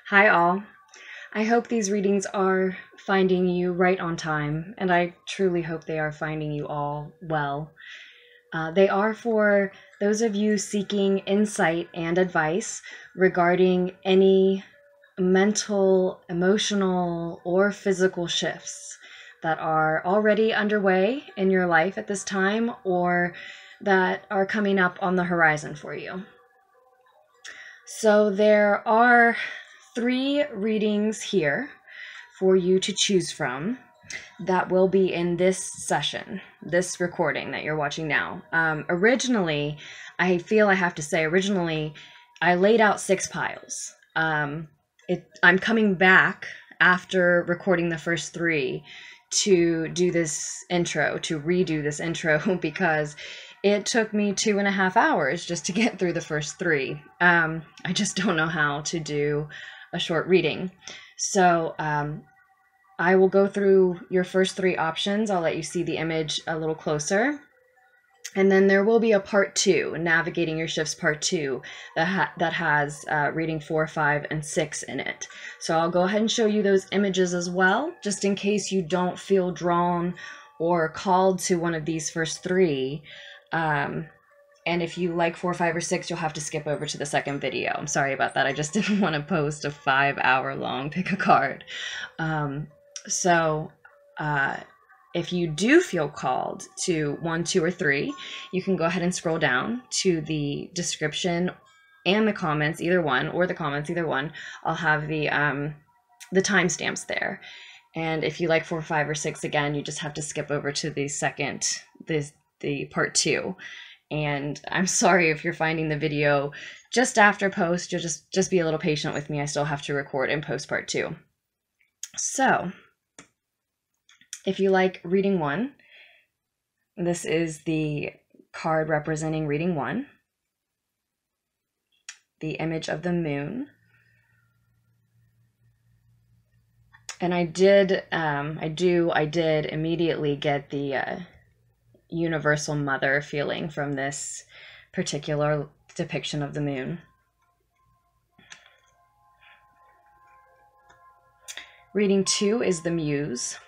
Hi all. I hope these readings are finding you right on time, and I truly hope they are finding you all well. They are for those of you seeking insight and advice regarding any mental, emotional, or physical shifts that are already underway in your life at this time or that are coming up on the horizon for you. So there are 3 readings here for you to choose from that will be in this session, this recording that you're watching now. Originally, I feel I have to say, I laid out 6 piles. I'm coming back after recording the first 3 to do this intro, to redo this intro, because it took me 2.5 hours just to get through the first 3. I just don't know how to do a short reading. So I will go through your first 3 options. I'll let you see the image a little closer. And then there will be a part 2, Navigating Your Shifts part 2, that has reading 4, 5, and 6 in it. So I'll go ahead and show you those images as well, just in case you don't feel drawn or called to one of these first 3. And if you like 4, 5, or 6, you'll have to skip over to the second video. I'm sorry about that. I just didn't want to post a 5-hour long pick a card. If you do feel called to 1, 2, or 3, you can go ahead and scroll down to the description and the comments, either one, or the comments, either one. I'll have the timestamps there. And if you like 4, 5, or 6, again, you just have to skip over to the part 2. And I'm sorry if you're finding the video just after post. You'll just be a little patient with me. I still have to record and post part 2. So if you like reading 1, this is the card representing reading 1, the image of the moon. And I did immediately get the universal mother feeling from this particular depiction of the moon. Reading 2 is the Muse.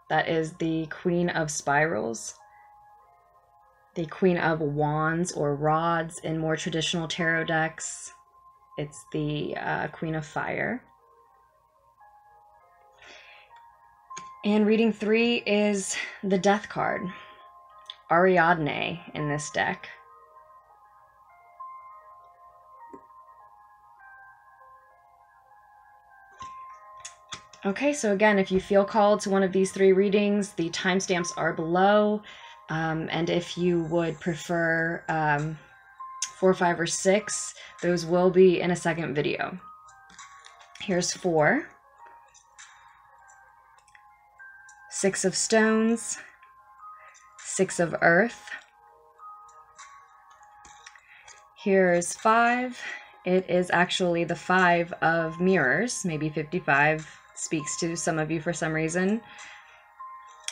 That is the Queen of Spirals, the Queen of Wands or Rods in more traditional tarot decks. It's the Queen of Fire. And reading 3 is the Death card, Ariadne in this deck. Okay, so again, if you feel called to one of these 3 readings, the timestamps are below. And if you would prefer 4, 5, or 6, those will be in a second video. Here's 4. 6 of Stones, 6 of Earth. Here's 5. It is actually the 5 of Mirrors, maybe 55. Speaks to some of you for some reason.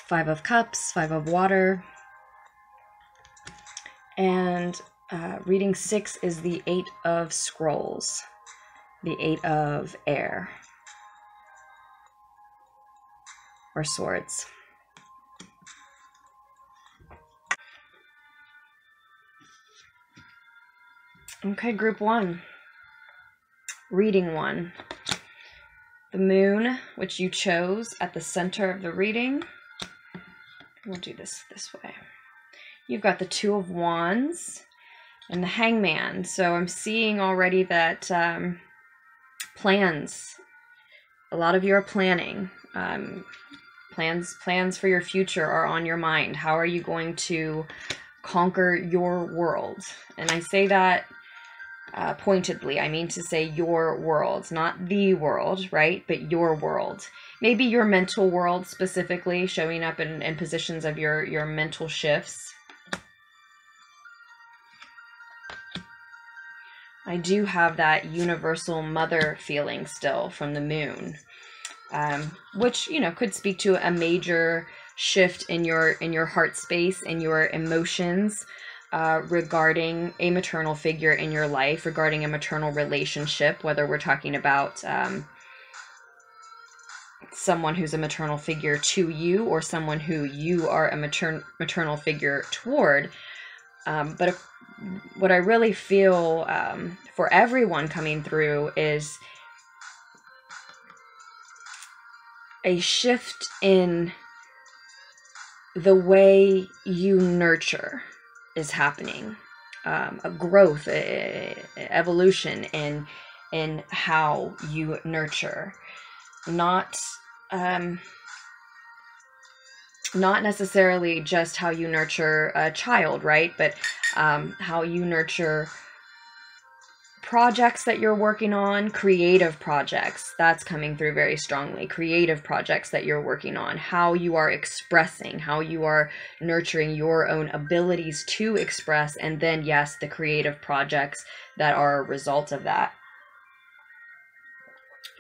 5 of Cups, 5 of Water. And reading 6 is the 8 of Scrolls, the 8 of Air, or Swords. Okay, group 1. Reading 1. The moon, which you chose at the center of the reading. We'll do this way. You've got the 2 of Wands and the Hangman. So I'm seeing already that plans. A lot of you are planning. Plans for your future are on your mind. How are you going to conquer your world? And I say that pointedly. I mean to say your world, not the world, right? But your world. Maybe your mental world specifically, showing up in positions of your mental shifts. I do have that universal mother feeling still from the moon, which, you know, could speak to a major shift in your heart space, in your emotions. regarding a maternal figure in your life, regarding a maternal relationship, whether we're talking about someone who's a maternal figure to you or someone who you are a maternal figure toward. But what I really feel for everyone coming through is a shift in the way you nurture is happening, a growth, evolution in how you nurture, not necessarily just how you nurture a child, right? But how you nurture projects that you're working on, creative projects, that's coming through very strongly. Creative projects that you're working on, how you are expressing, how you are nurturing your own abilities to express, and then, yes, the creative projects that are a result of that.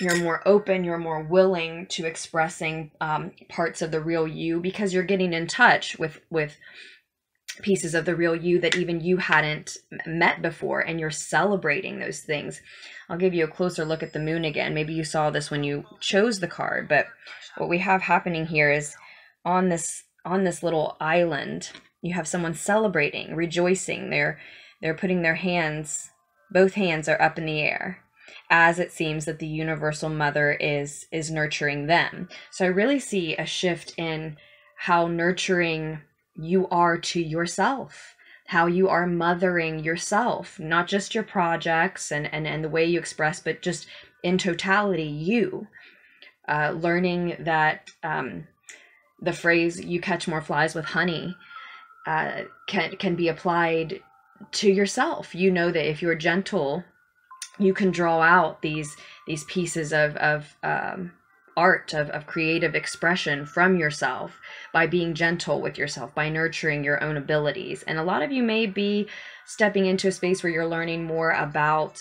You're more open, you're more willing to expressing parts of the real you, because you're getting in touch with pieces of the real you that even you hadn't met before, and you're celebrating those things. I'll give you a closer look at the moon again. Maybe you saw this when you chose the card, but what we have happening here is on this little island, you have someone celebrating, rejoicing. They're putting their hands, both hands are up in the air, as it seems that the universal mother is nurturing them. So I really see a shift in how nurturing you are to yourself, how you are mothering yourself, not just your projects and the way you express, but just in totality, you learning that the phrase "you catch more flies with honey" can be applied to yourself. You know that if you're gentle, you can draw out these pieces of art, of creative expression from yourself by being gentle with yourself, by nurturing your own abilities. And a lot of you may be stepping into a space where you're learning more about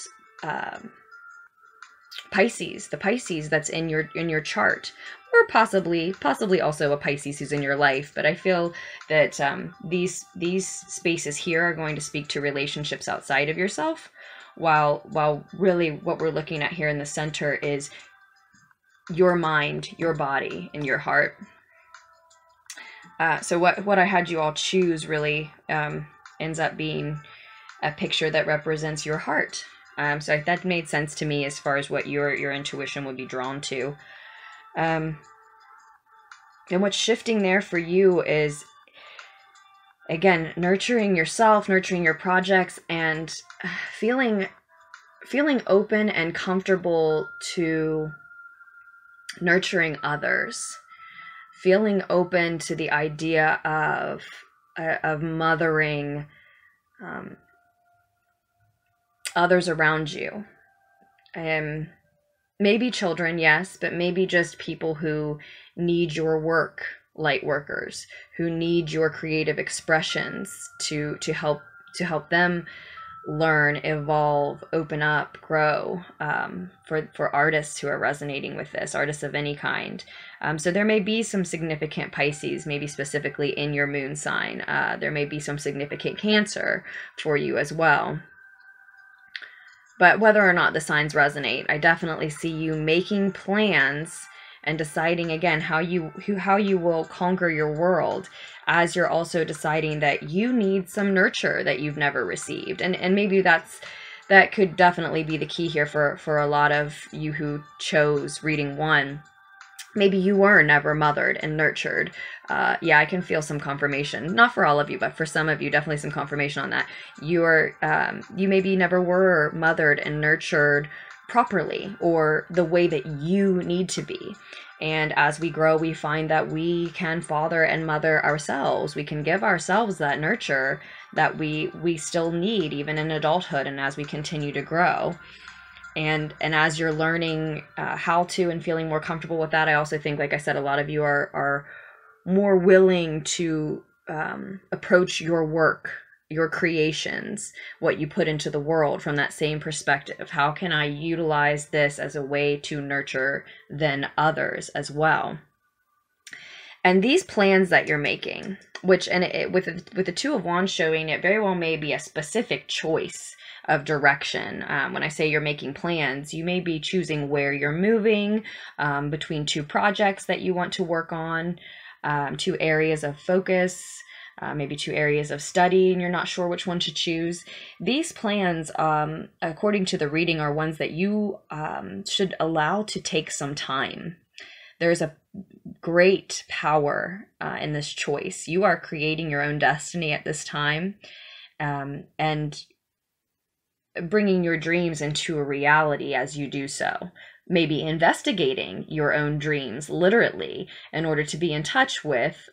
Pisces, the Pisces that's in your chart, or possibly also a Pisces who's in your life. But I feel that these spaces here are going to speak to relationships outside of yourself, while really what we're looking at here in the center is your mind, your body, and your heart. So what I had you all choose really ends up being a picture that represents your heart. So that made sense to me as far as what your intuition would be drawn to. And what's shifting there for you is, again, nurturing yourself, nurturing your projects, and feeling open and comfortable to nurturing others, feeling open to the idea of mothering others around you. Maybe children, yes, but maybe just people who need your work, light workers, who need your creative expressions to help them learn, evolve, open up, grow, for artists who are resonating with this, artists of any kind. So there may be some significant Pisces, maybe specifically in your moon sign. There may be some significant Cancer for you as well. But whether or not the signs resonate, I definitely see you making plans and deciding, again, how you will conquer your world, as you're also deciding that you need some nurture that you've never received. And maybe that could definitely be the key here for a lot of you who chose reading 1. Maybe you were never mothered and nurtured. Yeah, I can feel some confirmation. Not for all of you, but for some of you, definitely some confirmation on that. You maybe never were mothered and nurtured properly, or the way that you need to be. And as we grow, we find that we can father and mother ourselves. We can give ourselves that nurture that we still need, even in adulthood, and as we continue to grow. And as you're learning how to and feeling more comfortable with that, I also think, like I said, a lot of you are more willing to approach your work, your creations, what you put into the world from that same perspective. How can I utilize this as a way to nurture then others as well? And these plans that you're making, which, and with the Two of Wands showing, it very well may be a specific choice of direction. When I say you're making plans, you may be choosing where you're moving, between two projects that you want to work on, two areas of focus, maybe two areas of study, and you're not sure which one to choose. These plans, according to the reading, are ones that you should allow to take some time. There's a great power in this choice. You are creating your own destiny at this time, and bringing your dreams into a reality as you do so. Maybe investigating your own dreams, literally, in order to be in touch with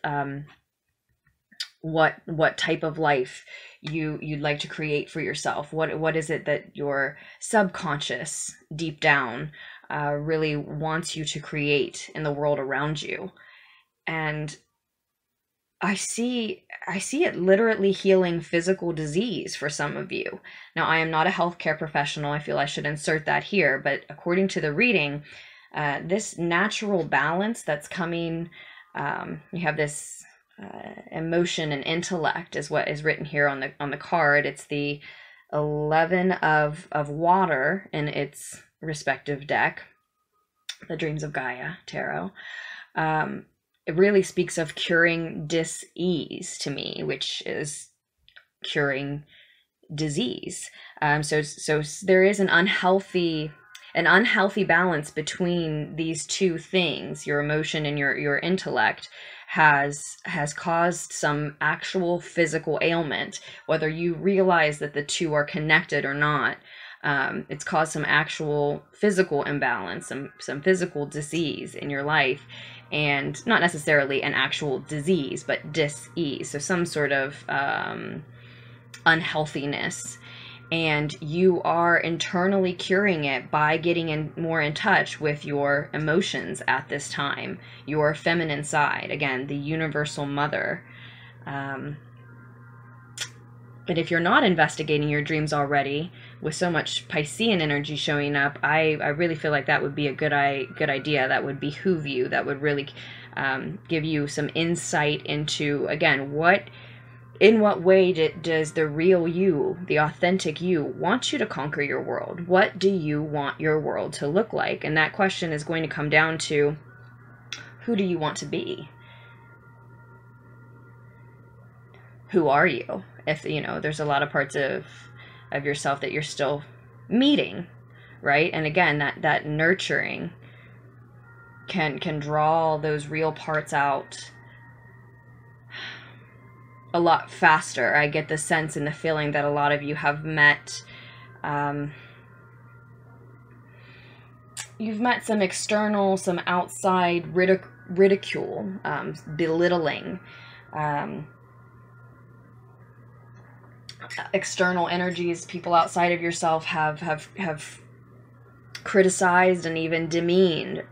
what type of life you'd like to create for yourself. What is it that your subconscious, deep down, really wants you to create in the world around you. And I see it literally healing physical disease for some of you. Now, I am not a healthcare professional. I feel I should insert that here, but according to the reading, this natural balance that's coming, you have this emotion and intellect is what is written here on the card. It's the 11 of water in its respective deck, the Dreams of Gaia Tarot. It really speaks of curing dis-ease to me, which is curing disease. So there is an unhealthy balance between these two things. Your emotion and your intellect has caused some actual physical ailment, whether you realize that the two are connected or not. It's caused some actual physical imbalance, some physical disease in your life, and not necessarily an actual disease, but dis-ease, so some sort of unhealthiness. And you are internally curing it by getting more in touch with your emotions at this time, your feminine side, again, the universal mother. But if you're not investigating your dreams already, with so much Piscean energy showing up, I really feel like that would be a good idea. That would behoove you. That would really give you some insight into, again, in what way does the real you, the authentic you, want you to conquer your world? What do you want your world to look like? And that question is going to come down to, who do you want to be? Who are you? If, there's a lot of parts of yourself that you're still meeting, right? And again, that nurturing can draw those real parts out a lot faster. I get the sense and the feeling that a lot of you have met, you've met some external, some outside ridicule, belittling, external energies. People outside of yourself have criticized and even demeaned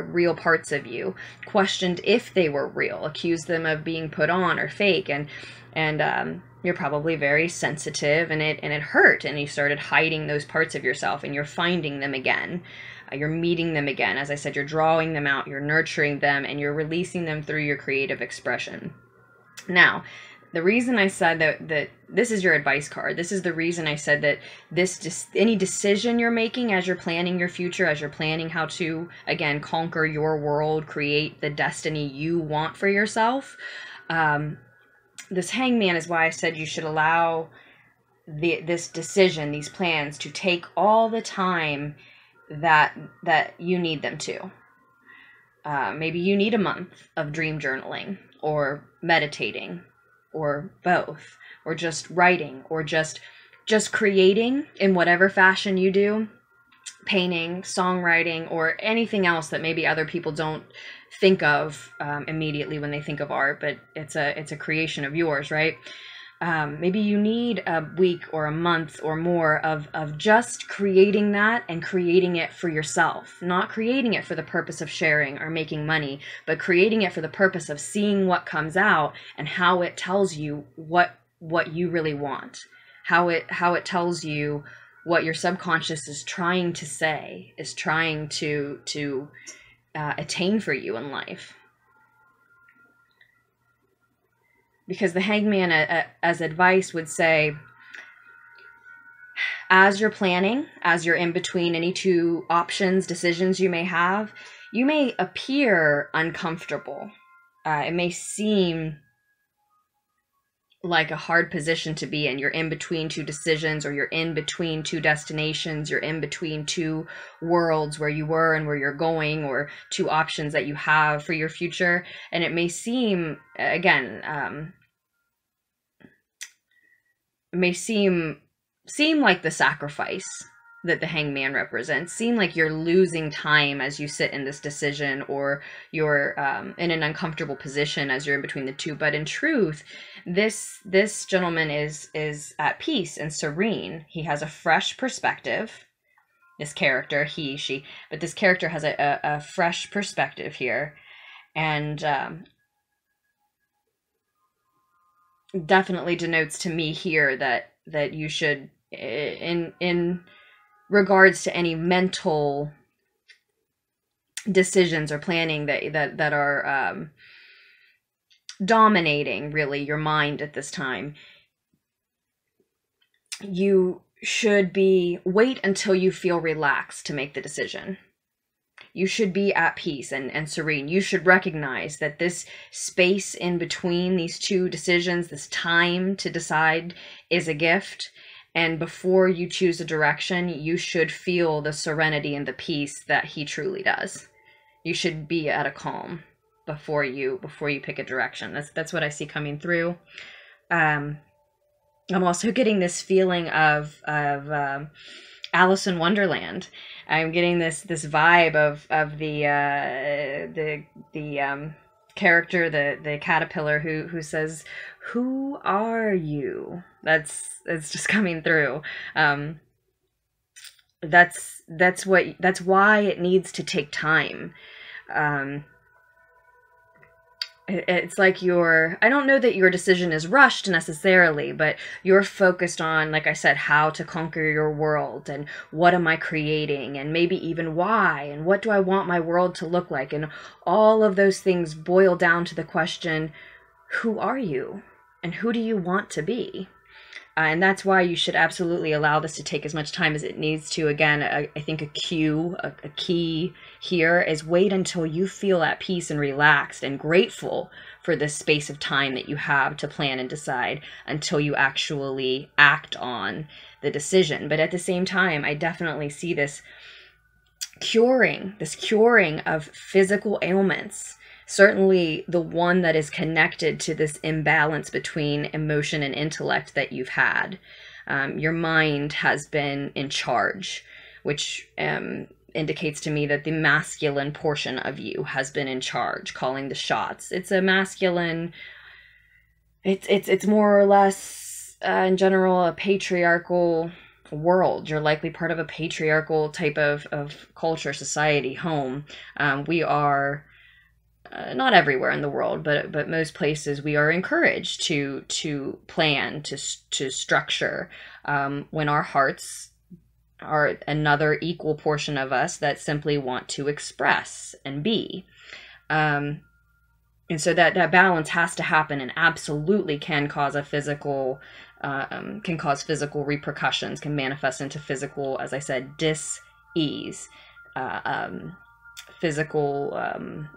real parts of you, questioned if they were real, accused them of being put on or fake, and you're probably very sensitive, and it hurt, and you started hiding those parts of yourself, and you're finding them again. You're meeting them again. As I said, you're drawing them out, you're nurturing them, and you're releasing them through your creative expression. Now, the reason I said that this is your advice card, this is the reason I said that any decision you're making as you're planning your future, as you're planning how to, again, conquer your world, create the destiny you want for yourself, this Hangman is why I said you should allow this decision, these plans, to take all the time that you need them to. Maybe you need a month of dream journaling, or meditating, or both, or just writing, or just creating in whatever fashion you do, painting, songwriting, or anything else that maybe other people don't think of immediately when they think of art, but it's a creation of yours, right? Maybe you need a week or a month or more of just creating that, and creating it for yourself, not creating it for the purpose of sharing or making money, but creating it for the purpose of seeing what comes out and how it tells you what you really want, how it tells you what your subconscious is trying to say, is trying to attain for you in life. because the Hangman, as advice, would say, as you're planning, as you're in between any two options, decisions you may have, you may appear uncomfortable. It may seem like a hard position to be in. You're in between two decisions, or you're in between two destinations, you're in between two worlds, where you were and where you're going, or two options that you have for your future. And it may seem, again, it may seem like the sacrifice that the Hangman represents, seem like you're losing time as you sit in this decision, or you're in an uncomfortable position as you're in between the two. But in truth, this gentleman is at peace and serene. He has a fresh perspective. This character, he, she, but this character has a fresh perspective here, and definitely denotes to me here that you should, in regards to any mental decisions or planning that are dominating really your mind at this time, you should wait until you feel relaxed to make the decision. You should be at peace and serene. You should recognize that this space in between these two decisions, this time to decide, is a gift. And before you choose a direction, you should feel the serenity and the peace that he truly does. You should be at a calm before you pick a direction. That's what I see coming through. I'm also getting this feeling of Alice in Wonderland. I'm getting this vibe of the character, the caterpillar who says, "Who are you?" It's just coming through. That's why it needs to take time. It's like I don't know that your decision is rushed necessarily, but you're focused on, like I said, how to conquer your world, and what am I creating, and maybe even why, and what do I want my world to look like, and all of those things boil down to the question, who are you, and who do you want to be? And that's why you should absolutely allow this to take as much time as it needs to. Again, I think a key here is wait until you feel at peace and relaxed and grateful for this space of time that you have to plan and decide, until you actually act on the decision. But at the same time, I definitely see this curing of physical ailments. Certainly the one that is connected to this imbalance between emotion and intellect that you've had. Your mind has been in charge, which indicates to me that the masculine portion of you has been in charge, calling the shots. It's a masculine, it's more or less, in general, a patriarchal world. You're likely part of a patriarchal type of culture, society, home. We are... not everywhere in the world, but most places, we are encouraged to plan, to structure, when our hearts are another equal portion of us that simply want to express and be. And so that balance has to happen, and absolutely can cause physical repercussions, can manifest into physical, as I said, dis-ease, physical,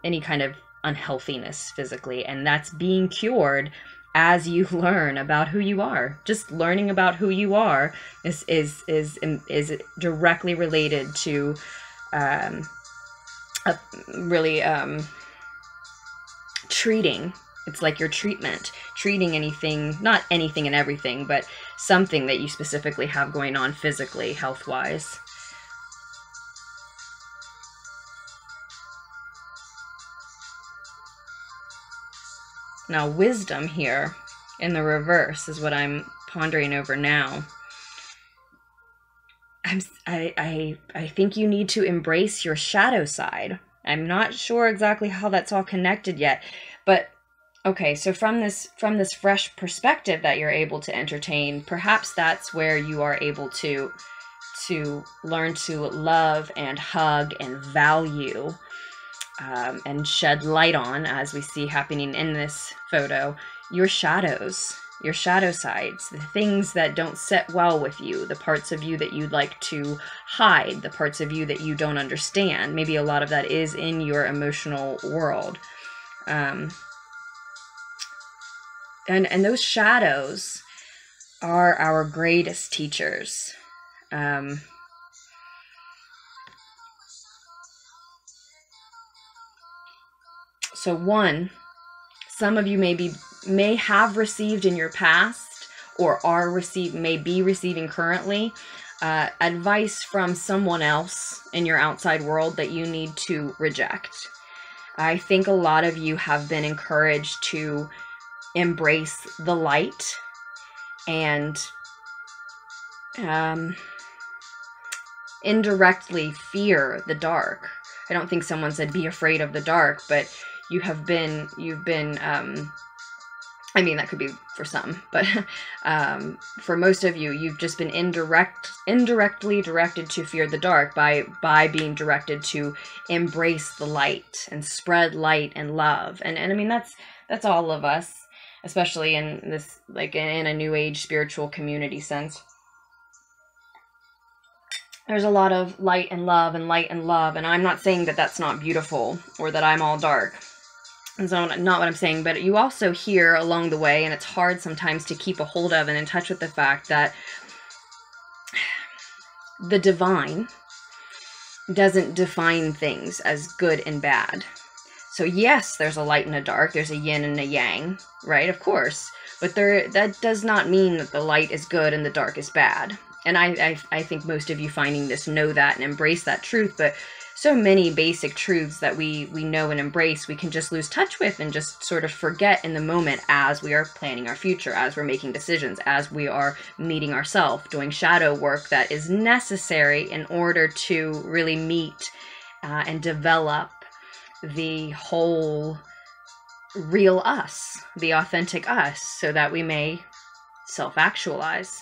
any kind of unhealthiness physically. And that's being cured as you learn about who you are. Just learning about who you are is directly related to really treating. It's like your treating anything, not anything and everything, but something that you specifically have going on physically, health-wise. Now, wisdom here in the reverse is what I'm pondering over now. I think you need to embrace your shadow side. I'm not sure exactly how that's all connected yet, but okay, so from this fresh perspective that you're able to entertain, perhaps that's where you are able to learn to love and hug and value, and shed light on, as we see happening in this photo, your shadows, your shadow sides, the things that don't sit well with you, the parts of you that you'd like to hide, the parts of you that you don't understand. Maybe a lot of that is in your emotional world. And those shadows are our greatest teachers. So one, some of you may have received in your past, or may be receiving currently, advice from someone else in your outside world that you need to reject. I think a lot of you have been encouraged to embrace the light and indirectly fear the dark. I don't think someone said be afraid of the dark, but you've been I mean, that could be for some, but for most of you, you've just been indirectly directed to fear the dark by being directed to embrace the light and spread light and love. And I mean, that's all of us, especially in this, like in a new age spiritual community sense. There's a lot of light and love and light and love. And I'm not saying that that's not beautiful or that I'm all dark. That's not what I'm saying, but you also hear along the way, and it's hard sometimes to keep a hold of and in touch with the fact that the divine doesn't define things as good and bad. So yes, there's a light and a dark, there's a yin and a yang, right? Of course. But that does not mean that the light is good and the dark is bad. And I think most of you finding this know that and embrace that truth, but so many basic truths that we know and embrace, we can just lose touch with and just sort of forget in the moment as we are planning our future, as we're making decisions, as we are meeting ourselves, doing shadow work that is necessary in order to really meet and develop the whole real us, the authentic us, so that we may self-actualize.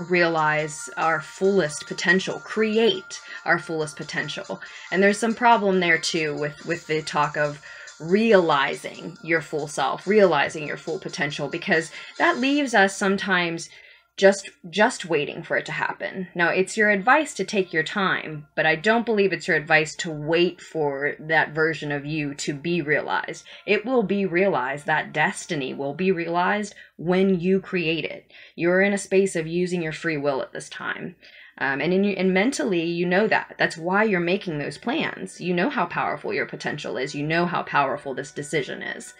Realize our fullest potential, create our fullest potential. And there's some problem there too with the talk of realizing your full self, realizing your full potential, because that leaves us sometimes just waiting for it to happen. Now, it's your advice to take your time, but I don't believe it's your advice to wait for that version of you to be realized. It will be realized. That destiny will be realized when you create it. You're in a space of using your free will at this time. And mentally, you know that. That's why you're making those plans. You know how powerful your potential is. You know how powerful this decision is.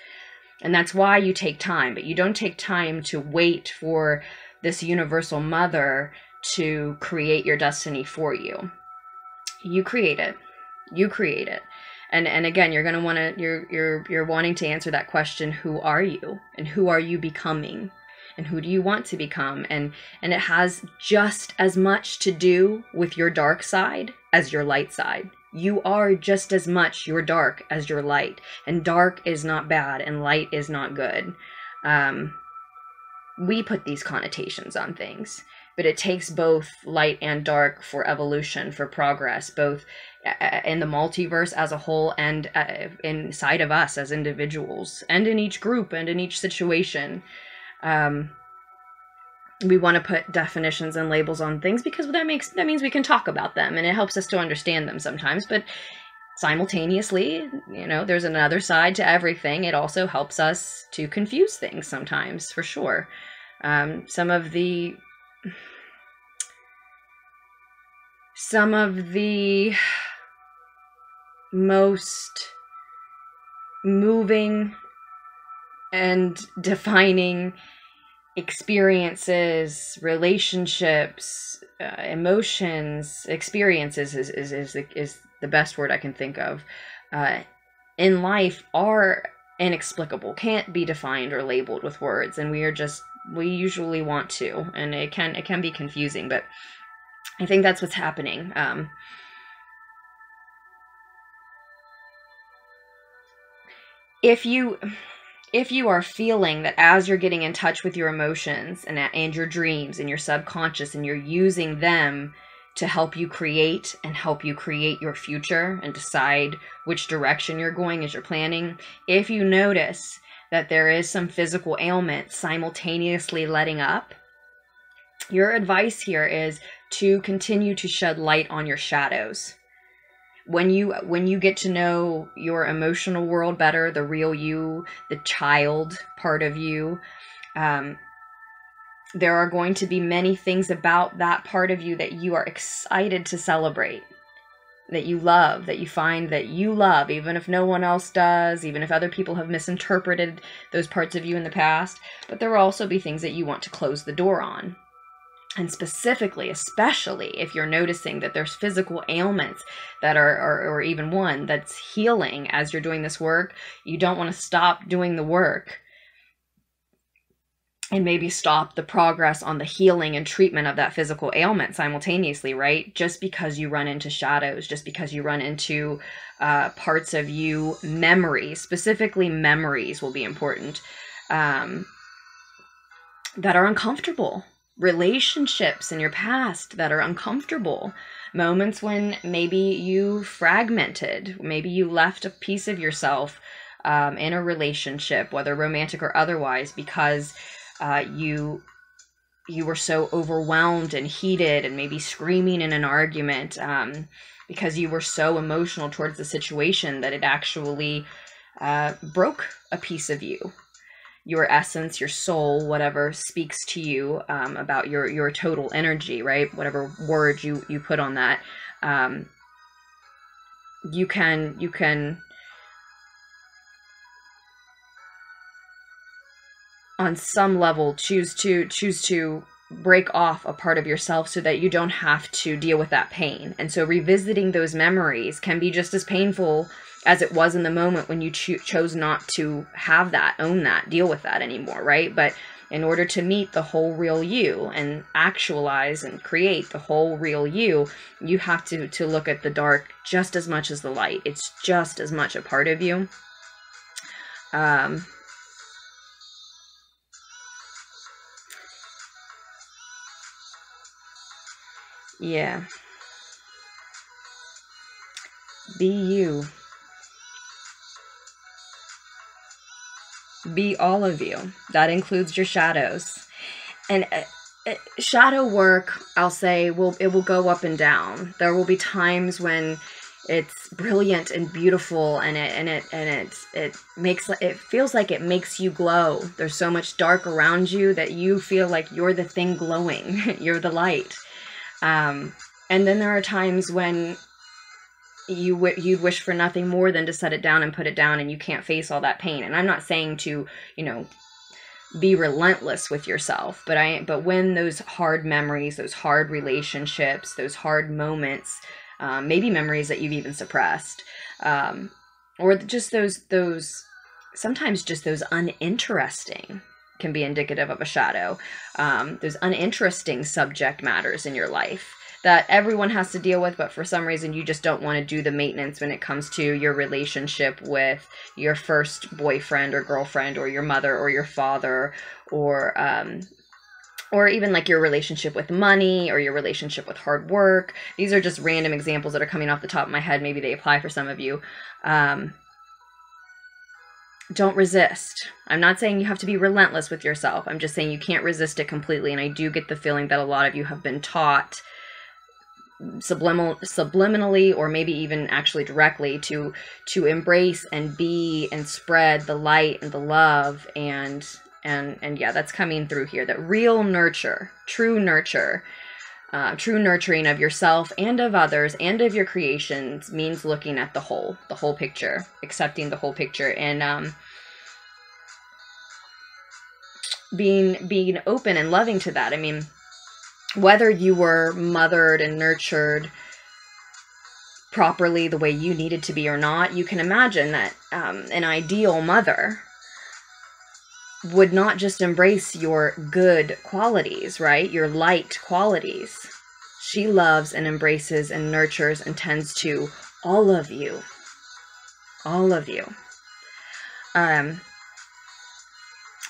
And that's why you take time, but you don't take time to wait for this universal mother to create your destiny for you. You create it. You create it. And again, you're going to want to, you're wanting to answer that question, who are you? And who are you becoming? And who do you want to become? And it has just as much to do with your dark side as your light side. You are just as much your dark as your light. And dark is not bad and light is not good. We put these connotations on things, but it takes both light and dark for evolution, for progress, both in the multiverse as a whole and inside of us as individuals, and in each group and in each situation. We want to put definitions and labels on things because that means we can talk about them, and it helps us to understand them sometimes, but simultaneously, there's another side to everything. It also helps us to confuse things sometimes, for sure. Some of the most moving and defining experiences, relationships, emotions, experiences is the best word I can think of, in life are inexplicable, can't be defined or labeled with words, and we usually want to, and it can be confusing, but I think that's what's happening. If you are feeling that as you're getting in touch with your emotions and your dreams and your subconscious, and you're using them to help you create your future and decide which direction you're going as you're planning, if you notice that there is some physical ailment simultaneously letting up, your advice here is to continue to shed light on your shadows. When you get to know your emotional world better, the real you, the child part of you, there are going to be many things about that part of you that you are excited to celebrate, that you love, that you find that you love, even if no one else does, even if other people have misinterpreted those parts of you in the past. But there will also be things that you want to close the door on. And specifically, especially if you're noticing that there's physical ailments that or even one that's healing as you're doing this work, you don't want to stop doing the work and maybe stop the progress on the healing and treatment of that physical ailment simultaneously, right? Just because you run into shadows, just because you run into parts of you, memories, specifically memories will be important, that are uncomfortable. Relationships in your past that are uncomfortable. Moments when maybe you fragmented, maybe you left a piece of yourself in a relationship, whether romantic or otherwise, because you were so overwhelmed and heated and maybe screaming in an argument because you were so emotional towards the situation that it actually broke a piece of you. Your essence, your soul, whatever speaks to you about your total energy, right? Whatever word you put on that, you can on some level choose to break off a part of yourself so that you don't have to deal with that pain. And so revisiting those memories can be just as painful as it was in the moment when you chose not to have that, own that, deal with that anymore, right? But in order to meet the whole real you and actualize and create the whole real you, you have to look at the dark just as much as the light. It's just as much a part of you. Yeah. Be you. Be all of you. That includes your shadows. And shadow work, I'll say, it will go up and down. There will be times when it's brilliant and beautiful, and it feels like it makes you glow. There's so much dark around you that you feel like you're the thing glowing. You're the light. And then there are times when you'd wish for nothing more than to set it down and put it down, and you can't face all that pain. And I'm not saying to, be relentless with yourself, but when those hard memories, those hard relationships, those hard moments, maybe memories that you've even suppressed, or just those sometimes just those uninteresting can be indicative of a shadow. Those uninteresting subject matters in your life that everyone has to deal with, but for some reason you just don't want to do the maintenance when it comes to your relationship with your first boyfriend or girlfriend, or your mother or your father, or even like your relationship with money or your relationship with hard work. These are just random examples that are coming off the top of my head. Maybe they apply for some of you. Don't resist. I'm not saying you have to be relentless with yourself. I'm just saying you can't resist it completely. And I do get the feeling that a lot of you have been taught subliminally, or maybe even actually directly, to embrace and be and spread the light and the love, and yeah, that's coming through here. That real nurture, true nurturing of yourself and of others and of your creations means looking at the whole picture, accepting the whole picture, and being open and loving to that. I mean, whether you were mothered and nurtured properly the way you needed to be or not, you can imagine that an ideal mother would not just embrace your good qualities, right? Your light qualities. She loves and embraces and nurtures and tends to all of you. All of you.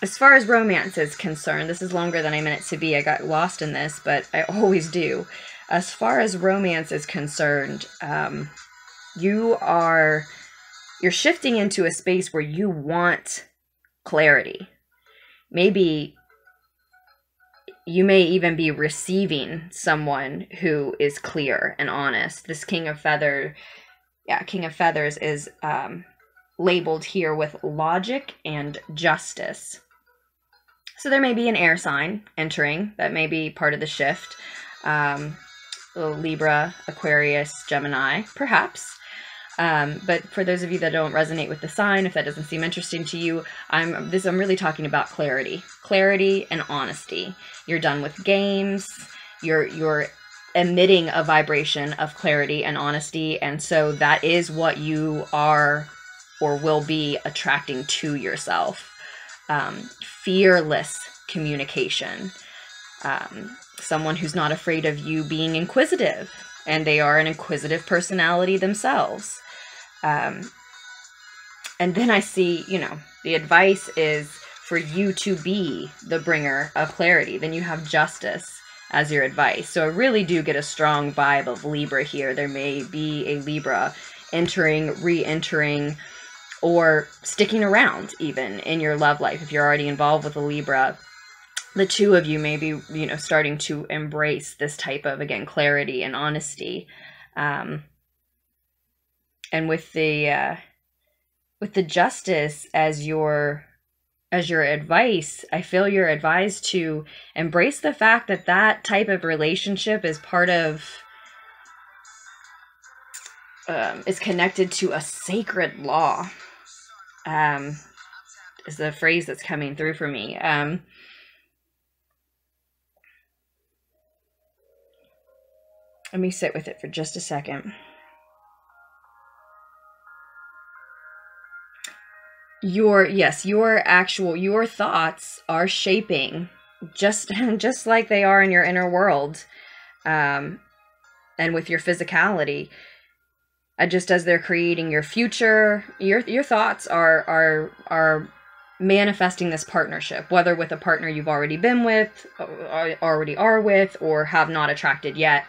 As far as romance is concerned, this is longer than I meant it to be. I got lost in this, but I always do. As far as romance is concerned, you're shifting into a space where you want clarity. Maybe you may even be receiving someone who is clear and honest. This King of Feathers is labeled here with logic and justice. So there may be an air sign entering. That may be part of the shift. Libra, Aquarius, Gemini, perhaps. But for those of you that don't resonate with the sign, if that doesn't seem interesting to you, I'm really talking about clarity and honesty. You're done with games. You're emitting a vibration of clarity and honesty, and so that is what you are or will be attracting to yourself. Fearless communication. Someone who's not afraid of you being inquisitive, and they are an inquisitive personality themselves. And then I see, the advice is for you to be the bringer of clarity. Then you have justice as your advice. So I really do get a strong vibe of Libra here. There may be a Libra entering, re-entering, or sticking around even in your love life. If you're already involved with a Libra, the two of you may be, starting to embrace this type of, again, clarity and honesty. And with the justice as your advice, I feel you're advised to embrace the fact that that type of relationship is part of, is connected to a sacred law. Is the phrase that's coming through for me. Let me sit with it for just a second. Your thoughts are shaping just like they are in your inner world, and with your physicality. Just as they're creating your future, your thoughts are manifesting this partnership, whether with a partner you've already been with, already are with, or have not attracted yet.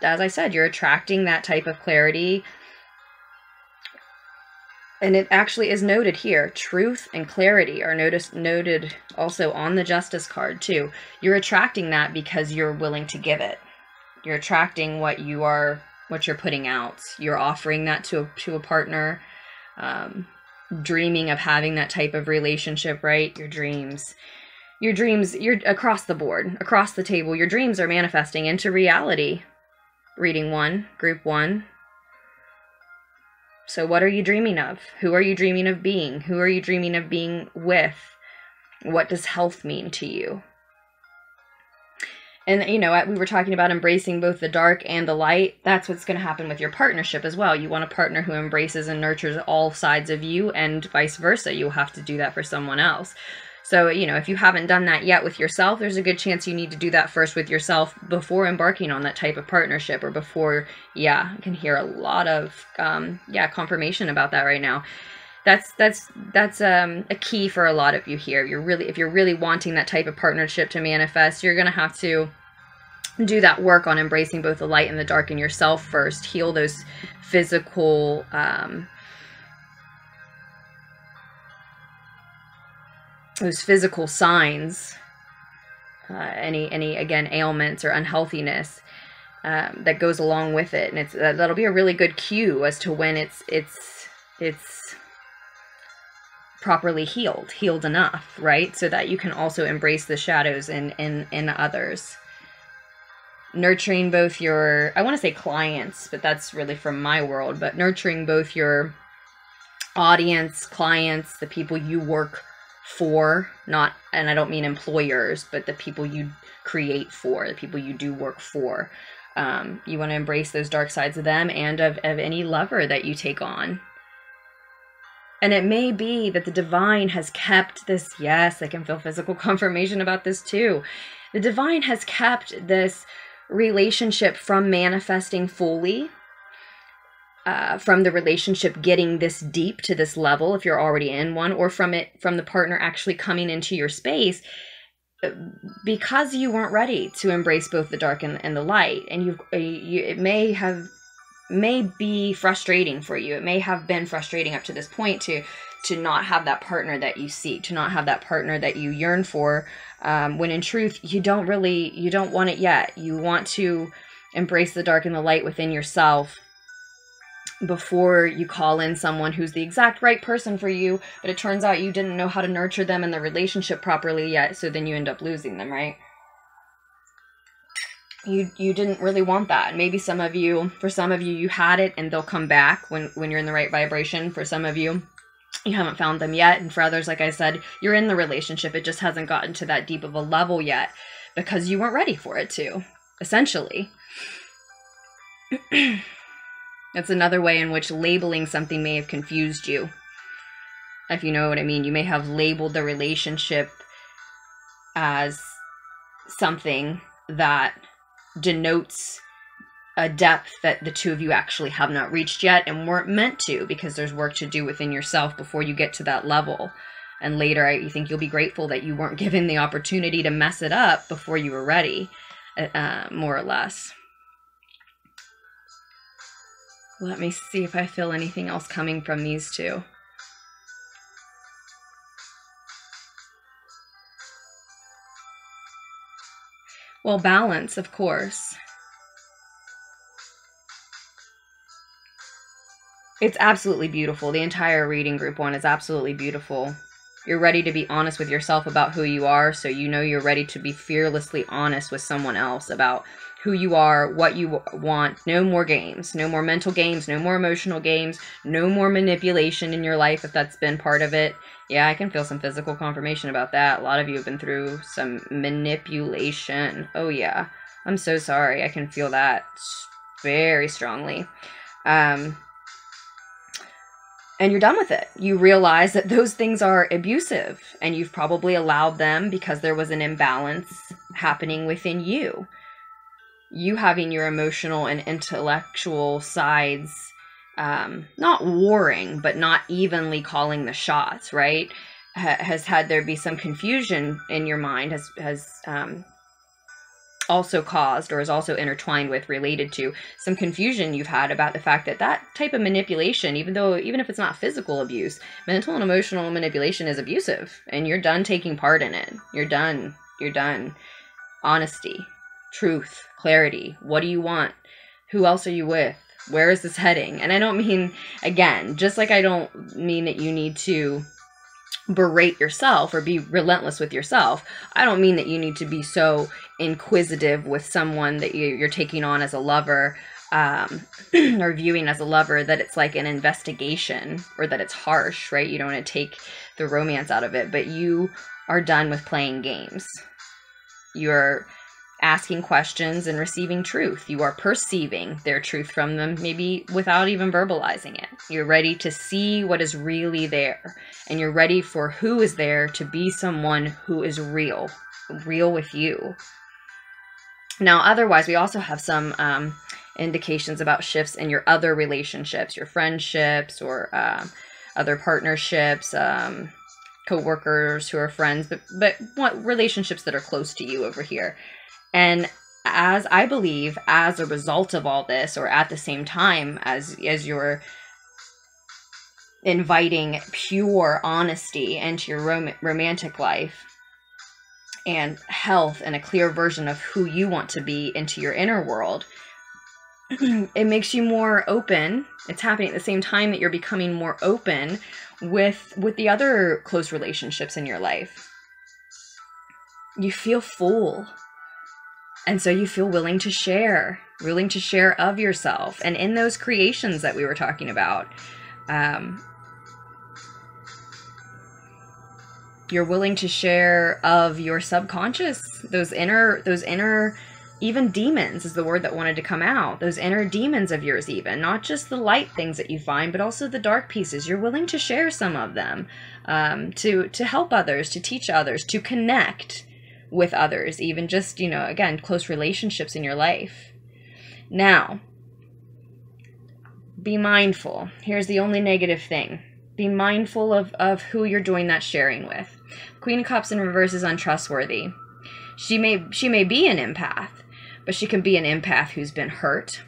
As I said, you're attracting that type of clarity. And it actually is noted here. Truth and clarity are noted also on the Justice card too. You're attracting that because you're willing to give it. You're attracting what you're putting out. You're offering that to a partner, dreaming of having that type of relationship, right? Your dreams, you're across the board, across the table. Your dreams are manifesting into reality. Reading 1, group 1. So what are you dreaming of? Who are you dreaming of being? Who are you dreaming of being with? What does health mean to you? And, we were talking about embracing both the dark and the light. That's what's going to happen with your partnership as well. You want a partner who embraces and nurtures all sides of you, and vice versa. You'll have to do that for someone else. So, if you haven't done that yet with yourself, there's a good chance you need to do that first with yourself before embarking on that type of partnership, or before, I can hear a lot of, confirmation about that right now. That's a key for a lot of you here. If you're really wanting that type of partnership to manifest, you're going to have to do that work on embracing both the light and the dark in yourself first. Heal those physical, signs, any again ailments or unhealthiness that goes along with it, and that'll be a really good cue as to when it's properly healed enough, right? So that you can also embrace the shadows in others. Nurturing both your, I want to say clients, but that's really from my world, but nurturing both your audience, clients, the people you work for, and I don't mean employers, but the people you create for, the people you do work for. You want to embrace those dark sides of them and of any lover that you take on. And it may be that the divine has kept this, yes, I can feel physical confirmation about this too. The divine has kept this relationship from manifesting fully, from the relationship getting this deep to this level, if you're already in one, or from the partner actually coming into your space, because you weren't ready to embrace both the dark and the light. And it may be frustrating for you. It may have been frustrating up to this point to to not have that partner that you seek, to not have that partner that you yearn for, when in truth, you don't want it yet. You want to embrace the dark and the light within yourself before you call in someone who's the exact right person for you, but it turns out you didn't know how to nurture them in the relationship properly yet, so then you end up losing them, right? You didn't really want that. Maybe for some of you, you had it and they'll come back when you're in the right vibration. For some of you, you haven't found them yet. And for others, like I said, you're in the relationship. It just hasn't gotten to that deep of a level yet because you weren't ready for it to, essentially. That's another way in which labeling something may have confused you. If you know what I mean, you may have labeled the relationship as something that denotes a depth that the two of you actually have not reached yet and weren't meant to, because there's work to do within yourself before you get to that level. And later, you think you'll be grateful that you weren't given the opportunity to mess it up before you were ready, more or less. Let me see if I feel anything else coming from these two. Well, balance, of course. It's absolutely beautiful. The entire reading, group 1, is absolutely beautiful. You're ready to be honest with yourself about who you are, so you know you're ready to be fearlessly honest with someone else about who you are, what you want. No more games, no more mental games, no more emotional games, no more manipulation in your life if that's been part of it. Yeah, I can feel some physical confirmation about that. A lot of you have been through some manipulation. Oh yeah, I'm so sorry. I can feel that very strongly. And you're done with it. You realize that those things are abusive and you've probably allowed them because there was an imbalance happening within you. You having your emotional and intellectual sides not warring, but not evenly calling the shots, right? Has had there be some confusion in your mind, has also caused, or is also intertwined with, related to some confusion you've had about the fact that that type of manipulation, even if it's not physical abuse, mental and emotional manipulation is abusive, and you're done taking part in it. You're done. Honesty, truth, clarity. What do you want? Who else are you with? Where is this heading? And I don't mean, again, just like I don't mean that you need to berate yourself or be relentless with yourself. I don't mean that you need to be so inquisitive with someone that you're taking on as a lover, or viewing as a lover, that it's like an investigation or that it's harsh, right? You don't want to take the romance out of it, but you are done with playing games. You're asking questions and receiving truth. You are perceiving their truth from them, maybe without even verbalizing it. You're ready to see what is really there, and you're ready for who is there to be someone who is real with you. Now, otherwise, we also have some indications about shifts in your other relationships, your friendships, or other partnerships, co-workers who are friends, but what relationships that are close to you over here. And as I believe, as a result of all this, or at the same time as you're inviting pure honesty into your romantic life and health and a clear version of who you want to be into your inner world, it makes you more open. It's happening at the same time that you're becoming more open with the other close relationships in your life. You feel full. And so you feel willing to share of yourself. And in those creations that we were talking about, you're willing to share of your subconscious, those inner, even demons is the word that wanted to come out. Those inner demons of yours, even not just the light things that you find, but also the dark pieces. You're willing to share some of them, to help others, to teach others, to connect with others, even just, again, close relationships in your life. Now, be mindful. Here's the only negative thing. Be mindful of who you're doing that sharing with. Queen of Cups in reverse is untrustworthy. She may be an empath, but she can be an empath who's been hurt.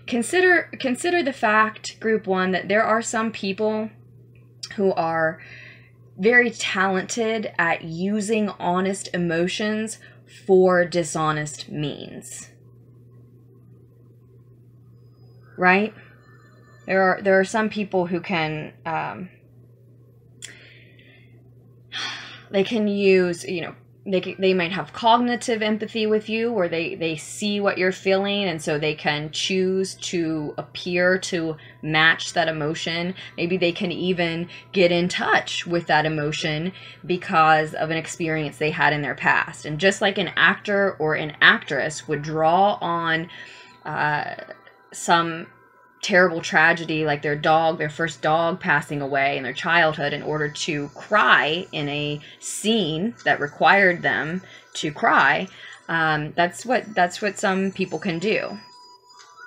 Consider the fact, group one, that there are some people who are very talented at using honest emotions for dishonest means. Right? There are some people who can they can use, you know, they might have cognitive empathy with you, where they see what you're feeling, and so they can choose to appear to match that emotion. Maybe they can even get in touch with that emotion because of an experience they had in their past. And just like an actor or an actress would draw on some terrible tragedy, like their first dog passing away in their childhood, in order to cry in a scene that required them to cry, that's what some people can do.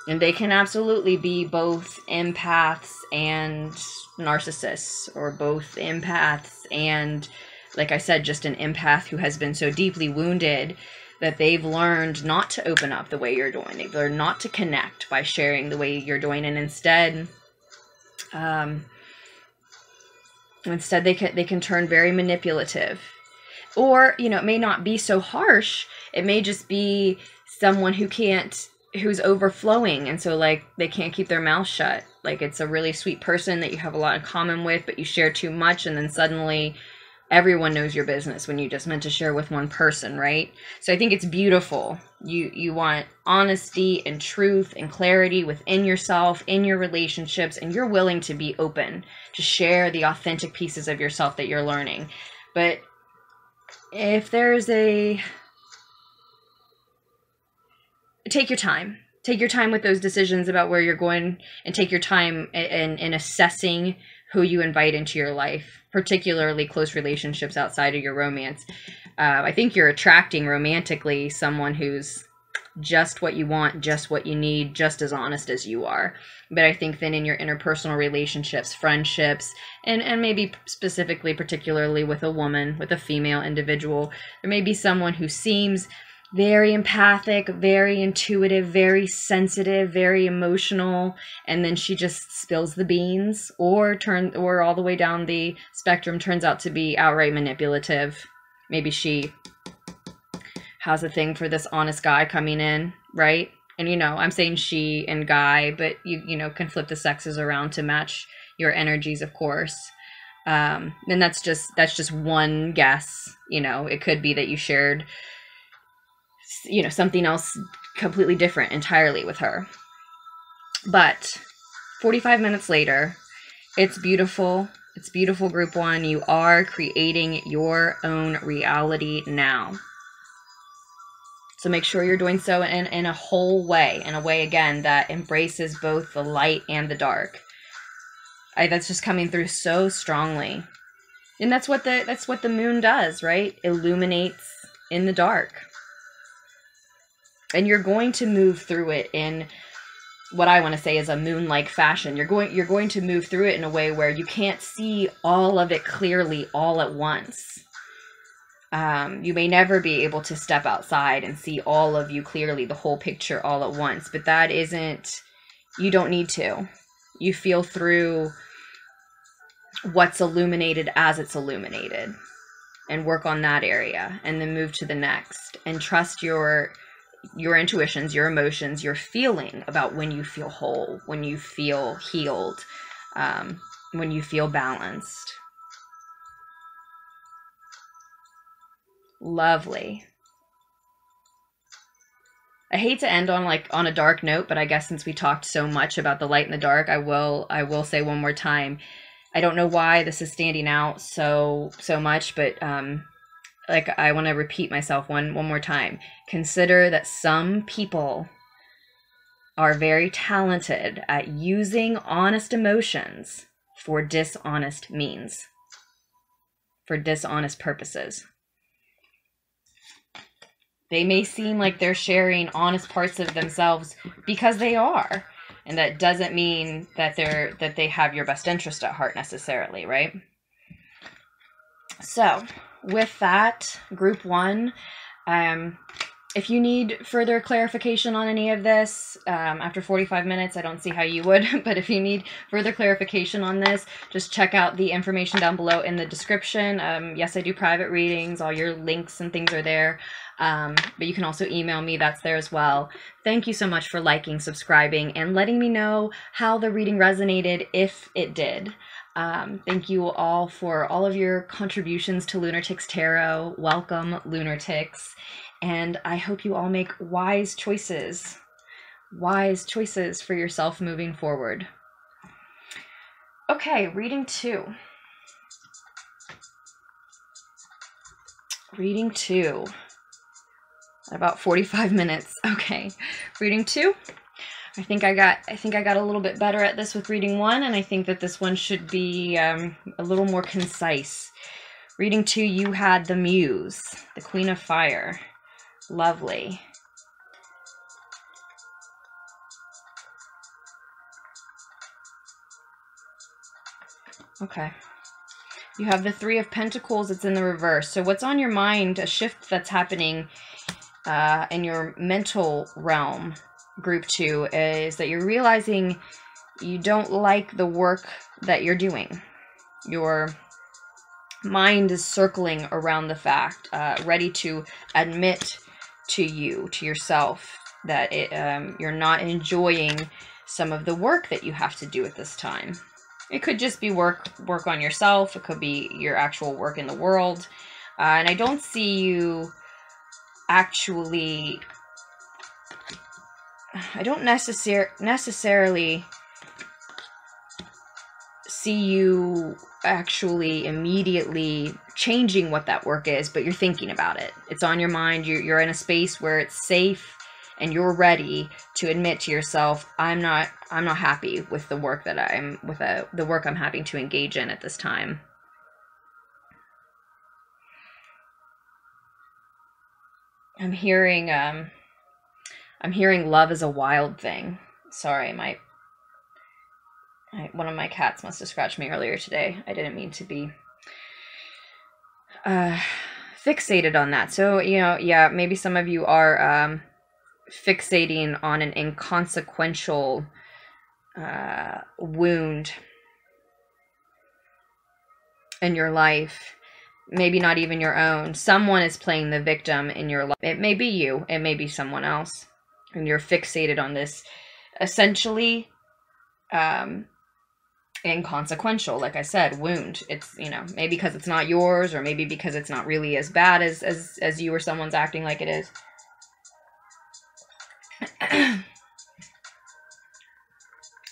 And they can absolutely be both empaths and narcissists, or both empaths and, like I said, just an empath who has been so deeply wounded that they've learned not to open up the way you're doing. They've learned not to connect by sharing the way you're doing, and instead they can turn very manipulative. Or, you know, it may not be so harsh. It may just be someone who's overflowing, and so, like, they can't keep their mouth shut. Like, it's a really sweet person that you have a lot in common with, but you share too much, and then suddenly everyone knows your business when you just meant to share with one person, right? So I think it's beautiful. You want honesty and truth and clarity within yourself, in your relationships, and you're willing to be open to share the authentic pieces of yourself that you're learning. But if there's take your time. Take your time with those decisions about where you're going, and take your time in assessing who you invite into your life, particularly close relationships outside of your romance. I think you're attracting romantically someone who's just what you want, just what you need, just as honest as you are. But I think then in your interpersonal relationships, friendships, and maybe specifically, particularly with a woman, with a female individual, there may be someone who seems very empathic, very intuitive, very sensitive, very emotional, and then she just spills the beans, or all the way down the spectrum turns out to be outright manipulative. Maybe she has a thing for this honest guy coming in, right? And, you know, I'm saying she and guy, but you know, can flip the sexes around to match your energies, of course. And that's just one guess. You know, it could be that you shared, you know, something else completely different entirely with her. But 45 minutes later, it's beautiful. It's beautiful, group one. You are creating your own reality now. So make sure you're doing so in a whole way, in a way, again, that embraces both the light and the dark. That's just coming through so strongly. And that's what the moon does, right? Illuminates in the dark. And you're going to move through it in what I want to say is a moon-like fashion. You're going to move through it in a way where you can't see all of it clearly all at once. You may never be able to step outside and see all of you clearly, the whole picture all at once, but you don't need to. You feel through what's illuminated as it's illuminated, and work on that area, and then move to the next, and trust your intuitions, your emotions, your feeling about when you feel whole, when you feel healed, when you feel balanced. Lovely. I hate to end on a dark note, but I guess since we talked so much about the light and the dark, I will say one more time. I don't know why this is standing out so much, but I want to repeat myself one more time. Consider that some people are very talented at using honest emotions for dishonest means, for dishonest purposes. They may seem like they're sharing honest parts of themselves because they are, and that doesn't mean that they have your best interest at heart necessarily, right? So, with that, group one, If you need further clarification on any of this, after 45 minutes, I don't see how you would, but if you need further clarification on this, just check out the information down below in the description. Yes, I do private readings. All your links and things are there. But you can also email me. That's there as well. Thank you so much for liking, subscribing, and letting me know how the reading resonated, if it did. Thank you all for all of your contributions to Lunatics Tarot. Welcome, Lunatics. And I hope you all make wise choices for yourself moving forward. Okay, reading 2. Reading 2. About 45 minutes. Okay, reading 2. I think I got a little bit better at this with reading 1, and I think that this one should be a little more concise. Reading 2, you had the Muse, the Queen of Fire. Lovely. Okay. You have the Three of Pentacles. It's in the reverse. So what's on your mind, a shift that's happening in your mental realm, group 2, is that you're realizing you don't like the work that you're doing. Your mind is circling around the fact, ready to admit to yourself, that you're not enjoying some of the work that you have to do at this time. It could just be work on yourself. It could be your actual work in the world. And I don't see you actually, I don't necessarily see you actually immediately changing what that work is, but you're thinking about it. It's on your mind. You're in a space where it's safe and you're ready to admit to yourself, I'm not happy with the work that the work I'm having to engage in at this time. I'm hearing love is a wild thing. Sorry, one of my cats must have scratched me earlier today. I didn't mean to be fixated on that. So, you know, yeah, maybe some of you are fixating on an inconsequential wound in your life. Maybe not even your own. Someone is playing the victim in your life. It may be you. It may be someone else. And you're fixated on this essentially inconsequential, like I said, wound. It's, you know, maybe because it's not yours, or maybe because it's not really as bad as you or someone's acting like it is.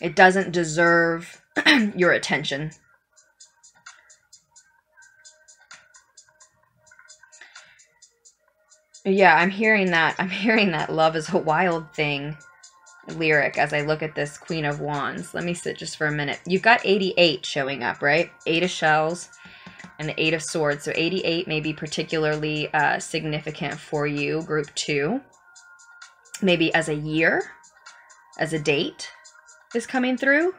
It doesn't deserve your attention. Yeah, I'm hearing that love is a wild thing lyric as I look at this Queen of Wands. Let me sit just for a minute. You've got 88 showing up, right? 8 of Shells and the 8 of Swords. So 88 may be particularly significant for you, group 2. Maybe as a year, as a date is coming through.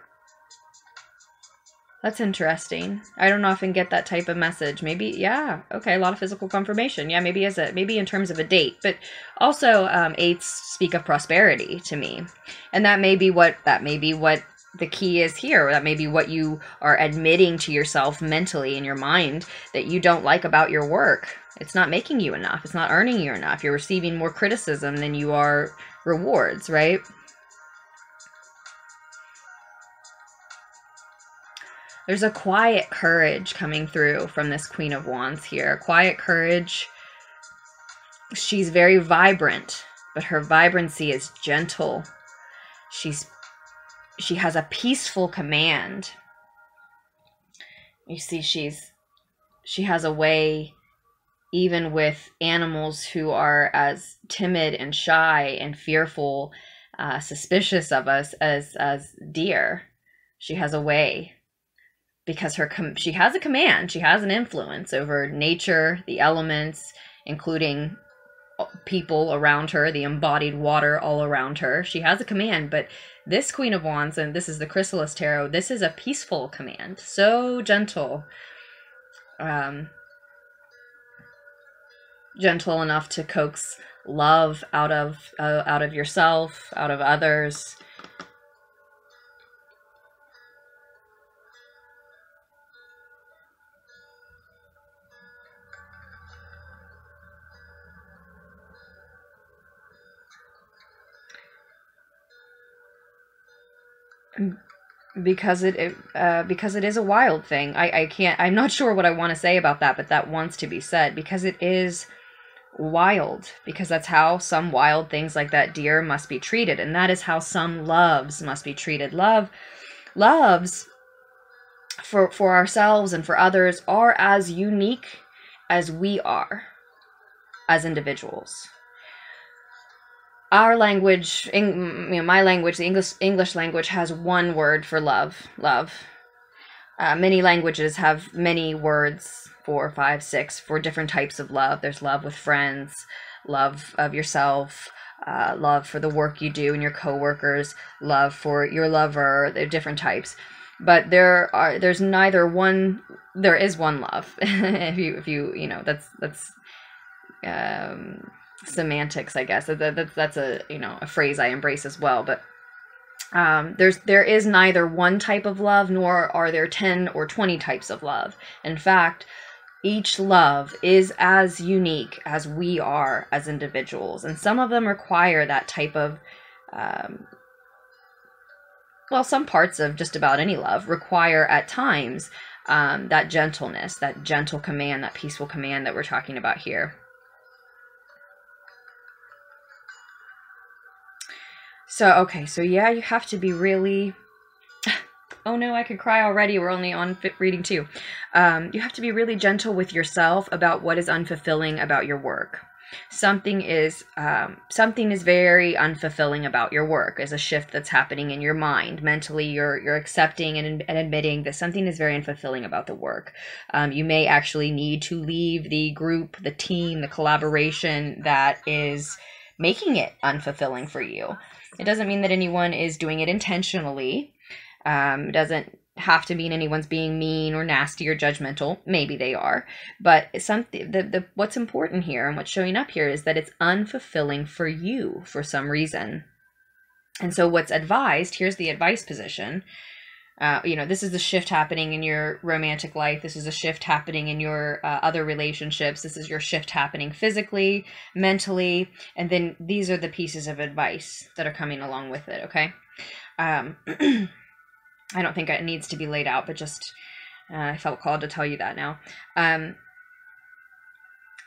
That's interesting. I don't often get that type of message. Maybe, yeah, okay, a lot of physical confirmation. Yeah, maybe in terms of a date, but also 8s speak of prosperity to me, and that may be what the key is here. That may be what you are admitting to yourself mentally in your mind that you don't like about your work. It's not making you enough. It's not earning you enough. You're receiving more criticism than you are rewards, right? There's a quiet courage coming through from this Queen of Wands here. Quiet courage. She's very vibrant, but her vibrancy is gentle. She has a peaceful command. You see, she has a way, even with animals who are as timid and shy and fearful, suspicious of us as deer. She has a way. Because she has a command, she has an influence over nature, the elements, including people around her, the embodied water all around her. She has a command, but this Queen of Wands, and this is the Chrysalis Tarot, this is a peaceful command, so gentle. gentle enough to coax love out of yourself, out of others. Because it is a wild thing. I'm not sure what I want to say about that, but that wants to be said because it is wild, because that's how some wild things like that deer must be treated, and that is how some loves must be treated. Loves for ourselves and for others are as unique as we are as individuals. Our language, my language, the English language, has one word for love. Many languages have many words, 4, 5, 6, for different types of love. There's love with friends, love of yourself, love for the work you do and your coworkers, love for your lover. They're different types, but there's neither one. There is one love. if you know, that's semantics, I guess. That's a a phrase I embrace as well. But there is neither one type of love, nor are there 10 or 20 types of love. In fact, each love is as unique as we are as individuals, and some of them require that type of some parts of just about any love require at times that gentleness, that gentle command, that peaceful command that we're talking about here. So, okay, so yeah, you have to be really, oh no, I could cry already, we're only on reading 2. You have to be really gentle with yourself about what is unfulfilling about your work. Something is very unfulfilling about your work. There's a shift that's happening in your mind. Mentally, you're accepting and admitting that something is very unfulfilling about the work. You may actually need to leave the group, the team, the collaboration that is making it unfulfilling for you. It doesn't mean that anyone is doing it intentionally. It doesn't have to mean anyone's being mean or nasty or judgmental. Maybe they are, but what's important here and what's showing up here is that it's unfulfilling for you for some reason. And so what's advised, here's the advice position. This is the shift happening in your romantic life. This is a shift happening in your other relationships. This is your shift happening physically, mentally, and then these are the pieces of advice that are coming along with it, okay? I don't think it needs to be laid out, but just I felt called to tell you that now.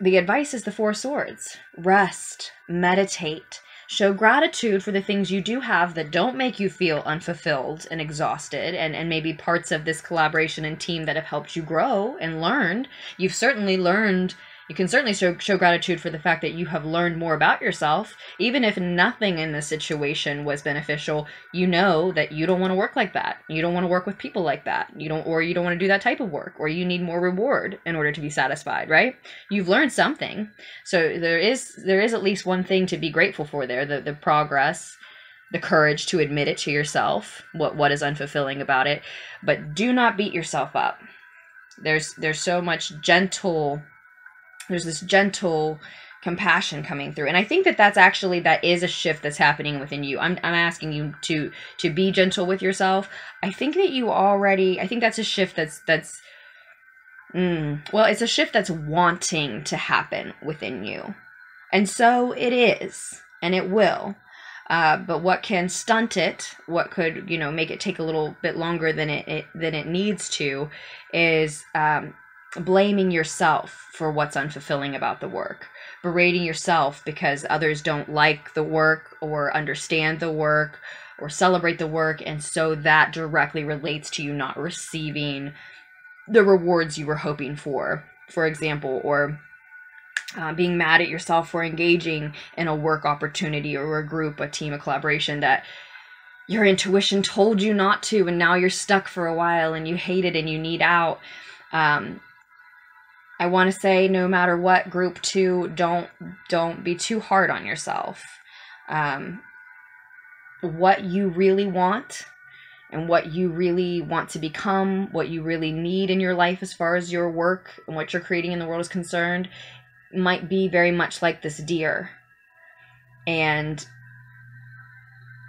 The advice is the 4 swords. Rest, meditate, show gratitude for the things you do have that don't make you feel unfulfilled and exhausted, and maybe parts of this collaboration and team that have helped you grow and learned. You've certainly learned. You can certainly show gratitude for the fact that you have learned more about yourself. Even if nothing in the situation was beneficial, you know that you don't want to work like that. You don't want to work with people like that. You don't want to do that type of work, or you need more reward in order to be satisfied, right? You've learned something. So there is at least one thing to be grateful for there, the progress, the courage to admit it to yourself, what is unfulfilling about it. But do not beat yourself up. There's so much there's this gentle compassion coming through. And I think that is a shift that's happening within you. I'm asking you to be gentle with yourself. I think that's a shift it's a shift that's wanting to happen within you. And so it is, and it will. But what can stunt it, what could, make it take a little bit longer than it needs to, is blaming yourself for what's unfulfilling about the work, berating yourself because others don't like the work or understand the work or celebrate the work, and so that directly relates to you not receiving the rewards you were hoping for example, or being mad at yourself for engaging in a work opportunity or a group, a team, a collaboration that your intuition told you not to, and now you're stuck for a while and you hate it and you need out. I want to say, no matter what, group 2, don't be too hard on yourself. What you really want and what you really want to become, what you really need in your life as far as your work and what you're creating in the world is concerned, might be very much like this deer. And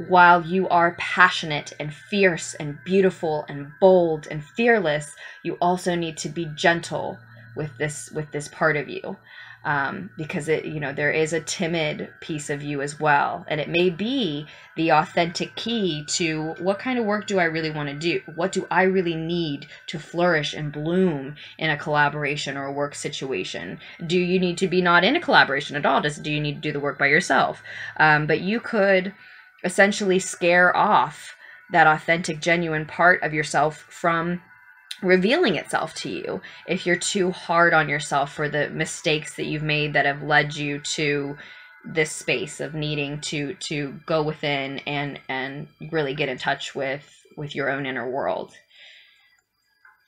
while you are passionate and fierce and beautiful and bold and fearless, you also need to be gentle with this part of you, because there is a timid piece of you as well, and it may be the authentic key to what kind of work do I really want to do? What do I really need to flourish and bloom in a collaboration or a work situation? Do you need to be not in a collaboration at all? Do you need to do the work by yourself? But you could essentially scare off that authentic, genuine part of yourself from revealing itself to you if you're too hard on yourself for the mistakes that you've made that have led you to this space of needing to go within and really get in touch with your own inner world.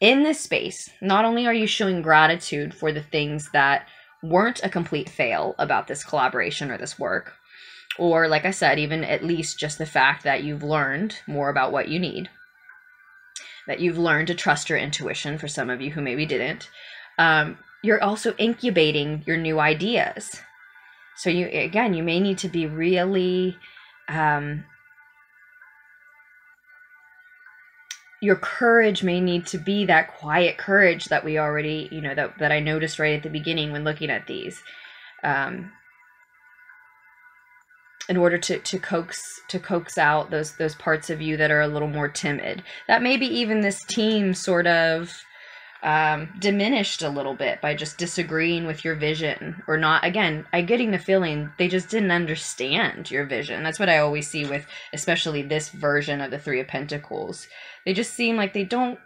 In this space, not only are you showing gratitude for the things that weren't a complete fail about this collaboration or this work, or like I said, even at least just the fact that you've learned more about what you need, that you've learned to trust your intuition for some of you who maybe didn't, you're also incubating your new ideas. So you may need to be really, your courage may need to be that quiet courage that we already, that I noticed right at the beginning when looking at these. In order to coax out those parts of you that are a little more timid, that maybe even this team sort of diminished a little bit by just disagreeing with your vision, or not. Again, I'm getting the feeling they just didn't understand your vision. That's what I always see with especially this version of the Three of Pentacles. They just seem like they don't,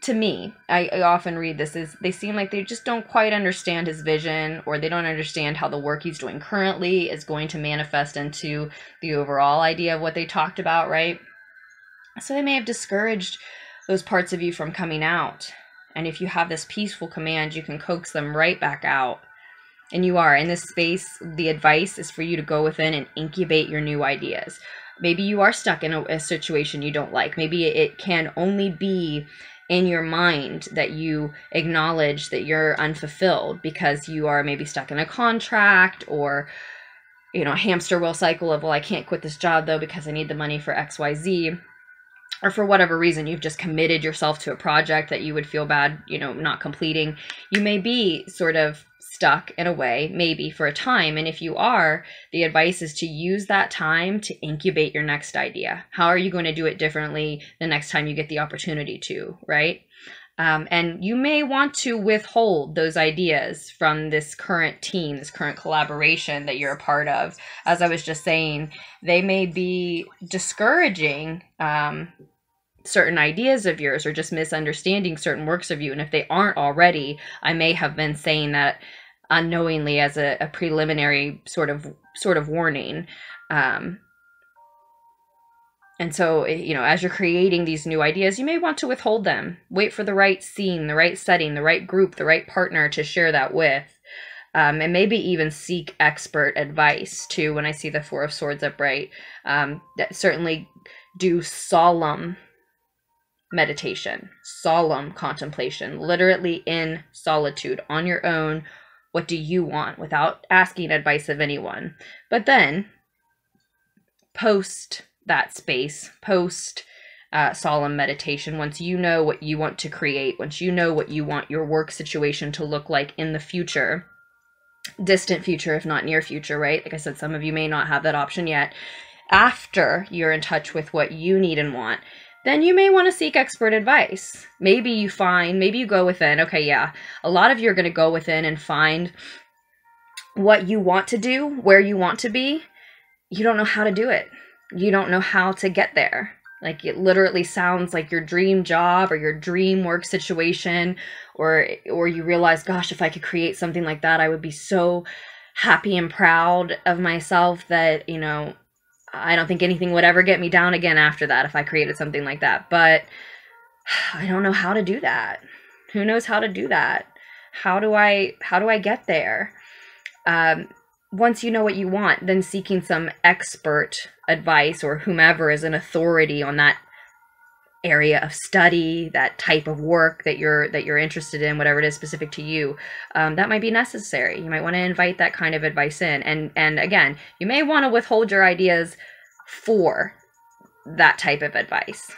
to me, I often read this as they seem like they just don't quite understand his vision, or they don't understand how the work he's doing currently is going to manifest into the overall idea of what they talked about, right? So they may have discouraged those parts of you from coming out. And if you have this peaceful command, you can coax them right back out. And you are in this space. The advice is for you to go within and incubate your new ideas. Maybe you are stuck in a situation you don't like. Maybe it can only be in your mind that you acknowledge that you're unfulfilled because you are maybe stuck in a contract, or a hamster wheel cycle of, well, I can't quit this job though because I need the money for XYZ, or for whatever reason you've just committed yourself to a project that you would feel bad not completing. You may be sort of stuck in a way, maybe for a time. And if you are, the advice is to use that time to incubate your next idea. How are you going to do it differently the next time you get the opportunity to, right? And you may want to withhold those ideas from this current team, this current collaboration that you're a part of. As I was just saying, they may be discouraging certain ideas of yours, or just misunderstanding certain works of you. And if they aren't already, I may have been saying that unknowingly as a preliminary sort of warning. And so, as you're creating these new ideas, you may want to withhold them. Wait for the right scene, the right setting, the right group, the right partner to share that with. And maybe even seek expert advice too. When I see the Four of Swords upright, that certainly do solemn meditation, solemn contemplation, literally in solitude on your own. What do you want, without asking advice of anyone? But then post that space, post solemn meditation, once you know what you want to create, once you know what you want your work situation to look like in the future, distant future, if not near future, right? Like I said, some of you may not have that option yet. After you're in touch with what you need and want, then you may want to seek expert advice. Maybe you go within, okay, yeah, a lot of you are going to go within and find what you want to do, where you want to be. You don't know how to do it. You don't know how to get there. Like, it literally sounds like your dream job or your dream work situation, or you realize, gosh, if I could create something like that, I would be so happy and proud of myself that, I don't think anything would ever get me down again after that if I created something like that. But I don't know how to do that. Who knows how to do that? How do I get there? Once you know what you want, then seeking some expert advice, or whomever is an authority on that area of study, that type of work that you're interested in, whatever it is specific to you, that might be necessary. You might want to invite that kind of advice in. And again, you may want to withhold your ideas for that type of advice.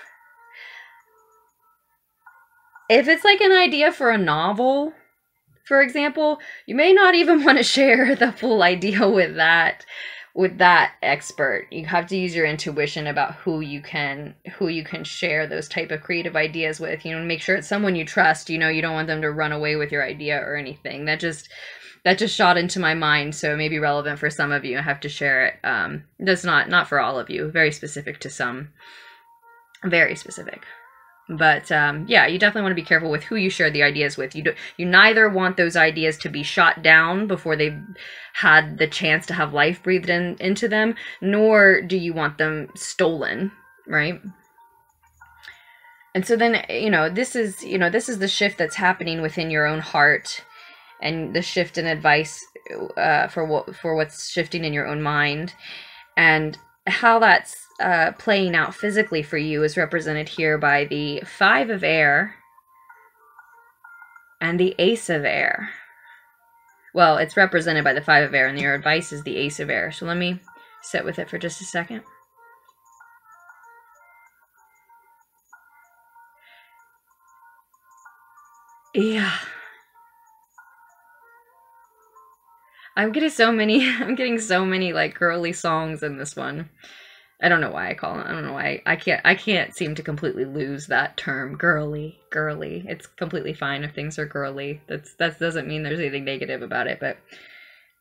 If it's like an idea for a novel, for example, you may not even want to share the full idea with that expert. You have to use your intuition about who you can share those type of creative ideas with. You know, make sure it's someone you trust. You know, you don't want them to run away with your idea or anything. That just shot into my mind, so it may be relevant for some of you. I have to share it. That's not for all of you. Very specific to some. Very specific. But yeah, you definitely want to be careful with who you share the ideas with. You neither want those ideas to be shot down before they've had the chance to have life breathed into them, nor do you want them stolen, right? And so then, this is the shift that's happening within your own heart, and the shift in advice for what's shifting in your own mind, and how that's playing out physically for you is represented here by the 5 of air and the Ace of air. Well, it's represented by the 5 of air, and your advice is the Ace of air. So let me sit with it for just a second. Yeah. I'm getting so many like girly songs in this one. I don't know why I call it. I don't know why I can't seem to completely lose that term, girly. It's completely fine if things are girly. That doesn't mean there's anything negative about it, but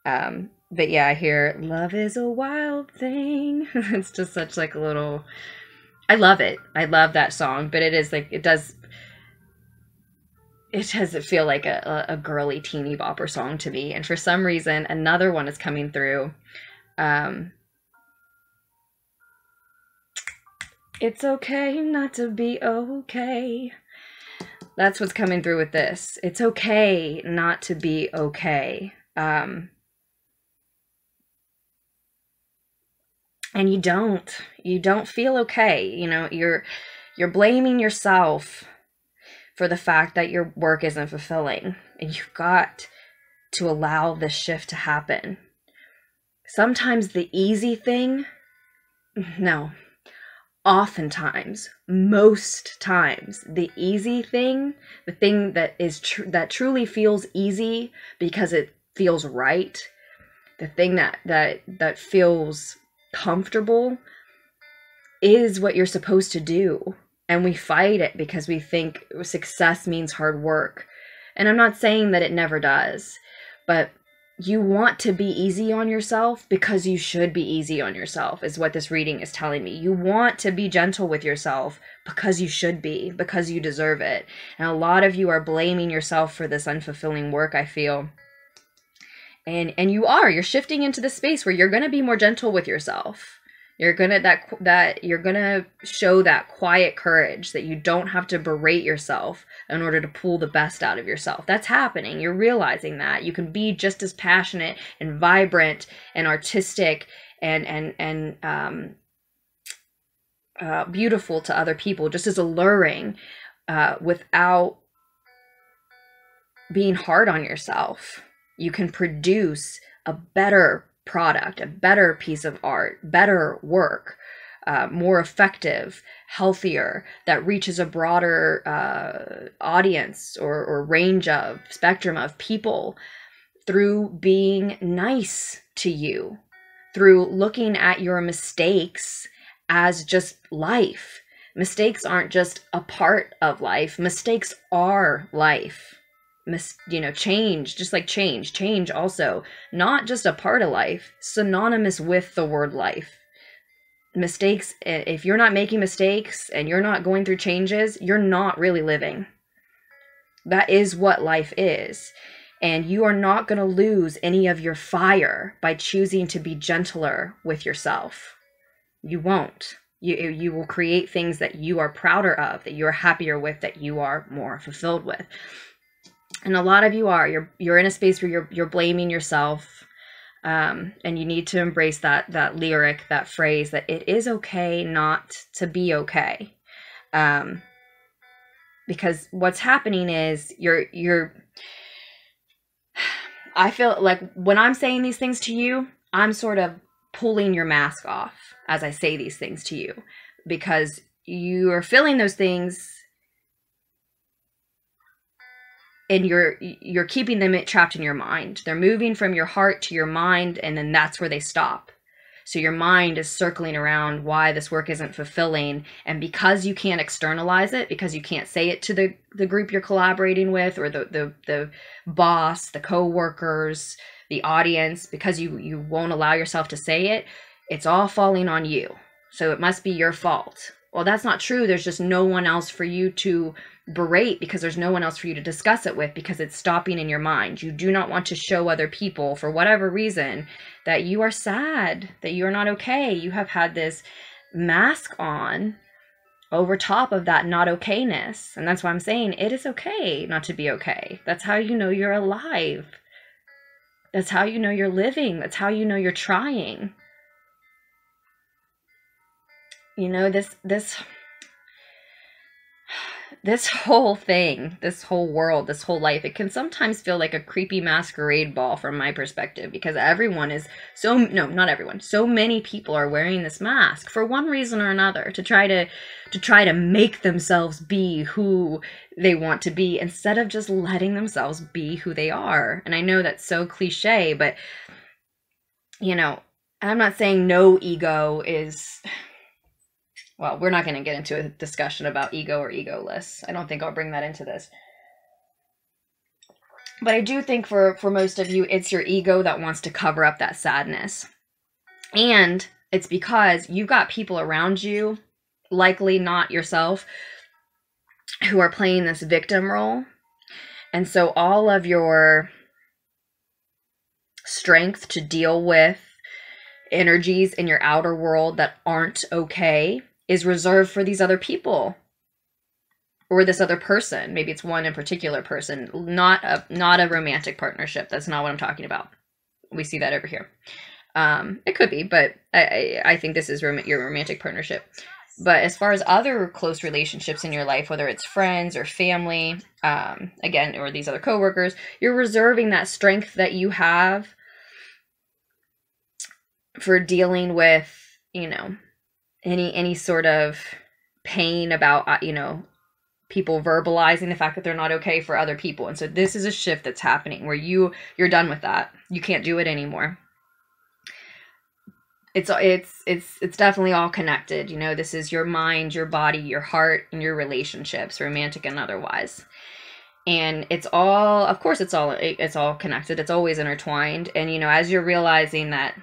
yeah, I hear love is a wild thing. It's just such like a little, I love it. I love that song, but it is like, it doesn't feel like a girly teeny bopper song to me. And for some reason, another one is coming through. It's okay not to be okay. That's what's coming through with this. It's okay not to be okay. And you don't feel okay. You know, you're blaming yourself for the fact that your work isn't fulfilling, and you've got to allow this shift to happen. Sometimes the easy thing, no, oftentimes, most times, the easy thing, the thing that is that truly feels easy because it feels right, the thing that feels comfortable is what you're supposed to do. And we fight it because we think success means hard work. And I'm not saying that it never does, but you want to be easy on yourself because you should be easy on yourself, is what this reading is telling me. You want to be gentle with yourself because you should be, because you deserve it. And a lot of you are blaming yourself for this unfulfilling work, I feel. And you're shifting into the space where you're going to be more gentle with yourself. You're gonna show that quiet courage that you don't have to berate yourself in order to pull the best out of yourself. That's happening. You're realizing that you can be just as passionate and vibrant and artistic and beautiful to other people, just as alluring, without being hard on yourself. You can produce a better product, a better piece of art, better work, more effective, healthier, that reaches a broader audience or range of spectrum of people through being nice to you, through looking at your mistakes as just life. Mistakes aren't just a part of life. Mistakes are life. Change, just like change also, not just a part of life, synonymous with the word life. Mistakes, if you're not making mistakes and you're not going through changes, you're not really living. That is what life is. And you are not going to lose any of your fire by choosing to be gentler with yourself. You won't. You will create things that you are prouder of, that you're happier with, that you are more fulfilled with. And a lot of you are, you're in a space where you're blaming yourself, and you need to embrace that lyric, that phrase, that it is okay not to be okay. Because what's happening is I feel like when I'm saying these things to you, I'm sort of pulling your mask off as I say these things to you, because you are feeling those things and you're keeping them trapped in your mind. They're moving from your heart to your mind, and then that's where they stop. So your mind is circling around why this work isn't fulfilling. And because you can't externalize it, because you can't say it to the group you're collaborating with, or the boss, the co-workers, the audience, because you won't allow yourself to say it, it's all falling on you. So it must be your fault. Well, that's not true. There's just no one else for you to berate, because there's no one else for you to discuss it with, because it's stopping in your mind. You do not want to show other people, for whatever reason, that you are sad, that you are not okay. You have had this mask on over top of that not okayness. And that's why I'm saying it is okay not to be okay. That's how you know you're alive. That's how you know you're living. That's how you know you're trying. You know, this whole thing, this whole world, this whole life, it can sometimes feel like a creepy masquerade ball from my perspective, because everyone is not everyone. So many people are wearing this mask for one reason or another, to try to make themselves be who they want to be, instead of just letting themselves be who they are. And I know that's so cliche, but you know, I'm not saying no ego is... Well, we're not going to get into a discussion about ego or egoless. I don't think I'll bring that into this. But I do think for most of you, it's your ego that wants to cover up that sadness. And it's because you've got people around you, likely not yourself, who are playing this victim role. And so all of your strength to deal with energies in your outer world that aren't okay is reserved for these other people, or this other person. Maybe it's one in particular person, not a romantic partnership. That's not what I'm talking about. We see that over here. It could be, but I think this is your romantic partnership. But as far as other close relationships in your life, whether it's friends or family, again, or these other coworkers, you're reserving that strength that you have for dealing with, you know, any sort of pain about, you know, people verbalizing the fact that they're not okay for other people. And so this is a shift that's happening where you're done with that. You can't do it anymore. It's definitely all connected. You know, this is your mind, your body, your heart, and your relationships, romantic and otherwise. And it's all, of course, it's all connected. It's always intertwined. And, you know, as you're realizing that,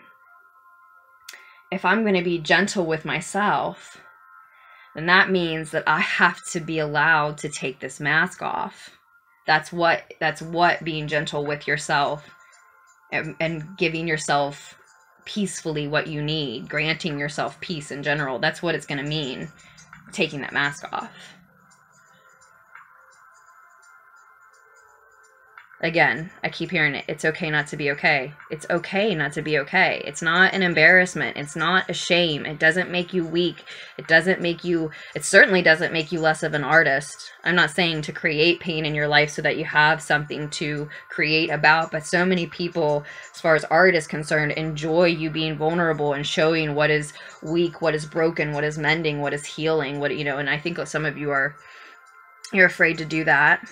if I'm going to be gentle with myself, then that means that I have to be allowed to take this mask off. That's what being gentle with yourself and giving yourself peacefully what you need, granting yourself peace in general. That's what it's going to mean, taking that mask off. Again, I keep hearing it. It's okay not to be okay. It's okay not to be okay. It's not an embarrassment. It's not a shame. It doesn't make you weak. It certainly doesn't make you less of an artist. I'm not saying to create pain in your life so that you have something to create about, but so many people, as far as art is concerned, enjoy you being vulnerable and showing what is weak, what is broken, what is mending, what is healing, what, you know, and I think some of you you're afraid to do that.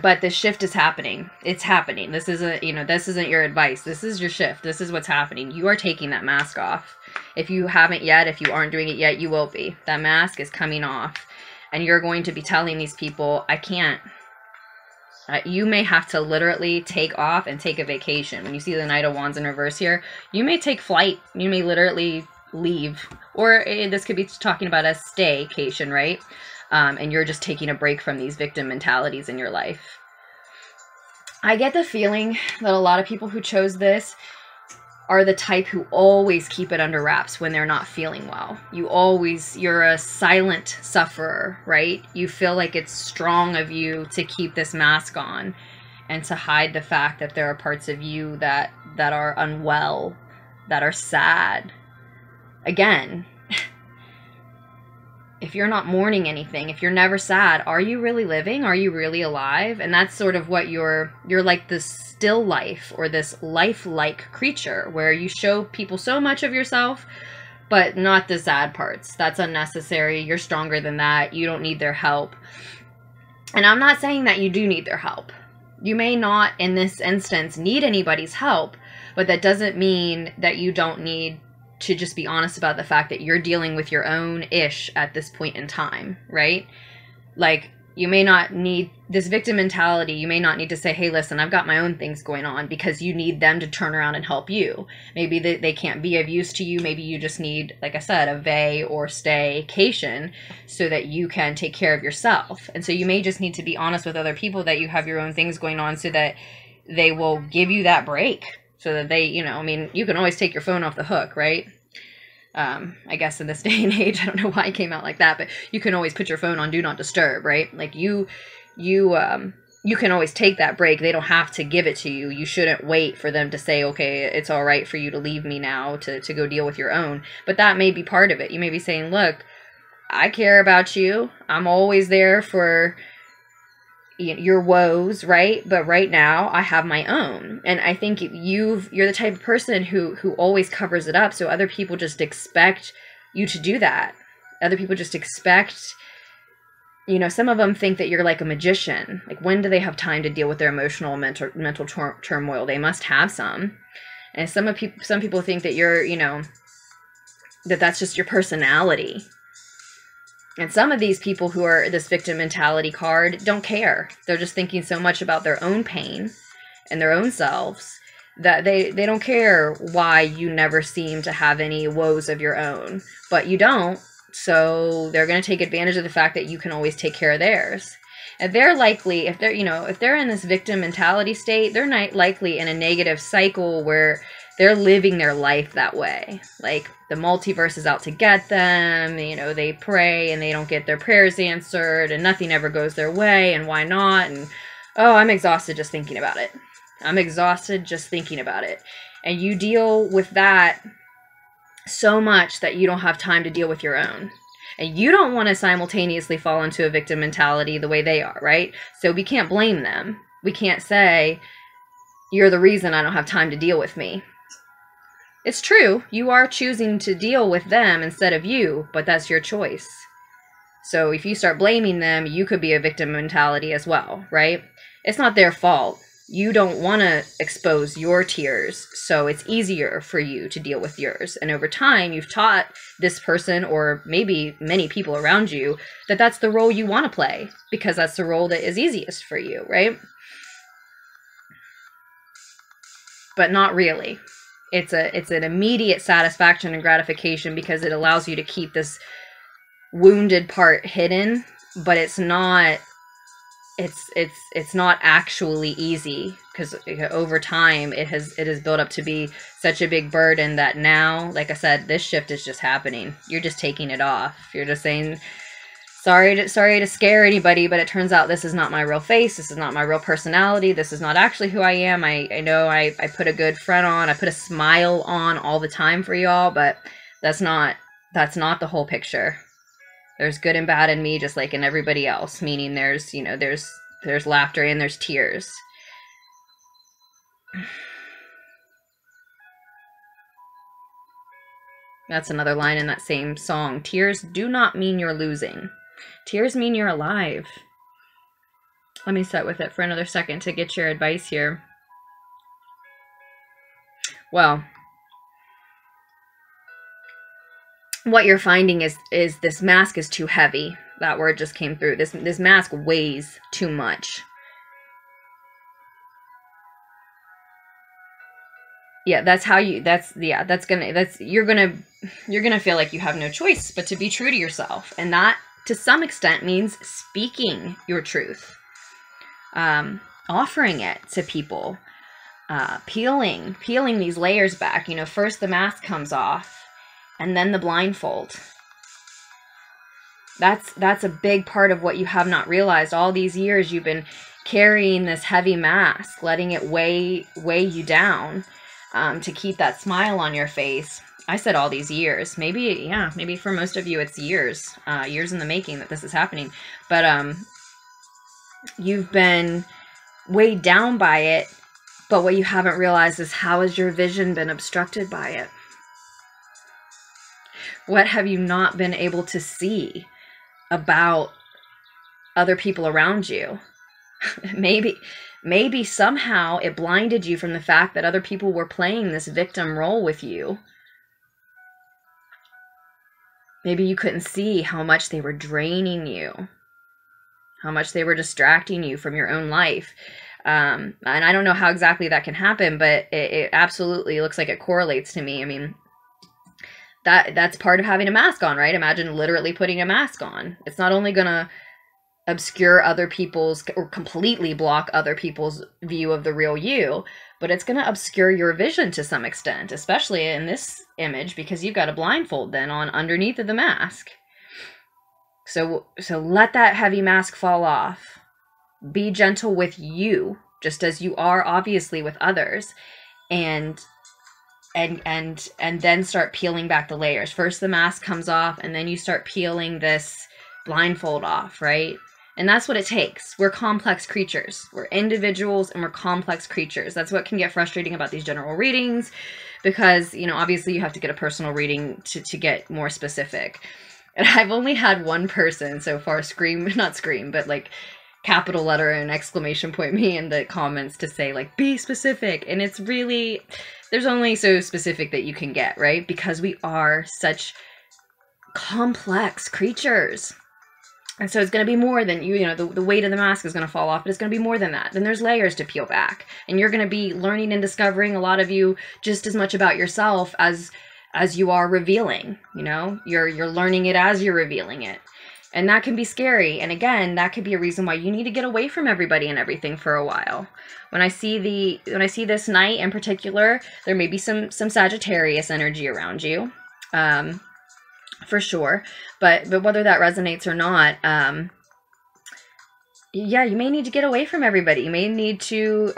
But this shift is happening. It's happening. This isn't your advice. This is your shift. This is what's happening. You are taking that mask off. If you haven't yet, if you aren't doing it yet, you will be. That mask is coming off. And you're going to be telling these people, I can't. You may have to literally take off and take a vacation. When you see the Knight of Wands in reverse here, you may take flight. You may literally leave. Or this could be talking about a staycation, right? And you're just taking a break from these victim mentalities in your life. I get the feeling that a lot of people who chose this are the type who always keep it under wraps when they're not feeling well. You're a silent sufferer, right? You feel like it's strong of you to keep this mask on and to hide the fact that there are parts of you that are unwell, that are sad. Again, if you're not mourning anything, if you're never sad, are you really living? Are you really alive? And that's sort of what you're like, this still life, or this lifelike creature where you show people so much of yourself, but not the sad parts. That's unnecessary. You're stronger than that. You don't need their help. And I'm not saying that you do need their help. You may not, in this instance, need anybody's help, but that doesn't mean that you don't need to just be honest about the fact that you're dealing with your own ish at this point in time, right? Like, you may not need this victim mentality. You may not need to say, hey, listen, I've got my own things going on, because you need them to turn around and help you. Maybe they can't be of use to you. Maybe you just need, like I said, a vay or staycation so that you can take care of yourself. And so you may just need to be honest with other people that you have your own things going on, so that they will give you that break, so that they, you know, I mean, you can always take your phone off the hook, right? I guess in this day and age, I don't know why it came out like that, but you can always put your phone on do not disturb, right? Like you can always take that break. They don't have to give it to you. You shouldn't wait for them to say, okay, it's all right for you to leave me now to go deal with your own. But that may be part of it. You may be saying, look, I care about you. I'm always there for your woes, right? But right now I have my own. And I think you're the type of person who always covers it up. So other people just expect you to do that. Other people just expect, you know, some of them think that you're like a magician. Like, when do they have time to deal with their emotional mental turmoil? They must have some. And some people think that you're, you know, that's just your personality. And some of these people who are this victim mentality card don't care. They're just thinking so much about their own pain and their own selves that they don't care why you never seem to have any woes of your own. But you don't, so they're going to take advantage of the fact that you can always take care of theirs. And they're likely, if they're in this victim mentality state, they're not likely in a negative cycle where they're living their life that way. Like, the multiverse is out to get them, you know, they pray and they don't get their prayers answered and nothing ever goes their way, and why not? And, oh, I'm exhausted just thinking about it. I'm exhausted just thinking about it. And you deal with that so much that you don't have time to deal with your own. And you don't want to simultaneously fall into a victim mentality the way they are, right? So we can't blame them. We can't say, you're the reason I don't have time to deal with me. It's true, you are choosing to deal with them instead of you, but that's your choice. So if you start blaming them, you could be a victim mentality as well, right? It's not their fault. You don't want to expose your tears, so it's easier for you to deal with yours. And over time, you've taught this person, or maybe many people around you, that that's the role you want to play, because that's the role that is easiest for you, right? But not really. It's an immediate satisfaction and gratification, because it allows you to keep this wounded part hidden, but it's not actually easy, because over time it has built up to be such a big burden that now, like I said, this shift is just happening. You're just taking it off. You're just saying, sorry to scare anybody, but it turns out this is not my real face. This is not my real personality. This is not actually who I am. I know I put a good front on. I put a smile on all the time for y'all, but that's not the whole picture. There's good and bad in me, just like in everybody else, meaning there's laughter and there's tears. That's another line in that same song. Tears do not mean you're losing. Tears mean you're alive. Let me sit with it for another second to get your advice here. Well, what you're finding is this mask is too heavy. That word just came through. This mask weighs too much. Yeah, you're gonna feel like you have no choice but to be true to yourself. And that, to some extent, means speaking your truth, offering it to people, peeling these layers back. You know, first the mask comes off, and then the blindfold. That's a big part of what you have not realized. All these years you've been carrying this heavy mask, letting it weigh you down, to keep that smile on your face. I said all these years. Maybe, yeah, maybe for most of you it's years. Years in the making that this is happening. But you've been weighed down by it, but what you haven't realized is how has your vision been obstructed by it? What have you not been able to see about other people around you? Maybe somehow it blinded you from the fact that other people were playing this victim role with you. Maybe you couldn't see how much they were draining you, how much they were distracting you from your own life. And I don't know how exactly that can happen, but it absolutely looks like it correlates to me. I mean, that's part of having a mask on, right? Imagine literally putting a mask on. It's not only going to obscure other people's or completely block other people's view of the real you, but it's going to obscure your vision to some extent, especially in this image, because you've got a blindfold then on underneath of the mask. So let that heavy mask fall off. Be gentle with you, just as you are obviously with others, and then start peeling back the layers. First the mask comes off, and then you start peeling this blindfold off, right? And that's what it takes. We're complex creatures. We're individuals, and we're complex creatures. That's what can get frustrating about these general readings, because, you know, obviously you have to get a personal reading to get more specific. And I've only had one person so far not scream, but like capital letter and exclamation point me in the comments to say, like, be specific. And it's really, there's only so specific that you can get, right? Because we are such complex creatures. And so it's going to be more than, you know, the weight of the mask is going to fall off, but it's going to be more than that. Then there's layers to peel back. And you're going to be learning and discovering, a lot of you, just as much about yourself as you are revealing. You know, you're learning it as you're revealing it. And that can be scary. And again, that could be a reason why you need to get away from everybody and everything for a while. When I see this night in particular, there may be some Sagittarius energy around you. For sure, but whether that resonates or not, yeah, you may need to get away from everybody. You may need to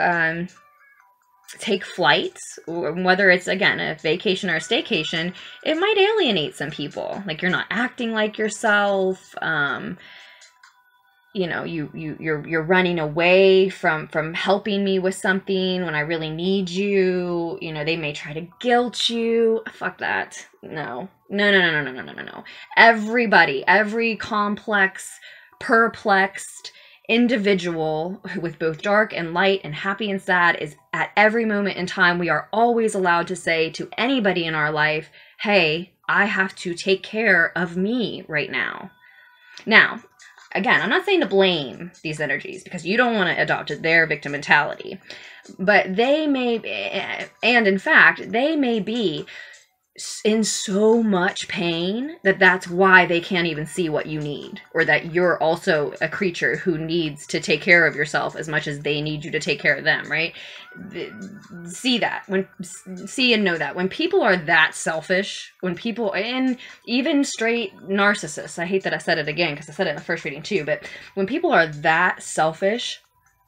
take flights, or whether it's, again, a vacation or a staycation. It might alienate some people. Like, you're not acting like yourself. You know, you're running away from helping me with something when I really need you. You know, they may try to guilt you. Fuck that. No. Everybody, every complex, perplexed individual with both dark and light and happy and sad is, at every moment in time, we are always allowed to say to anybody in our life, hey, I have to take care of me right now. Now, again, I'm not saying to blame these energies, because you don't want to adopt their victim mentality, but they may, and in fact, they may be in so much pain that that's why they can't even see what you need, or that you're also a creature who needs to take care of yourself as much as they need you to take care of them, right? See and know that when people are that selfish, when people, and even straight narcissists, I hate that I said it again because I said it in the first reading too, but when people are that selfish,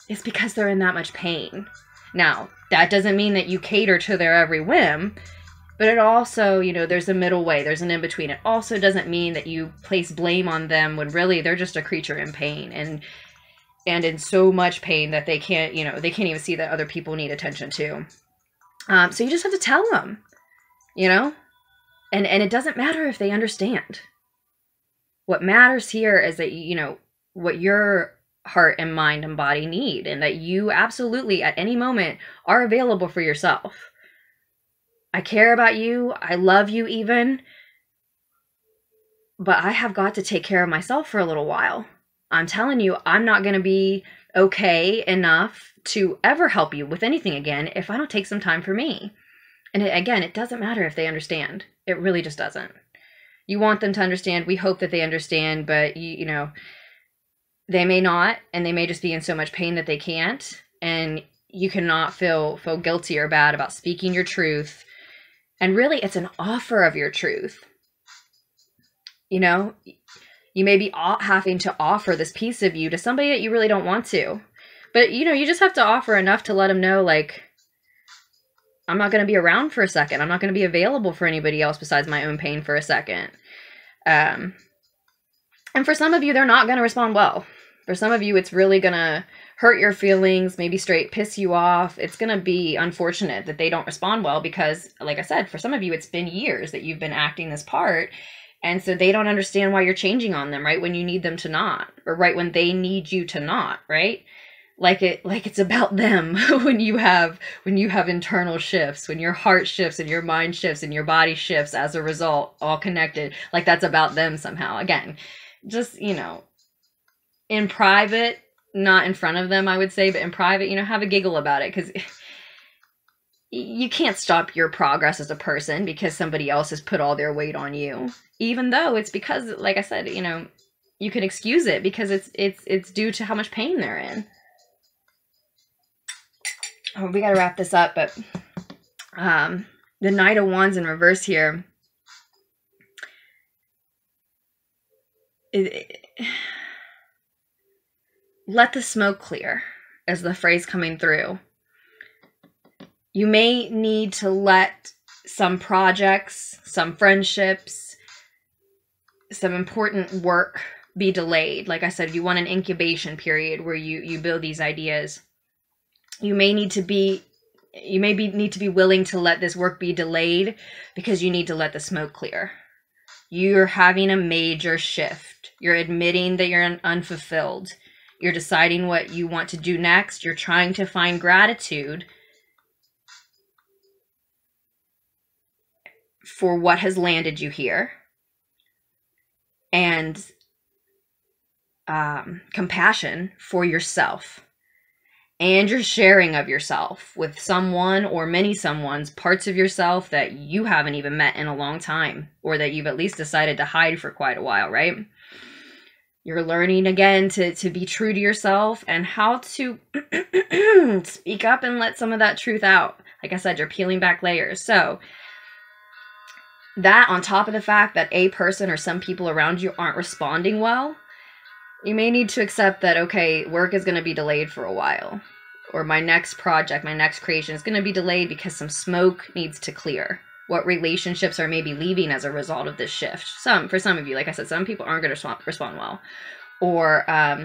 it's because they're in that much pain. Now, that doesn't mean that you cater to their every whim, but it also, you know, there's a middle way, there's an in-between. It also doesn't mean that you place blame on them when really they're just a creature in pain and in so much pain that they can't, you know, they can't even see that other people need attention too. So you just have to tell them, you know, and it doesn't matter if they understand. What matters here is that, you know, what your heart and mind and body need, and that you absolutely at any moment are available for yourself. I care about you. I love you even. But I have got to take care of myself for a little while. I'm telling you, I'm not going to be okay enough to ever help you with anything again if I don't take some time for me. And again, it doesn't matter if they understand. It really just doesn't. You want them to understand. We hope that they understand, but you know, they may not, and they may just be in so much pain that they can't. And you cannot feel guilty or bad about speaking your truth. And really, it's an offer of your truth. You know, you may be having to offer this piece of you to somebody that you really don't want to. But, you know, you just have to offer enough to let them know, like, I'm not going to be around for a second. I'm not going to be available for anybody else besides my own pain for a second. And for some of you, they're not going to respond well. For some of you, it's really going to hurt your feelings, maybe straight piss you off. It's going to be unfortunate that they don't respond well because, like I said, for some of you, it's been years that you've been acting this part. And so they don't understand why you're changing on them right when you need them to not, or right when they need you to not, right? Like it's about them when you have internal shifts, when your heart shifts and your mind shifts and your body shifts as a result, all connected, like that's about them somehow. Again, just, you know, in private, not in front of them, I would say, but in private, you know, have a giggle about it, because you can't stop your progress as a person because somebody else has put all their weight on you, even though it's because, like I said, you know, you can excuse it because it's due to how much pain they're in. Oh, we got to wrap this up, but the Knight of Wands in reverse here. Let the smoke clear is the phrase coming through. You may need to let some projects, some friendships, some important work be delayed. Like I said, you want an incubation period where you build these ideas. You may need to be willing to let this work be delayed because you need to let the smoke clear. You're having a major shift. You're admitting that you're unfulfilled. You're deciding what you want to do next. You're trying to find gratitude for what has landed you here. And compassion for yourself. And your sharing of yourself with someone or many someone's, parts of yourself that you haven't even met in a long time, or that you've at least decided to hide for quite a while, right? You're learning again to be true to yourself and how to speak up and let some of that truth out. Like I said, you're peeling back layers. So that, on top of the fact that a person or some people around you aren't responding well, you may need to accept that, okay, work is going to be delayed for a while. Or my next project, my next creation is going to be delayed because some smoke needs to clear. What relationships are maybe leaving as a result of this shift? For some of you, like I said, some people aren't going to respond well. Or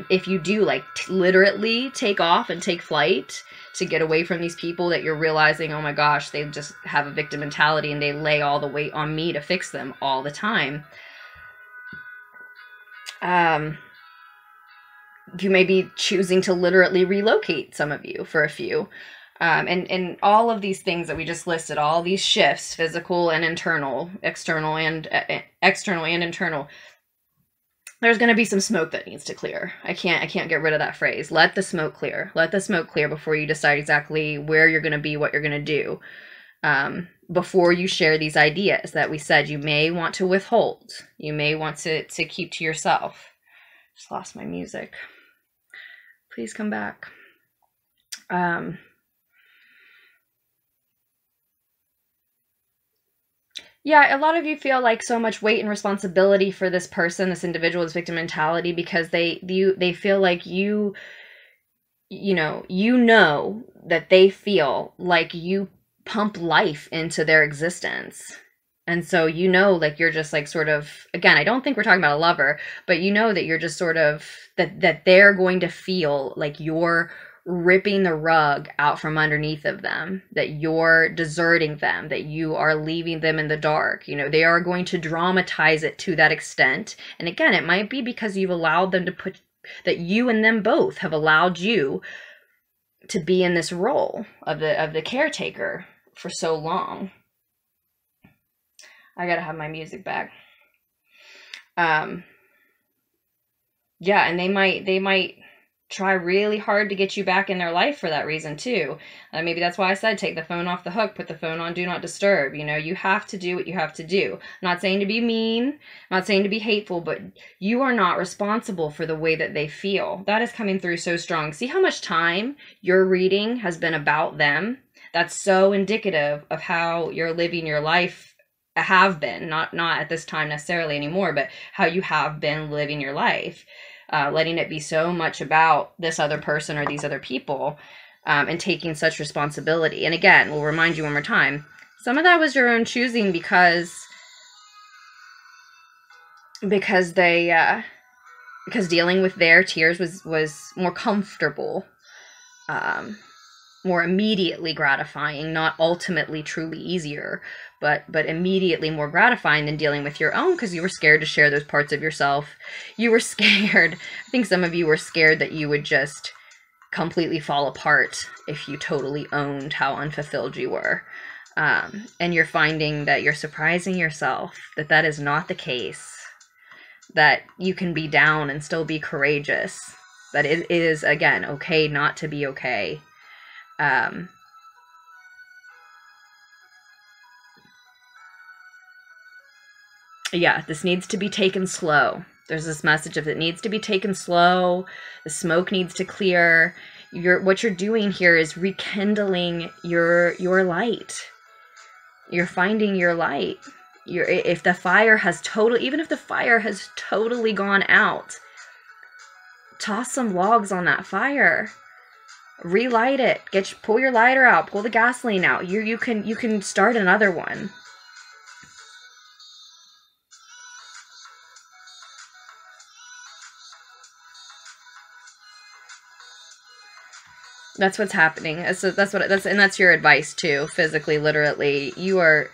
if you do, like, literally take off and take flight to get away from these people that you're realizing, oh my gosh, they just have a victim mentality and they lay all the weight on me to fix them all the time. You may be choosing to literally relocate, some of you, for a few. And all of these things that we just listed, all these shifts, physical and internal, external and internal, there's going to be some smoke that needs to clear. I can't get rid of that phrase. Let the smoke clear. Let the smoke clear before you decide exactly where you're going to be, what you're going to do. Before you share these ideas that we said you may want to withhold. You may want to keep to yourself. Just lost my music. Please come back. Yeah, a lot of you feel like so much weight and responsibility for this person, this individual, this victim mentality, because they feel like you know that they feel like you pump life into their existence. And so, like, you're just like sort of, again, I don't think we're talking about a lover, but that you're just sort of, that they're going to feel like you're ripping the rug out from underneath of them, that you're deserting them, that you are leaving them in the dark. They are going to dramatize it to that extent. And again, it might be because you've allowed them to that you and them both have allowed you to be in this role of the caretaker for so long. I gotta have my music back. Yeah, and they might try really hard to get you back in their life for that reason too. Maybe that's why I said take the phone off the hook, put the phone on do not disturb. You have to do what you have to do. I'm not saying to be mean, I'm not saying to be hateful, but you are not responsible for the way that they feel. That is coming through so strong. See how much time your reading has been about them? That's so indicative of how you're living your life, have been, not at this time necessarily anymore, but how you have been living your life. Letting it be so much about this other person or these other people. and taking such responsibility. And again, we'll remind you one more time, some of that was your own choosing because dealing with their tears was more comfortable, more immediately gratifying, not ultimately truly easier, but immediately more gratifying than dealing with your own, because you were scared to share those parts of yourself. You were scared. I think some of you were scared that you would just completely fall apart if you totally owned how unfulfilled you were. And you're finding that you're surprising yourself that that is not the case, that you can be down and still be courageous, that it is, again, okay not to be okay. Yeah, this needs to be taken slow. There's this message of it needs to be taken slow. The smoke needs to clear. What you're doing here is rekindling your light. You're finding your light. If the fire has even if the fire has totally gone out, toss some logs on that fire. Relight it. Pull your lighter out. Pull the gasoline out. You can start another one. That's what's happening. So that's your advice too. Physically, literally, you are,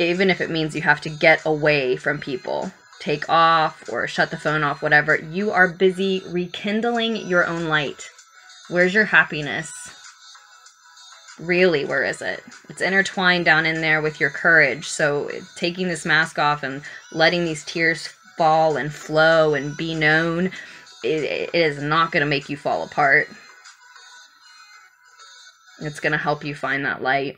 even if it means you have to get away from people, take off or shut the phone off, whatever, you are busy rekindling your own light. Where's your happiness? Really, where is it? It's intertwined down in there with your courage. So taking this mask off and letting these tears fall and flow and be known, it is not going to make you fall apart. It's going to help you find that light.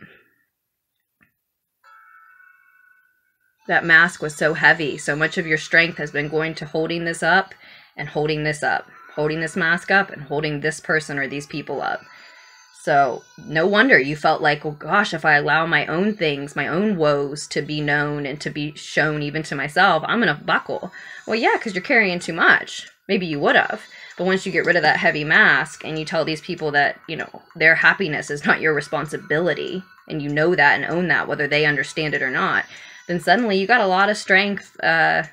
That mask was so heavy. So much of your strength has been going to holding this up and holding this up. Holding this mask up and holding this person or these people up. So no wonder you felt like, oh gosh, if I allow my own things, my own woes to be known and to be shown even to myself, I'm going to buckle. Well, yeah, because you're carrying too much. Maybe you would have. But once you get rid of that heavy mask and you tell these people that, you know, their happiness is not your responsibility, and you know that and own that, whether they understand it or not, then suddenly you got a lot of strength to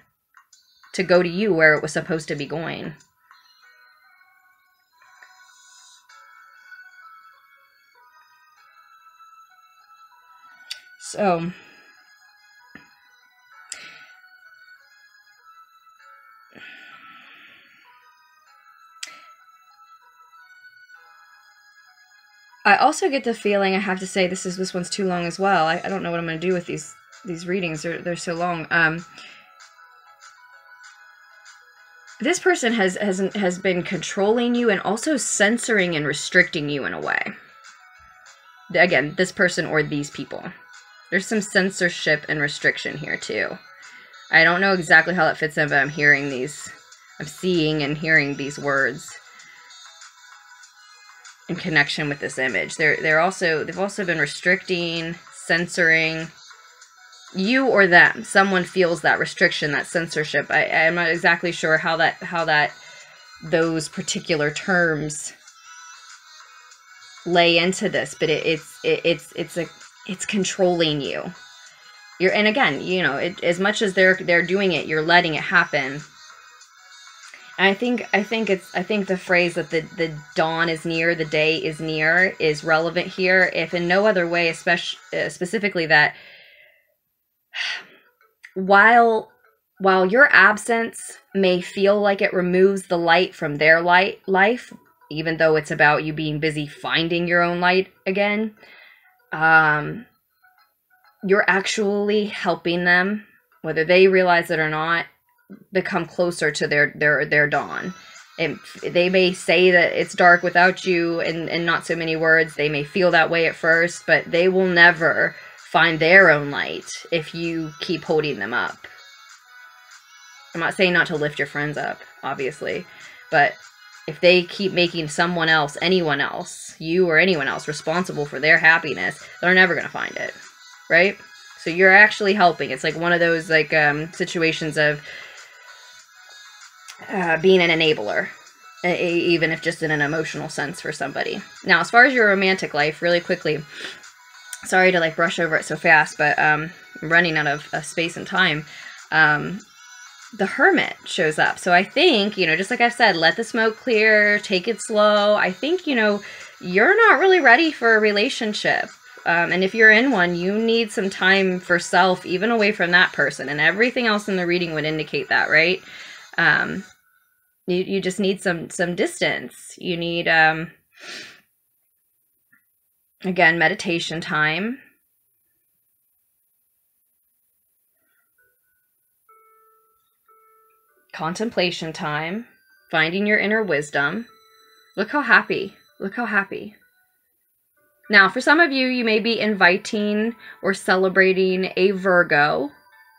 go to you where it was supposed to be going. So I also get the feeling, I have to say, this one's too long as well. I don't know what I'm going to do with these readings. They're so long. This person has been controlling you and also censoring and restricting you in a way. Again, this person or these people. There's some censorship and restriction here too. I don't know exactly how that fits in, but I'm seeing and hearing these words in connection with this image. They've also been restricting, censoring you or them. Someone feels that restriction, that censorship. I'm not exactly sure how those particular terms lay into this, but it's controlling you. And again, you know, as much as they're doing it, you're letting it happen. And I think the phrase that the dawn is near, the day is near, is relevant here, if in no other way, specifically that while your absence may feel like it removes the light from their life, even though it's about you being busy finding your own light again, you're actually helping them, whether they realize it or not, become closer to their dawn. And they may say that it's dark without you and not so many words. They may feel that way at first, but they will never find their own light if you keep holding them up. I'm not saying not to lift your friends up, obviously, but if they keep making someone else, anyone else, you or anyone else, responsible for their happiness, they're never going to find it, right? So you're actually helping. It's like one of those situations of being an enabler. even if just in an emotional sense for somebody. Now, as far as your romantic life, really quickly, sorry to like brush over it so fast, but I'm running out of space and time. The Hermit shows up. So I think, you know, just like I've said, let the smoke clear, take it slow. I think, you know, you're not really ready for a relationship. And if you're in one, you need some time for self, even away from that person. And everything else in the reading would indicate that, right? You just need some distance. You need, again, meditation time. Contemplation time. Finding your inner wisdom. Look how happy. Look how happy. Now, for some of you, you may be inviting or celebrating a Virgo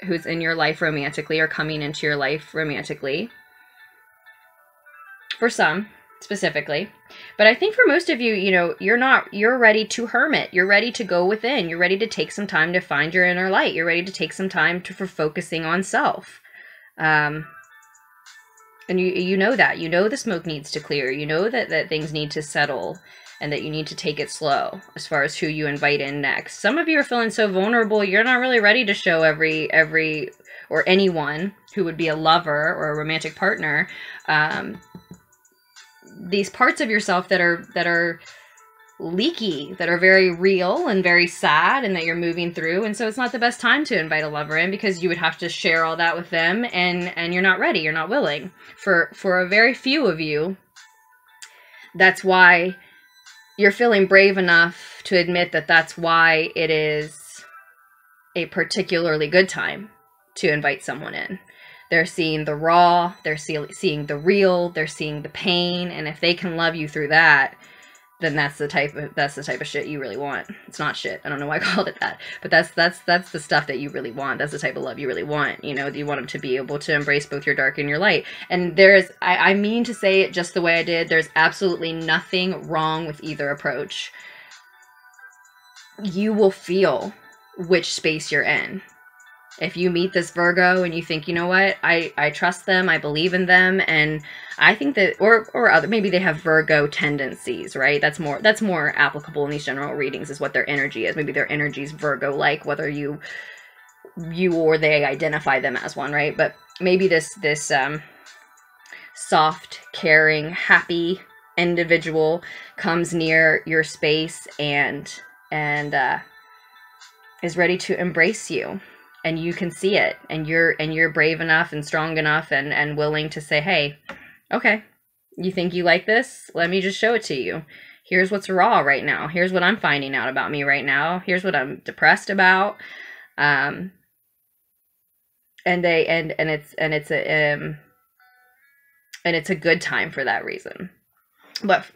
who's in your life romantically or coming into your life romantically. For some, specifically. But I think for most of you, you know, you're ready to hermit. You're ready to go within. You're ready to take some time to find your inner light. You're ready to take some time for focusing on self. And you know that. You know the smoke needs to clear. You know that things need to settle and that you need to take it slow as far as who you invite in next. Some of you are feeling so vulnerable, you're not really ready to show every or anyone who would be a lover or a romantic partner these parts of yourself that are leaky, that are very real and very sad and that you're moving through. And so it's not the best time to invite a lover in because you would have to share all that with them and you're not ready, you're not willing. For a very few of you, that's why you're feeling brave enough to admit that that's why it is a particularly good time to invite someone in. They're seeing the raw, they're seeing the real, they're seeing the pain, and if they can love you through that, then that's the type of shit you really want. It's not shit. I don't know why I called it that, but that's the stuff that you really want. That's the type of love you really want. You know, you want them to be able to embrace both your dark and your light. And I mean to say it just the way I did. There's absolutely nothing wrong with either approach. You will feel which space you're in. If you meet this Virgo and you think, you know what, I trust them, I believe in them, and I think that, or other, maybe they have Virgo tendencies, right? That's more applicable in these general readings, is what their energy is. Maybe their energy is Virgo-like, whether you or they identify them as one, right? But maybe this soft, caring, happy individual comes near your space and is ready to embrace you. And you can see it, and you're brave enough and strong enough and willing to say, hey, okay, you think you like this? Let me just show it to you. Here's what's raw right now. Here's what I'm finding out about me right now. Here's what I'm depressed about. And it's a good time for that reason. But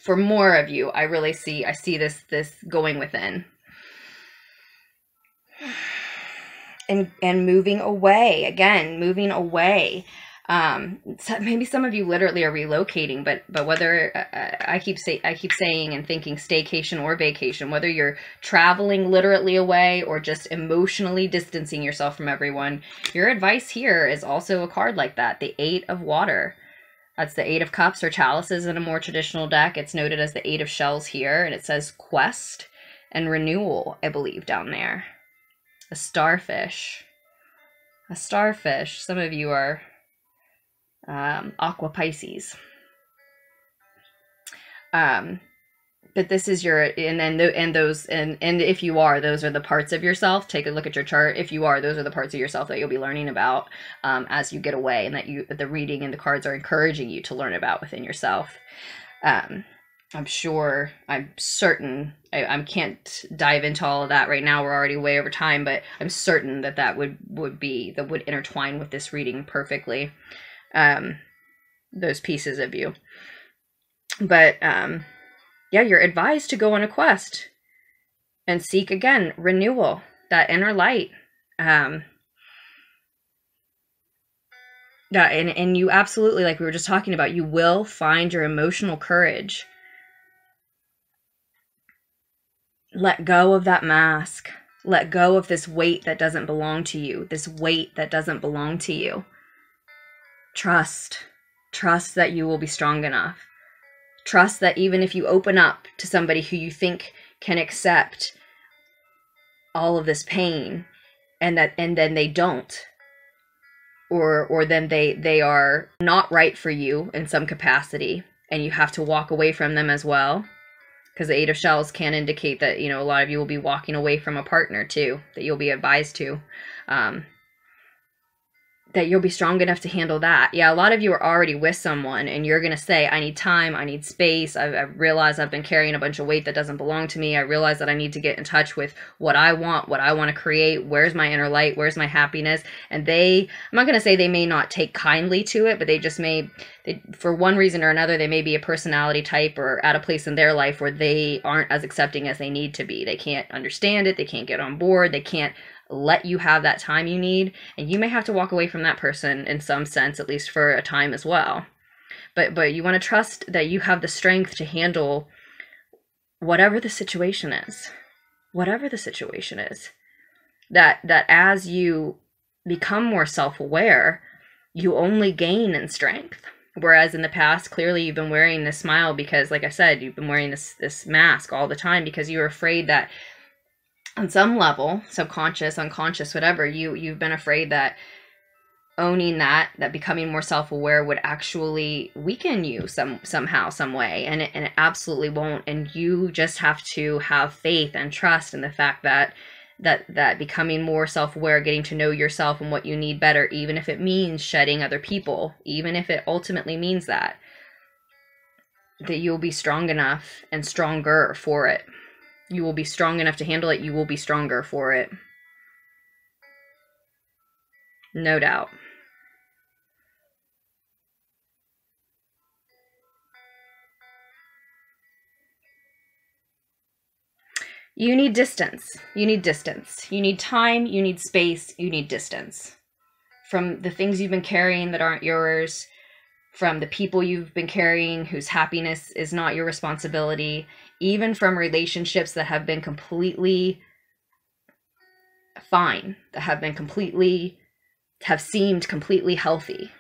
for more of you, I see this going within. And moving away, again, moving away. So maybe some of you literally are relocating, but whether I keep saying and thinking staycation or vacation, whether you're traveling literally away or just emotionally distancing yourself from everyone, your advice here is also a card like that, the 8 of Water. That's the 8 of Cups or Chalices in a more traditional deck. It's noted as the 8 of Shells here, and it says Quest and Renewal, I believe, down there. A starfish. Some of you are Aqua Pisces. But this is your, and if you are, those are the parts of yourself. Take a look at your chart. If you are, those are the parts of yourself that you'll be learning about as you get away, and that the reading and the cards are encouraging you to learn about within yourself. I'm certain, I can't dive into all of that right now. We're already way over time, but I'm certain that would intertwine with this reading perfectly. Those pieces of you. But, yeah, you're advised to go on a quest and seek, again, renewal, that inner light. And you absolutely, like we were just talking about, you will find your emotional courage. Let go of that mask. Let go of this weight that doesn't belong to you. This weight that doesn't belong to you. Trust. Trust that you will be strong enough. Trust that even if you open up to somebody who you think can accept all of this pain, and then they don't, or then they are not right for you in some capacity, and you have to walk away from them as well, because the Eight of Shells can indicate that, you know, a lot of you will be walking away from a partner too, that you'll be advised to, that you'll be strong enough to handle that. Yeah, a lot of you are already with someone and you're going to say, I need time, I need space, I realize I've been carrying a bunch of weight that doesn't belong to me, I realize that I need to get in touch with what I want to create, where's my inner light, where's my happiness. And I'm not going to say they may not take kindly to it, but they just for one reason or another, they may be a personality type or at a place in their life where they aren't as accepting as they need to be. They can't understand it, they can't get on board, they can't let you have that time you need, and you may have to walk away from that person in some sense, at least for a time as well. But you want to trust that you have the strength to handle whatever the situation is. Whatever the situation is. That as you become more self-aware, you only gain in strength. Whereas in the past, clearly you've been wearing this smile because, like I said, you've been wearing this mask all the time because you were afraid that on some level, subconscious, unconscious, whatever, you've been afraid that owning that becoming more self-aware would actually weaken you somehow, some way, and it absolutely won't. And you just have to have faith and trust in the fact that becoming more self-aware, getting to know yourself and what you need better, even if it means shedding other people, even if it ultimately means that you'll be strong enough and stronger for it. You will be strong enough to handle it. You will be stronger for it. No doubt. You need distance. You need distance. You need time. You need space. You need distance. From the things you've been carrying that aren't yours. From the people you've been carrying whose happiness is not your responsibility. Even from relationships that have been completely fine, that have seemed completely healthy,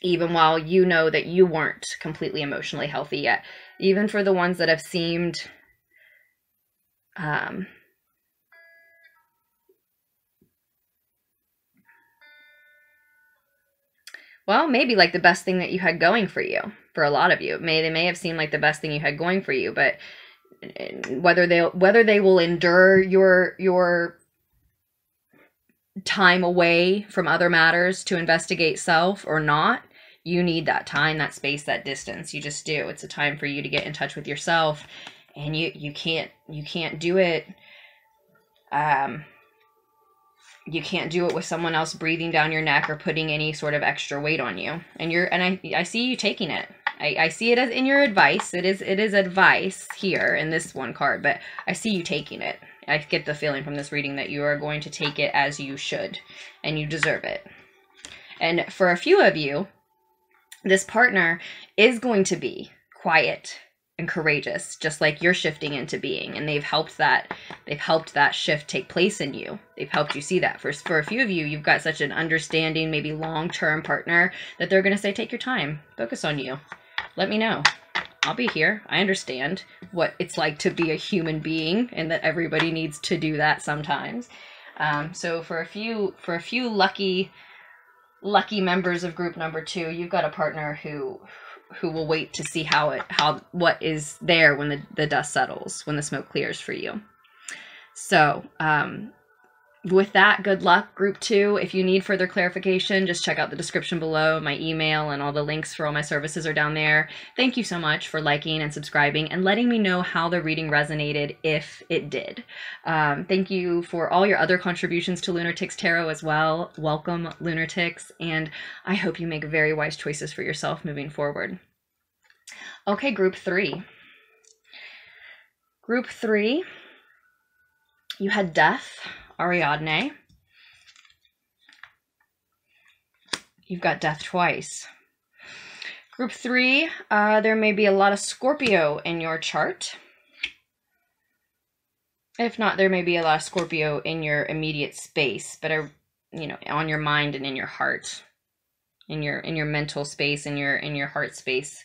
even while you know that you weren't completely emotionally healthy yet. Even for the ones that have seemed well, maybe like the best thing that you had going for you. For a lot of you, they may have seemed like the best thing you had going for you, but whether they will endure your time away from other matters to investigate self or not, you need that time, that space, that distance. You just do. It's a time for you to get in touch with yourself, and you can't do it. You can't do it with someone else breathing down your neck or putting any sort of extra weight on you. And I see you taking it. I see it as in your advice. It is advice here in this one card, but I see you taking it. I get the feeling from this reading that you are going to take it as you should, and you deserve it. And for a few of you, this partner is going to be quiet and courageous, just like you're shifting into being, and they've helped that shift take place in you. They've helped you see that. For a few of you, you've got such an understanding, maybe long-term partner that they're going to say, take your time, focus on you, let me know, I'll be here. I understand what it's like to be a human being, and that everybody needs to do that sometimes. So for a few lucky members of group number 2, you've got a partner who will wait to see what is there when the dust settles, when the smoke clears for you. So with that, good luck, group 2. If you need further clarification, just check out the description below. My email and all the links for all my services are down there. Thank you so much for liking and subscribing and letting me know how the reading resonated, if it did. Thank you for all your other contributions to Lunatics Tarot as well. Welcome, Lunatics, and I hope you make very wise choices for yourself moving forward. Okay, group 3. Group 3, you had Death, Ariadne. You've got Death twice. Group 3, there may be a lot of Scorpio in your chart. If not, there may be a lot of Scorpio in your immediate space, but on your mind and in your heart. in your mental space, in your heart space,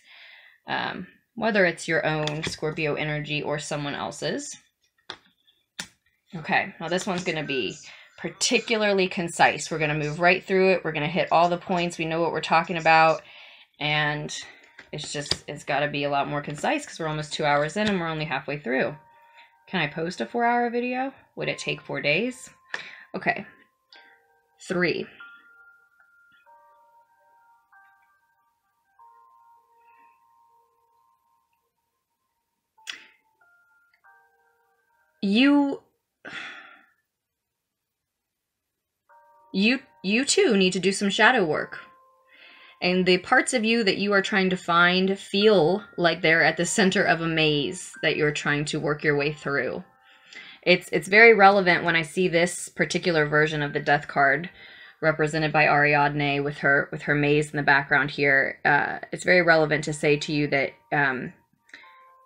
whether it's your own Scorpio energy or someone else's. Okay, now this one's going to be particularly concise. We're going to move right through it. We're going to hit all the points. We know what we're talking about, and it's got to be a lot more concise because we're almost 2 hours in and we're only halfway through. Can I post a 4-hour video? Would it take 4 days? Okay. 3. You too need to do some shadow work. And the parts of you that you are trying to find feel like they're at the center of a maze that you're trying to work your way through. It's very relevant when I see this particular version of the Death card represented by Ariadne with her maze in the background here. It's very relevant to say to you that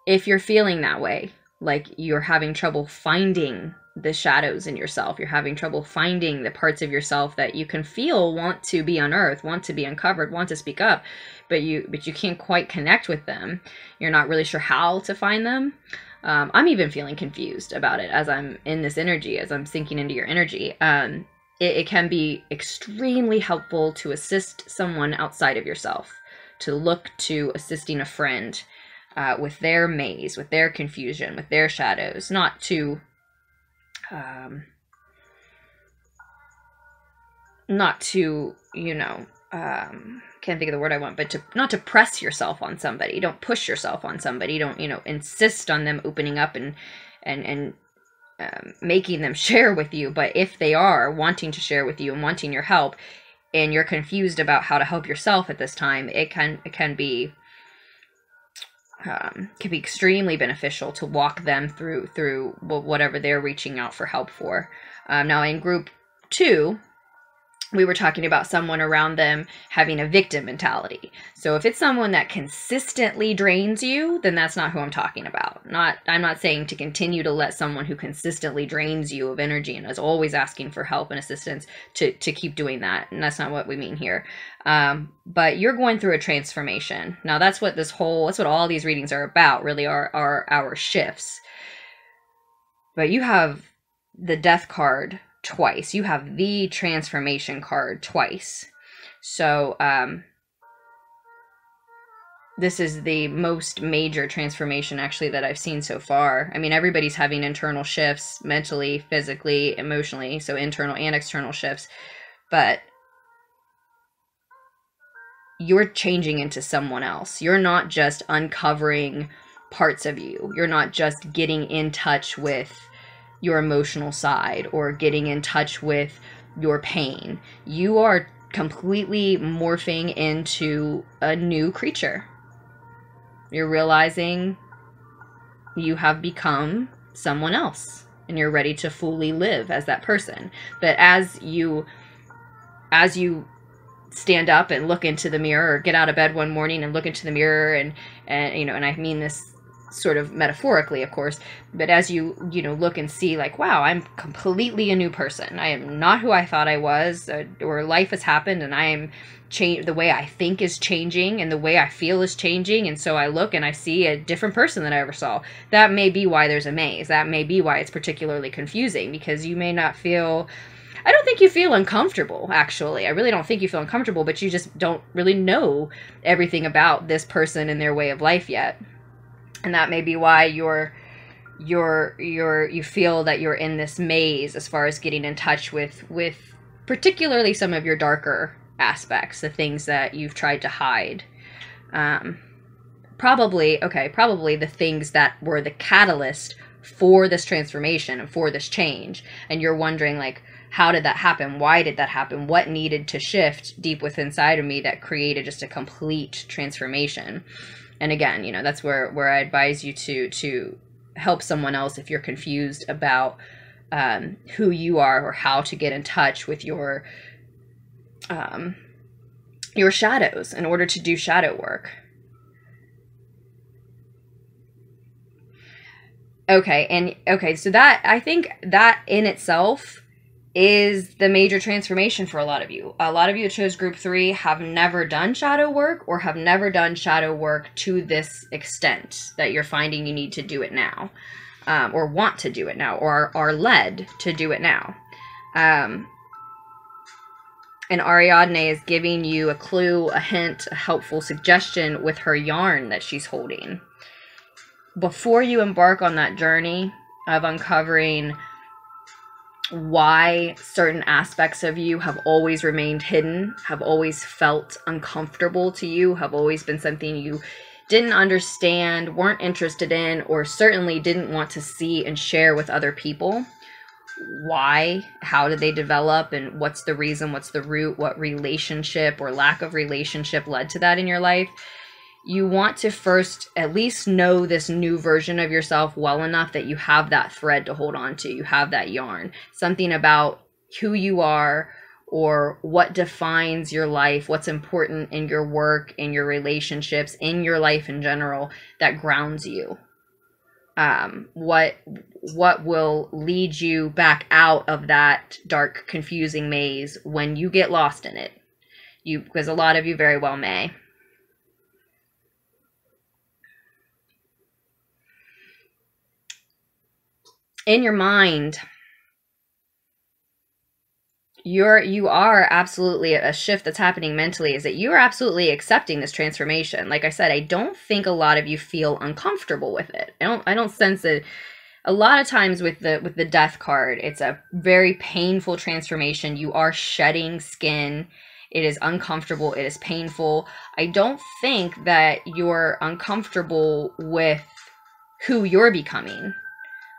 if you're feeling that way, like you're having trouble finding the shadows in yourself, you're having trouble finding the parts of yourself that you can feel want to be unearthed, want to be uncovered, want to speak up, but you can't quite connect with them. You're not really sure how to find them. I'm even feeling confused about it as I'm in this energy, as I'm sinking into your energy. It can be extremely helpful to assist someone outside of yourself, to look to assisting a friend with their maze, with their confusion, with their shadows, not to can't think of the word I want, but not to press yourself on somebody. Don't push yourself on somebody. Don't, insist on them opening up and making them share with you. But if they are wanting to share with you and wanting your help, and you're confused about how to help yourself at this time, it can be extremely beneficial to walk them through whatever they're reaching out for help for. Now in group 2, we were talking about someone around them having a victim mentality. So if it's someone that consistently drains you, then that's not who I'm talking about. I'm not saying to continue to let someone who consistently drains you of energy and is always asking for help and assistance to keep doing that. And that's not what we mean here. But you're going through a transformation. Now that's what all these readings are about, really are our shifts. But you have the Death card twice. You have the transformation card twice. So this is the most major transformation actually that I've seen so far. I mean, everybody's having internal shifts mentally, physically, emotionally, so internal and external shifts, but you're changing into someone else. You're not just uncovering parts of you. You're not just getting in touch with your emotional side or getting in touch with your pain. You are completely morphing into a new creature. You're realizing you have become someone else and you're ready to fully live as that person. But as you stand up and look into the mirror, or get out of bed one morning and look into the mirror and I mean this sort of metaphorically, of course, but as you look and see like, wow, I'm completely a new person. I am not who I thought I was, or life has happened and I am the way I think is changing and the way I feel is changing. And so I look and I see a different person than I ever saw. That may be why there's a maze. That may be why it's particularly confusing, because you may not feel, I don't think you feel uncomfortable, actually. I really don't think you feel uncomfortable, but you just don't really know everything about this person and their way of life yet. And that may be why you feel that you're in this maze as far as getting in touch with particularly some of your darker aspects, the things that you've tried to hide. Probably the things that were the catalyst for this transformation and for this change. And you're wondering, like, how did that happen? Why did that happen? What needed to shift deep within inside of me that created just a complete transformation? And again, that's where I advise you to help someone else if you're confused about who you are or how to get in touch with your shadows in order to do shadow work. So that, I think that in itself is the major transformation for a lot of you. A lot of you that chose group 3 have never done shadow work, or have never done shadow work to this extent that you're finding you need to do it now, or want to do it now, or are led to do it now. And Ariadne is giving you a clue, a hint, a helpful suggestion with her yarn that she's holding. Before you embark on that journey of uncovering why certain aspects of you have always remained hidden, have always felt uncomfortable to you, have always been something you didn't understand, weren't interested in, or certainly didn't want to see and share with other people. Why? How did they develop? And what's the reason? What's the root? What relationship or lack of relationship led to that in your life? You want to first at least know this new version of yourself well enough that you have that thread to hold on to. You have that yarn. Something about who you are, or what defines your life, what's important in your work, in your relationships, in your life in general, that grounds you. What will lead you back out of that dark, confusing maze when you get lost in it? Because a lot of you very well may. In your mind, you are absolutely, a shift that's happening mentally is that you are absolutely accepting this transformation. Like I said, I don't think a lot of you feel uncomfortable with it. I don't sense it. A lot of times with the death card, it's a very painful transformation. You are shedding skin. It is uncomfortable. It is painful. I don't think that you're uncomfortable with who you're becoming,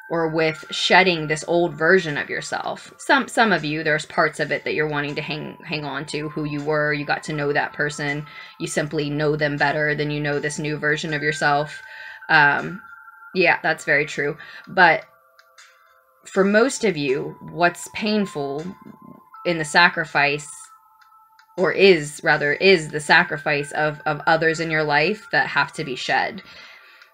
or with shedding this old version of yourself. Some of you, there's parts of it that you're wanting to hang on to, who you were. You got to know that person. You simply know them better than you know this new version of yourself. Yeah, that's very true. But for most of you, what's painful in the sacrifice, or is the sacrifice of others in your life that have to be shed.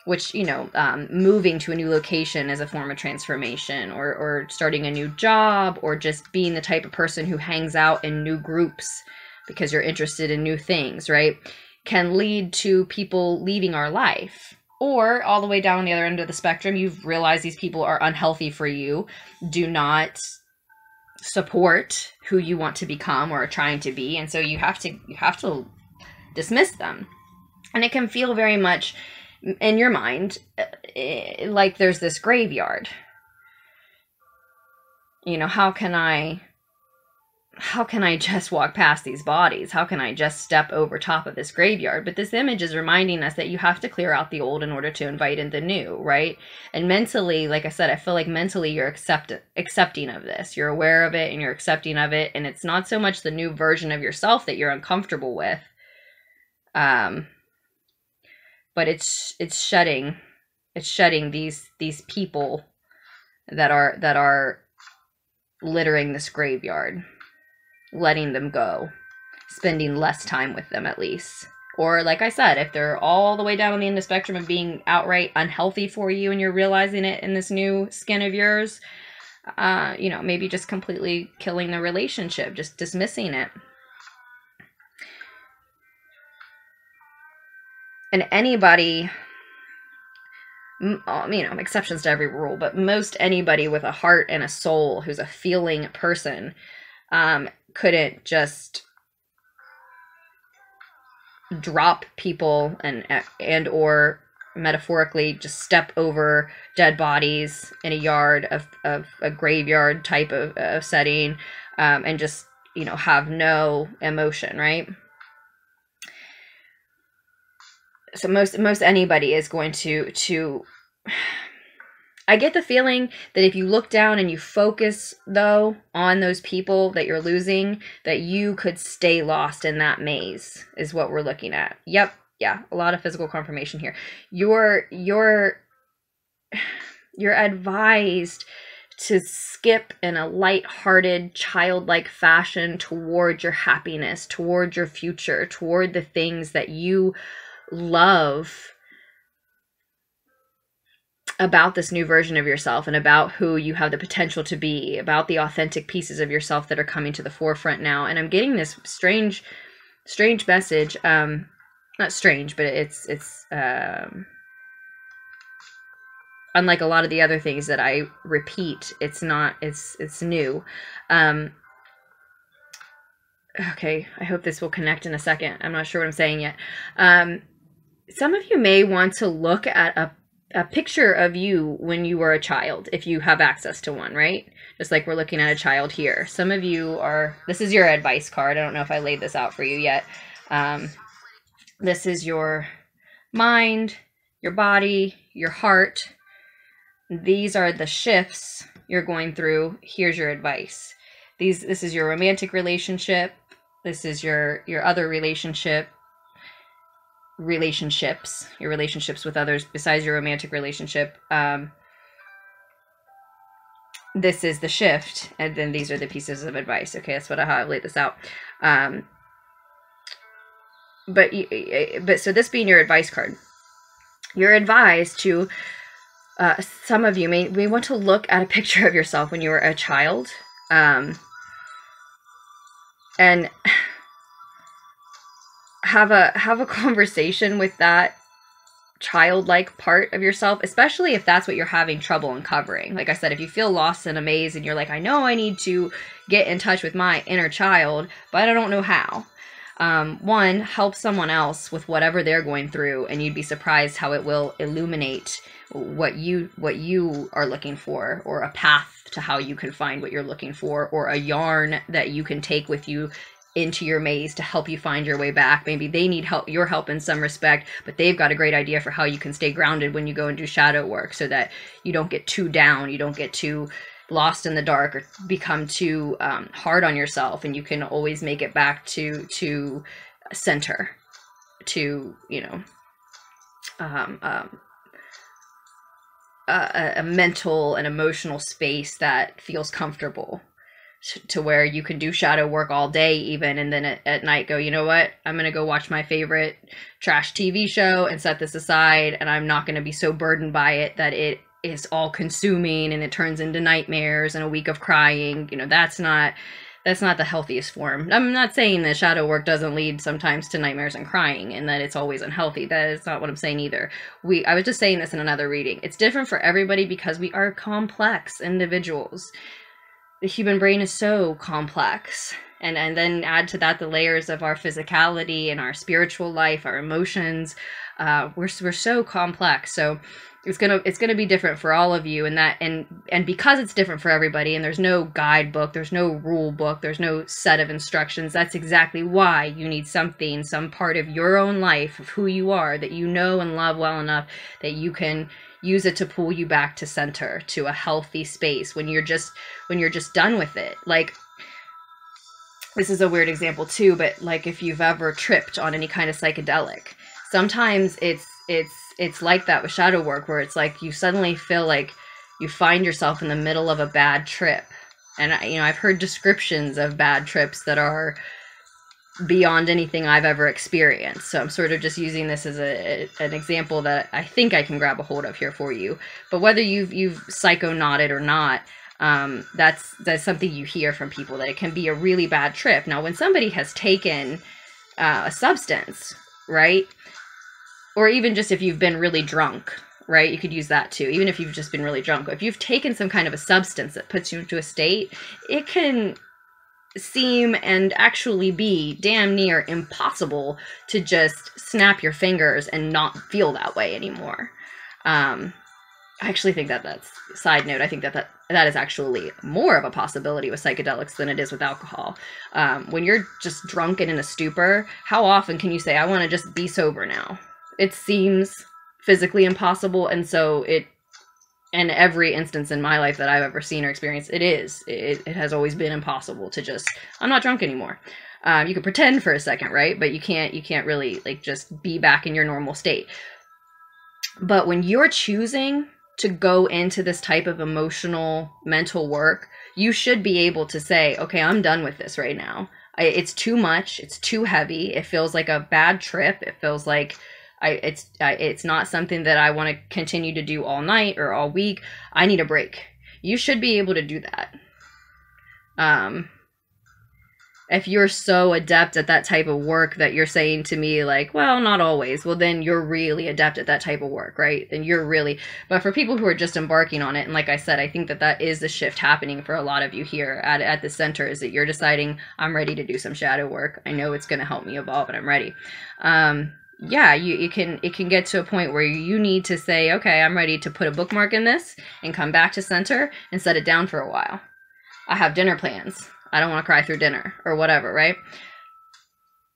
Which, moving to a new location is a form of transformation, or starting a new job, or just being the type of person who hangs out in new groups because you're interested in new things, right? Can lead to people leaving our life. Or all the way down the other end of the spectrum, you've realized these people are unhealthy for you, do not support who you want to become or are trying to be, and so you have to dismiss them. And it can feel very much in your mind like there's this graveyard. How can I just walk past these bodies? How can I just step over top of this graveyard? But this image is reminding us that you have to clear out the old in order to invite in the new, right? And mentally, like I said, I feel like mentally you're accepting of this. You're aware of it and you're accepting of it. And it's not so much the new version of yourself that you're uncomfortable with. But it's shedding these people that are littering this graveyard, letting them go, spending less time with them at least. Or like I said, if they're all the way down on the end of the spectrum of being outright unhealthy for you and you're realizing it in this new skin of yours, maybe just completely killing the relationship, just dismissing it. And anybody, exceptions to every rule, but most anybody with a heart and a soul who's a feeling person couldn't just drop people and or metaphorically just step over dead bodies in a yard of a graveyard type of setting, and just, have no emotion, right? So most anybody is going to I get the feeling that if you look down and you focus though on those people that you're losing, that you could stay lost in that maze is what we're looking at. Yep. Yeah. A lot of physical confirmation here. You're advised to skip in a light-hearted, childlike fashion toward your happiness, toward your future, toward the things that you love about this new version of yourself and about who you have the potential to be, about the authentic pieces of yourself that are coming to the forefront now. And I'm getting this strange message. Not strange, but it's unlike a lot of the other things that I repeat, it's new. Okay, I hope this will connect in a second. I'm not sure what I'm saying yet. Some of you may want to look at a picture of you when you were a child, if you have access to one, right? Just like we're looking at a child here. Some of you this is your advice card. I don't know if I laid this out for you yet. This is your mind, your body, your heart. These are the shifts you're going through. Here's your advice. This is your romantic relationship. This is your other relationships, your relationships with others besides your romantic relationship. This is the shift, and then these are the pieces of advice. Okay, that's how I laid this out. But so this being your advice card, you're advised to, some of you may want to look at a picture of yourself when you were a child, and have a conversation with that childlike part of yourself, especially if that's what you're having trouble uncovering. Like I said, if you feel lost in a maze and you're like, I know I need to get in touch with my inner child, but I don't know how. One, help someone else with whatever they're going through, and you'd be surprised how it will illuminate what you are looking for, or a path to how you can find what you're looking for, or a yarn that you can take with you into your maze to help you find your way back. Maybe they need your help in some respect, but they've got a great idea for how you can stay grounded when you go and do shadow work, so that you don't get too down, you don't get too lost in the dark, or become too hard on yourself, and you can always make it back to center, to, you know, a mental and emotional space that feels comfortable, to where you can do shadow work all day even, and then at night go, you know what, I'm going to go watch my favorite trash TV show and set this aside, and I'm not going to be so burdened by it that it is all consuming and it turns into nightmares and a week of crying. You know, that's not the healthiest form. I'm not saying that shadow work doesn't lead sometimes to nightmares and crying, and that it's always unhealthy. That is not what I'm saying either. I was just saying this in another reading. It's different for everybody because we are complex individuals. The human brain is so complex. And then add to that the layers of our physicality and our spiritual life, our emotions. We're so complex. So it's gonna be different for all of you, and because it's different for everybody, and there's no guidebook, there's no rule book, there's no set of instructions. That's exactly why you need some part of your own life, of who you are, that you know and love well enough that you can use it to pull you back to center, to a healthy space when you're just done with it. Like, this is a weird example too, but like if you've ever tripped on any kind of psychedelic, sometimes it's like that with shadow work, where it's like you suddenly feel like you find yourself in the middle of a bad trip. And I've heard descriptions of bad trips that are beyond anything I've ever experienced. So I'm sort of just using this as an example that I think I can grab a hold of here for you. But whether you've psychonauted or not, that's something you hear from people, that it can be a really bad trip. Now, when somebody has taken a substance, right? Or even just if you've been really drunk, right? You could use that too. Even if you've just been really drunk. If you've taken some kind of a substance that puts you into a state, it can seem and actually be damn near impossible to just snap your fingers and not feel that way anymore. I actually think that's, side note, I think that is actually more of a possibility with psychedelics than it is with alcohol. When you're just drunk and in a stupor, how often can you say, I want to just be sober now? It seems physically impossible, and so in every instance in my life that I've ever seen or experienced, it has always been impossible to just, I'm not drunk anymore. You can pretend for a second, right? But you can't really like just be back in your normal state. But when you're choosing to go into this type of emotional, mental work, you should be able to say, okay, I'm done with this right now. It's too much. It's too heavy. It feels like a bad trip. It feels like It's not something that I want to continue to do all night or all week. I need a break. You should be able to do that. If you're so adept at that type of work that you're saying to me like, well, not always, well, then you're really adept at that type of work, right? Then you're really, but for people who are just embarking on it, and like I said, I think that that is the shift happening for a lot of you here at the center, is that you're deciding, I'm ready to do some shadow work. I know it's going to help me evolve and I'm ready. Yeah, it can get to a point where you need to say, okay, I'm ready to put a bookmark in this and come back to center and set it down for a while. I have dinner plans. I don't want to cry through dinner or whatever, right?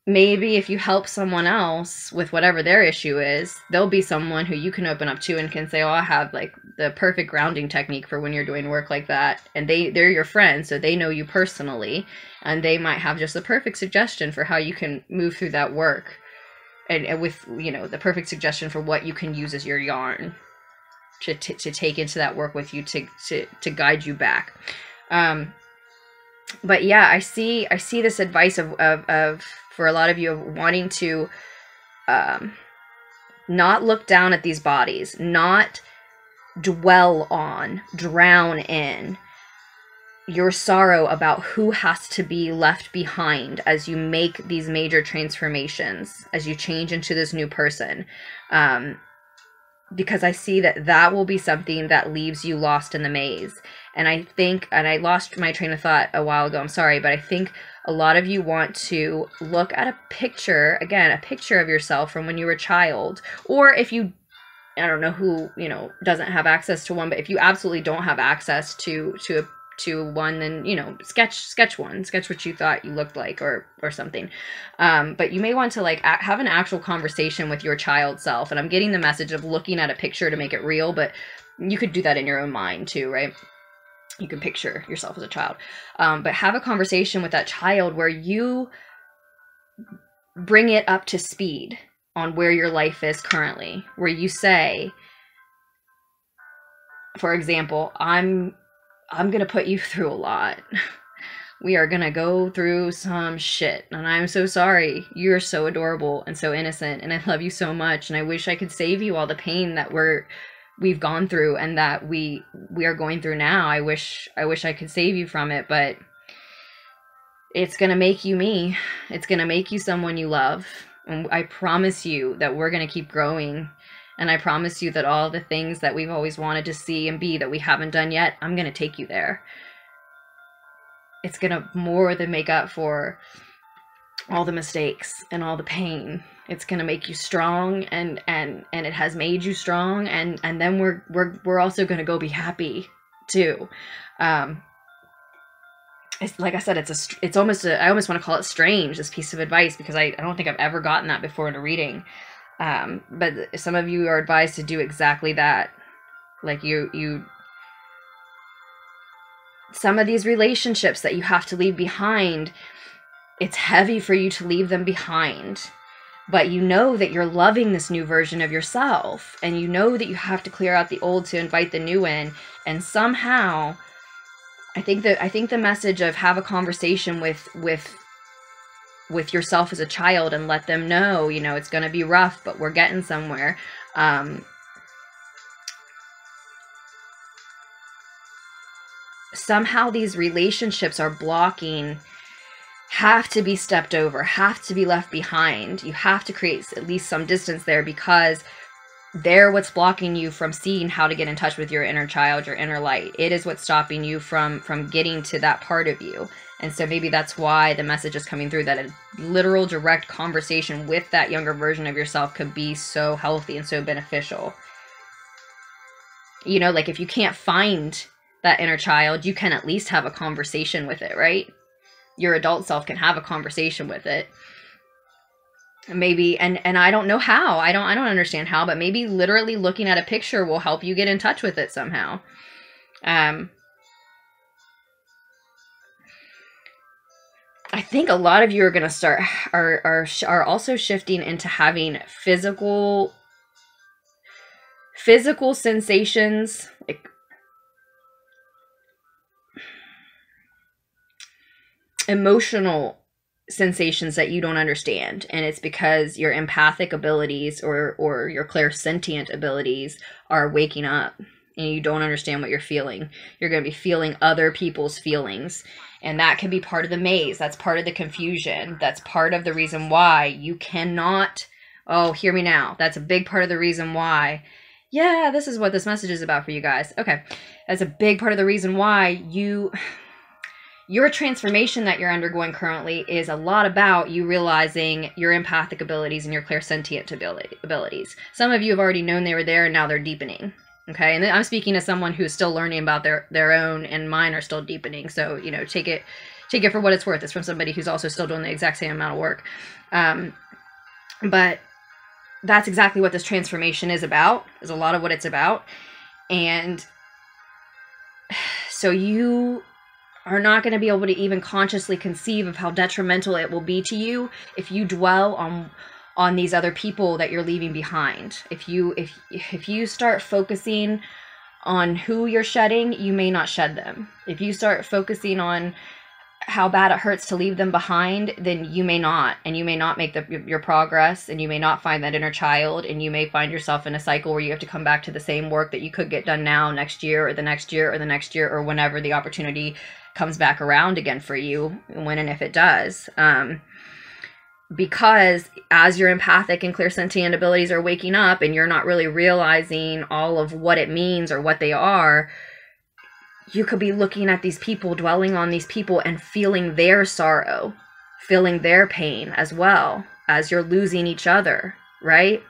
Maybe if you help someone else with whatever their issue is, there'll be someone who you can open up to and can say, oh, I have like the perfect grounding technique for when you're doing work like that. And they're your friends, so they know you personally, and they might have just the perfect suggestion for how you can move through that work. And with, you know, the perfect suggestion for what you can use as your yarn to take into that work with you to guide you back. But yeah, I see this advice of for a lot of you of wanting to not look down at these bodies, not dwell on, drown in your sorrow about who has to be left behind as you make these major transformations, as you change into this new person. Because I see that will be something that leaves you lost in the maze. And I think, and I lost my train of thought a while ago, I'm sorry, but I think a lot of you want to look at a picture, again, a picture of yourself from when you were a child, or if you, I don't know who, you know, doesn't have access to one, but if you absolutely don't have access to one, then, you know, sketch one, sketch what you thought you looked like, or something. But you may want to like have an actual conversation with your child self. And I'm getting the message of looking at a picture to make it real, but you could do that in your own mind too, right? You can picture yourself as a child, but have a conversation with that child where you bring it up to speed on where your life is currently, where you say, for example, I'm going to put you through a lot. We are going to go through some shit. And I'm so sorry. You're so adorable and so innocent. And I love you so much. And I wish I could save you all the pain that we've gone through and that we are going through now. I wish I could save you from it, but it's going to make you me. It's going to make you someone you love. And I promise you that we're going to keep growing. And I promise you that all the things that we've always wanted to see and be that we haven't done yet, I'm going to take you there. It's going to more than make up for all the mistakes and all the pain. It's going to make you strong, and it has made you strong. And then we're also going to go be happy too. It's like I said, it's almost I almost want to call it strange, this piece of advice, because I don't think I've ever gotten that before in a reading. But some of you are advised to do exactly that. Like you some of these relationships that you have to leave behind, it's heavy for you to leave them behind, but you know that you're loving this new version of yourself, and you know that you have to clear out the old to invite the new in. And somehow I think the message of have a conversation with yourself as a child and let them know, you know, it's going to be rough, but we're getting somewhere. Somehow these relationships are blocking, have to be stepped over, have to be left behind. You have to create at least some distance there, because they're what's blocking you from seeing how to get in touch with your inner child, your inner light. It is what's stopping you from getting to that part of you. And so maybe that's why the message is coming through, that a literal direct conversation with that younger version of yourself could be so healthy and so beneficial. You know, like if you can't find that inner child, you can at least have a conversation with it, right? Your adult self can have a conversation with it. Maybe, and I don't know how, I don't understand how, but maybe literally looking at a picture will help you get in touch with it somehow. I think a lot of you are going to are also shifting into having physical sensations, like emotional sensations that you don't understand, and it's because your empathic abilities or your clairsentient abilities are waking up, and you don't understand what you're feeling. You're going to be feeling other people's feelings, and that can be part of the maze. That's part of the confusion. That's part of the reason why you cannot, oh, hear me now. That's a big part of the reason why, yeah, this is what this message is about for you guys. Okay, that's a big part of the reason why your transformation that you're undergoing currently is a lot about you realizing your empathic abilities and your clairsentient abilities. Some of you have already known they were there, and now they're deepening. Okay, and I'm speaking to someone who's still learning about their own, and mine are still deepening. So, you know, take it for what it's worth. It's from somebody who's also still doing the exact same amount of work. But that's exactly what this transformation is about, is a lot of what it's about. And so you are not going to be able to even consciously conceive of how detrimental it will be to you if you dwell on these other people that you're leaving behind. If you start focusing on who you're shedding, you may not shed them. If you start focusing on how bad it hurts to leave them behind, then you may not, and you may not make your progress, and you may not find that inner child, and you may find yourself in a cycle where you have to come back to the same work that you could get done now, next year, or the next year, or the next year, or whenever the opportunity comes back around again for you, when and if it does. Because as your empathic and clairsentient abilities are waking up, and you're not really realizing all of what it means or what they are, you could be looking at these people, dwelling on these people, and feeling their sorrow, feeling their pain as well as you're losing each other, right?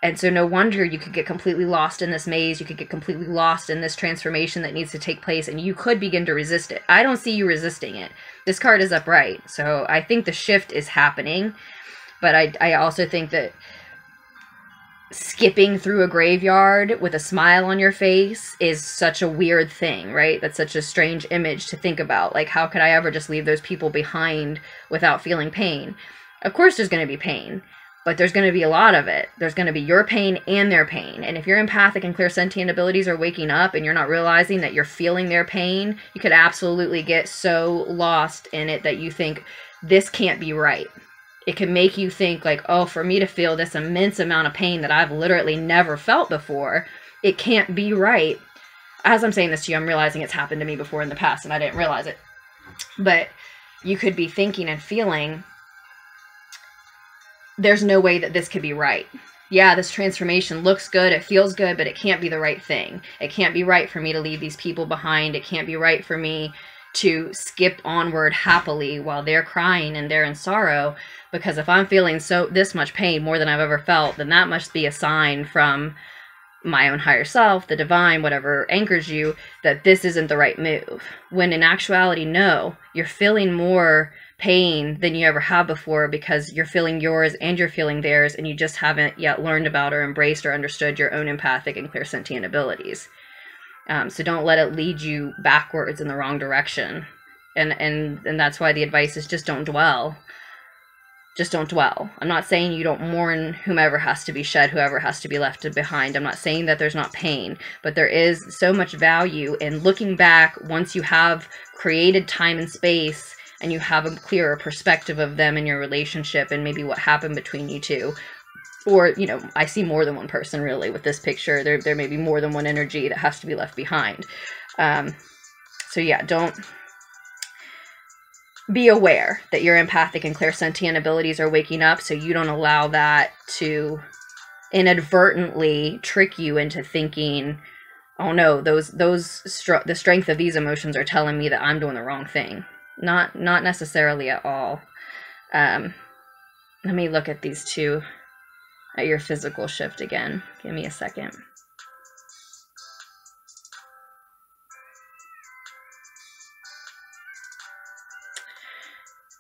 And so no wonder you could get completely lost in this maze. You could get completely lost in this transformation that needs to take place, and you could begin to resist it. I don't see you resisting it. This card is upright, so I think the shift is happening, but I also think that skipping through a graveyard with a smile on your face is such a weird thing, right? That's such a strange image to think about. Like, how could I ever just leave those people behind without feeling pain? Of course there's going to be pain, but there's going to be a lot of it. There's going to be your pain and their pain. And if your empathic and clairsentient abilities are waking up and you're not realizing that you're feeling their pain, you could absolutely get so lost in it that you think, this can't be right. It can make you think like, oh, for me to feel this immense amount of pain that I've literally never felt before, it can't be right. As I'm saying this to you, I'm realizing it's happened to me before in the past and I didn't realize it. But you could be thinking and feeling, there's no way that this could be right. Yeah, this transformation looks good, it feels good, but it can't be the right thing. It can't be right for me to leave these people behind. It can't be right for me to skip onward happily while they're crying and they're in sorrow. Because if I'm feeling this much pain, more than I've ever felt, then that must be a sign from my own higher self, the divine, whatever anchors you, that this isn't the right move. When in actuality, no, you're feeling more pain than you ever have before because you're feeling yours and you're feeling theirs, and you just haven't yet learned about or embraced or understood your own empathic and clairsentient abilities. So don't let it lead you backwards in the wrong direction. And that's why the advice is just don't dwell. Just don't dwell. I'm not saying you don't mourn whomever has to be shed, whoever has to be left behind. I'm not saying that there's not pain, but there is so much value in looking back once you have created time and space and you have a clearer perspective of them and your relationship and maybe what happened between you two. Or, you know, I see more than one person really with this picture. There may be more than one energy that has to be left behind. So yeah, don't... Be aware that your empathic and clairsentient abilities are waking up, so you don't allow that to inadvertently trick you into thinking, oh no, the strength of these emotions are telling me that I'm doing the wrong thing. Not necessarily at all. Let me look at these two, at your physical shift again. Give me a second.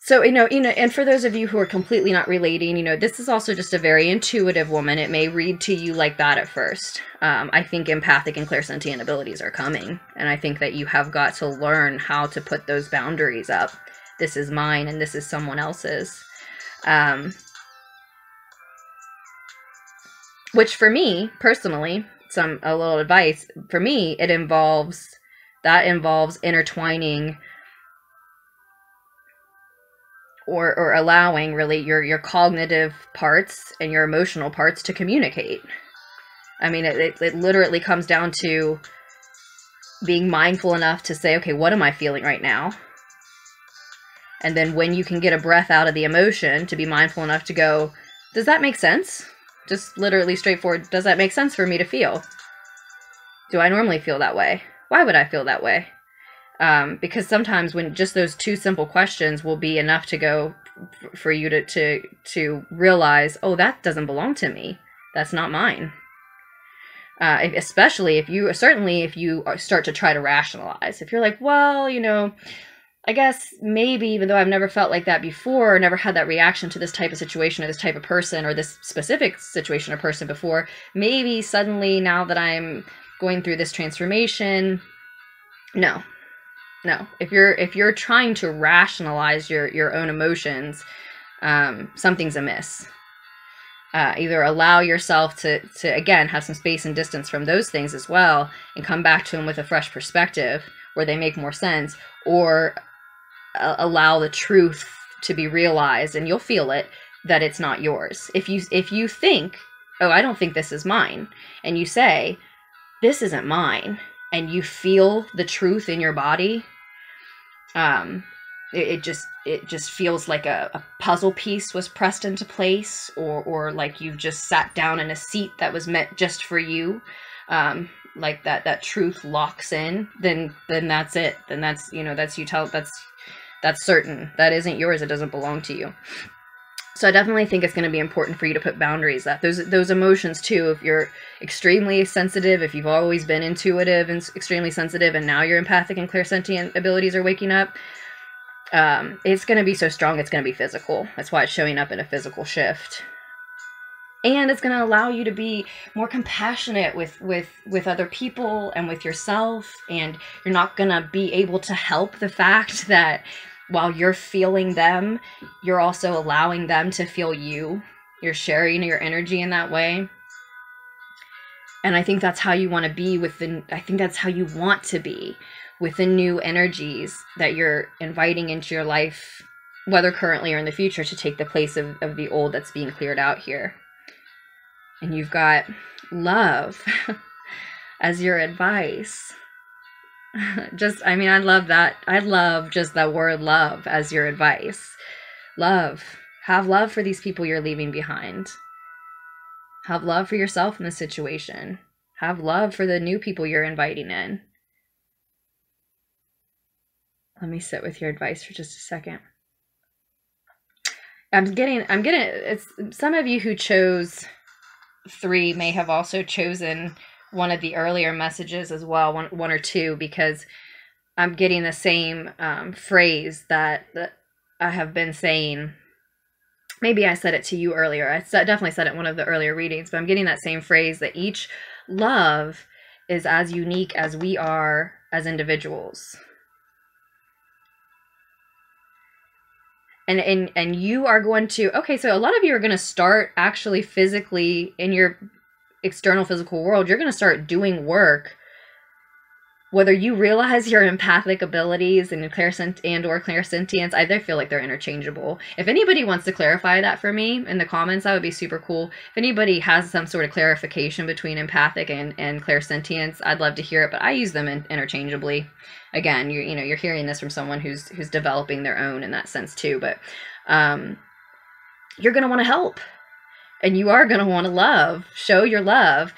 So, you know, and for those of you who are completely not relating, you know, this is also just a very intuitive woman. It may read to you like that at first. I think empathic and clairsentient abilities are coming. And I think that you have got to learn how to put those boundaries up. This is mine and this is someone else's. Which for me, personally, a little advice, for me, that involves intertwining or allowing really your cognitive parts and your emotional parts to communicate. I mean, it literally comes down to being mindful enough to say, okay, what am I feeling right now? And then when you can get a breath out of the emotion, to be mindful enough to go, does that make sense? Just literally straightforward, does that make sense for me to feel? Do I normally feel that way? Why would I feel that way? Because sometimes when just those two simple questions will be enough to go for you to realize, oh, that doesn't belong to me. That's not mine. Especially if you start to try to rationalize. If you're like, well, you know, I guess maybe, even though I've never felt like that before, or never had that reaction to this type of situation or this type of person or this specific situation or person before, maybe suddenly now that I'm going through this transformation, no. If you're trying to rationalize your own emotions, something's amiss. Either allow yourself to again have some space and distance from those things as well, and come back to them with a fresh perspective where they make more sense, or allow the truth to be realized, and you'll feel it, that it's not yours. If you think, oh, I don't think this is mine, and you say, this isn't mine, and you feel the truth in your body, it just feels like a puzzle piece was pressed into place, or like you've just sat down in a seat that was meant just for you, like that truth locks in, then that's it. Then that's, you know, that's certain. That isn't yours. It doesn't belong to you. So I definitely think it's going to be important for you to put boundaries up. Those emotions too, if you're extremely sensitive, if you've always been intuitive and extremely sensitive, and now your empathic and clairsentient abilities are waking up, it's going to be so strong, it's going to be physical. That's why it's showing up in a physical shift. And it's going to allow you to be more compassionate with other people and with yourself. And you're not going to be able to help the fact that while you're feeling them, you're also allowing them to feel you. You're sharing your energy in that way. And I think that's how you want to be that's how you want to be with the new energies that you're inviting into your life, whether currently or in the future, to take the place of the old that's being cleared out here. And you've got love as your advice. I love that. I love just that word love as your advice. Love. Have love for these people you're leaving behind. Have love for yourself in the situation. Have love for the new people you're inviting in. Let me sit with your advice for just a second. It's some of you who chose 3 may have also chosen one of the earlier messages as well, one or two, because I'm getting the same phrase that I have been saying. Maybe I said it to you earlier. I definitely said it in one of the earlier readings, but I'm getting that same phrase that each love is as unique as we are as individuals. And you are going to, okay, so a lot of you are going to start actually physically in your external physical world. You're going to start doing work, whether you realize your empathic abilities and clairsentience. I feel like they're interchangeable. If anybody wants to clarify that for me in the comments, that would be super cool. If anybody has some sort of clarification between empathic and clairsentience, I'd love to hear it, but I use them interchangeably. Again, you're hearing this from someone who's developing their own in that sense too, but you're going to want to help, and you are going to want to love, show your love,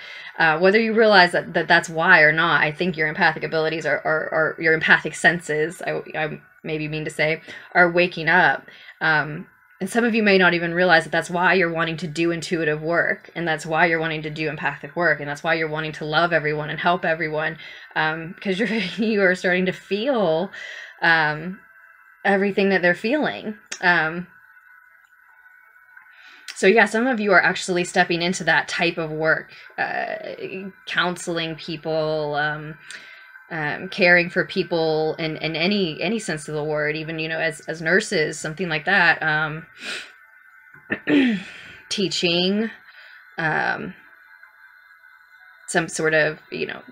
whether you realize that's why or not. I think your empathic abilities are your empathic senses, I maybe mean to say, are waking up. And some of you may not even realize that that's why you're wanting to do intuitive work, and that's why you're wanting to do empathic work, and that's why you're wanting to love everyone and help everyone, because you are starting to feel everything that they're feeling. So yeah, some of you are actually stepping into that type of work, counseling people, caring for people in any sense of the word, even, as nurses, something like that, teaching, some sort of,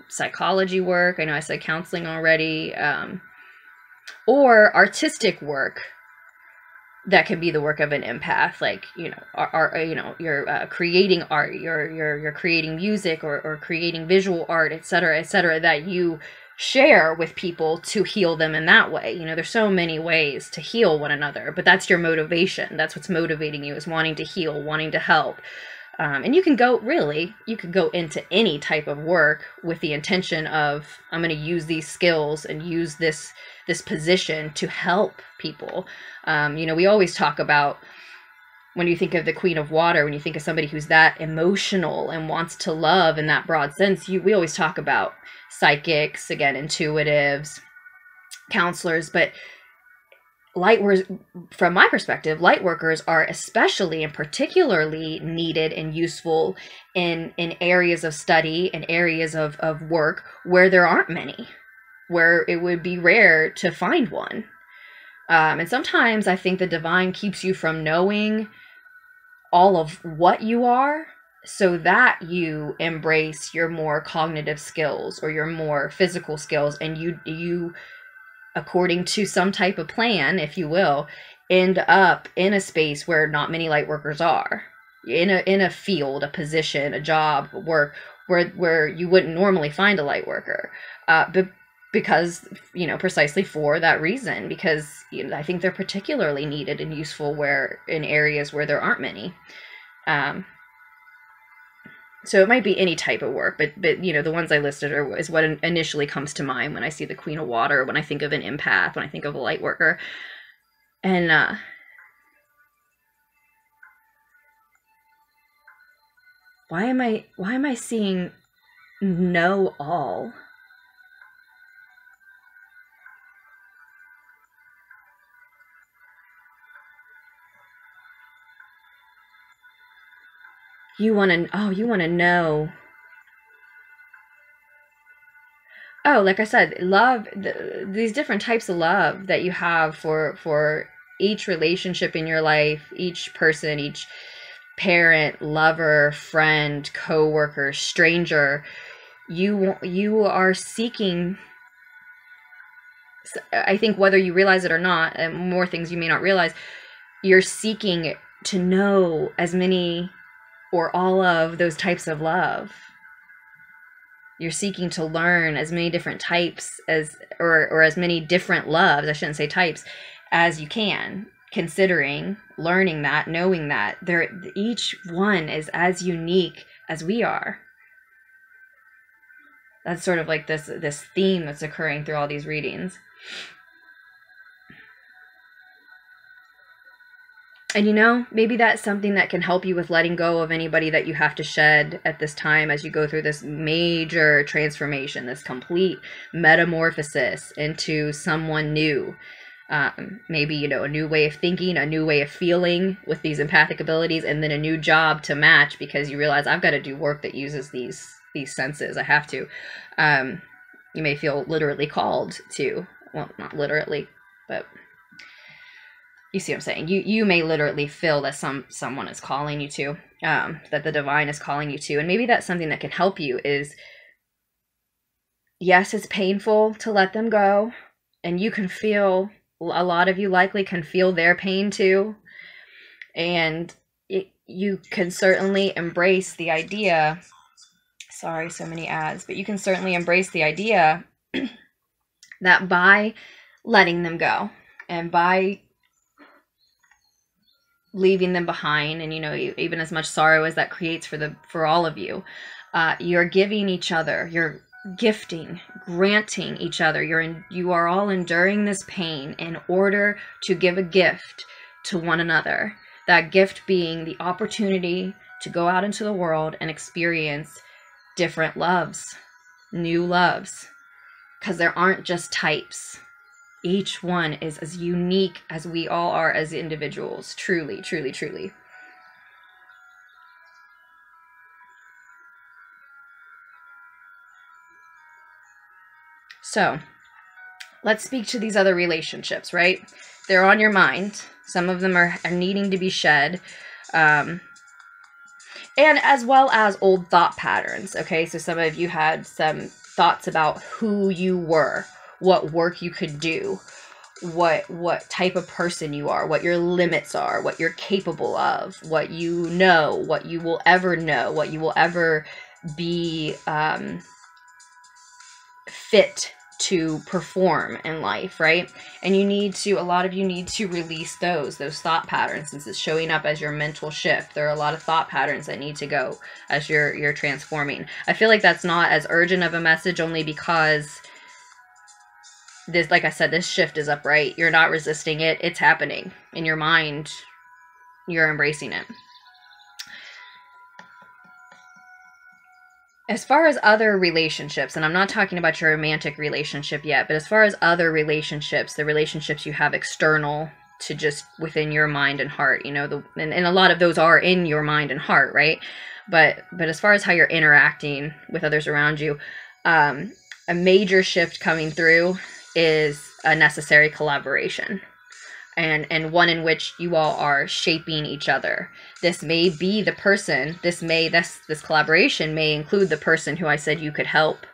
psychology work. I know I said counseling already, or artistic work. that can be the work of an empath, like, you know, art, you know, you're creating art, you're creating music, or creating visual art, etc., that you share with people to heal them in that way. You know, there's so many ways to heal one another, but that's your motivation. That's what's motivating you, is wanting to heal, wanting to help. And you can go into any type of work with the intention of, I'm going to use these skills and use this position to help people. You know, we always talk about, when you think of the Queen of Water, when you think of somebody who's that emotional and wants to love in that broad sense, we always talk about psychics, again, intuitives, counselors, but light workers, from my perspective, light workers are especially and particularly needed and useful in areas of study and areas of work where there aren't many, where it would be rare to find one. And sometimes I think the divine keeps you from knowing all of what you are, so that you embrace your more cognitive skills or your more physical skills, and you according to some type of plan, if you will, end up in a space where not many light workers are, in a field, a position, a job, work where you wouldn't normally find a light worker, but because, you know, precisely for that reason, because, you know, I think they're particularly needed and useful in areas where there aren't many. So it might be any type of work, but you know, the ones I listed is what initially comes to mind when I see the Queen of Water, when I think of an empath, when I think of a light worker. And why am I seeing know all? You want to know. Oh, like I said, love, these different types of love that you have for each relationship in your life, each person, each parent, lover, friend, co-worker, stranger. You are seeking, I think, whether you realize it or not, and more things you may not realize, you're seeking to know as many or all of those types of love. You're seeking to learn as many different types or as many different loves, I shouldn't say types, as you can, considering learning that, knowing that each one is as unique as we are. That's sort of like this theme that's occurring through all these readings. And you know, maybe that's something that can help you with letting go of anybody that you have to shed at this time as you go through this major transformation, this complete metamorphosis into someone new. Maybe, you know, a new way of thinking, a new way of feeling with these empathic abilities, and then a new job to match, because you realize, I've got to do work that uses these senses. I have to. You may feel literally called to, well, not literally, but you see what I'm saying? You may literally feel that someone is calling you to, that the divine is calling you to. And maybe that's something that can help you is, yes, it's painful to let them go. And you can feel, a lot of you likely can feel their pain too. And you can certainly embrace the idea, sorry, so many ads, but you can certainly embrace the idea that by letting them go and by leaving them behind, and you know, even as much sorrow as that creates for all of you, you're giving each other, you're gifting, granting each other, you are all enduring this pain in order to give a gift to one another. That gift being the opportunity to go out into the world and experience different loves, new loves, because there aren't just types. Each one is as unique as we all are as individuals. Truly, truly, truly. So, let's speak to these other relationships, right? They're on your mind. Some of them are needing to be shed. And as well as old thought patterns, okay? So some of you had some thoughts about who you were, what work you could do, what type of person you are, what your limits are, what you're capable of, what you know, what you will ever know, what you will ever be fit to perform in life, right? And you need to, a lot of you need to release those thought patterns, since it's showing up as your mental shift. There are a lot of thought patterns that need to go as you're transforming. I feel like that's not as urgent of a message, only because this, like I said, this shift is upright. You're not resisting it. It's happening in your mind. You're embracing it. As far as other relationships, and I'm not talking about your romantic relationship yet, but as far as other relationships, the relationships you have external to just within your mind and heart, you know, and a lot of those are in your mind and heart, right? But as far as how you're interacting with others around you, a major shift coming through is a necessary collaboration. And one in which you all are shaping each other. This may be the person, this collaboration may include the person who I said you could help,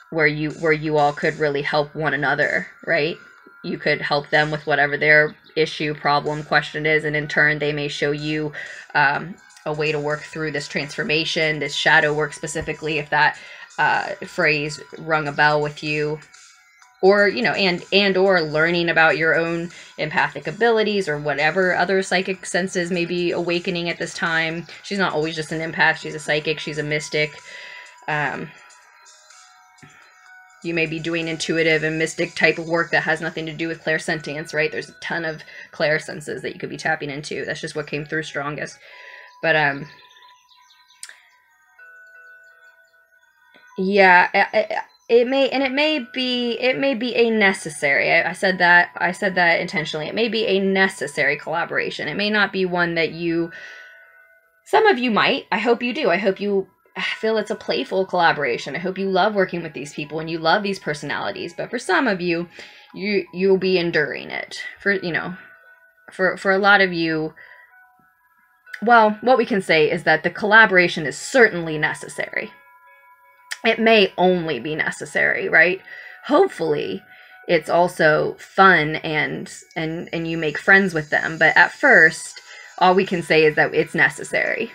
where you all could really help one another, right? You could help them with whatever their issue, problem, question is, and in turn they may show you a way to work through this transformation, this shadow work specifically, if that phrase rung a bell with you. Or, you know, and or learning about your own empathic abilities or whatever other psychic senses may be awakening at this time. She's not always just an empath. She's a psychic. She's a mystic. You may be doing intuitive and mystic type of work that has nothing to do with clairsentience, right? There's a ton of clairsenses that you could be tapping into. That's just what came through strongest. But, yeah, it may be a necessary, I said that intentionally. It may be a necessary collaboration. It may not be one that some of you might. I hope you do. I hope you feel it's a playful collaboration. I hope you love working with these people and you love these personalities. But for some of you, you'll be enduring it. For a lot of you, well, what we can say is that the collaboration is certainly necessary. It may only be necessary, right? Hopefully it's also fun and you make friends with them. But at first, all we can say is that it's necessary.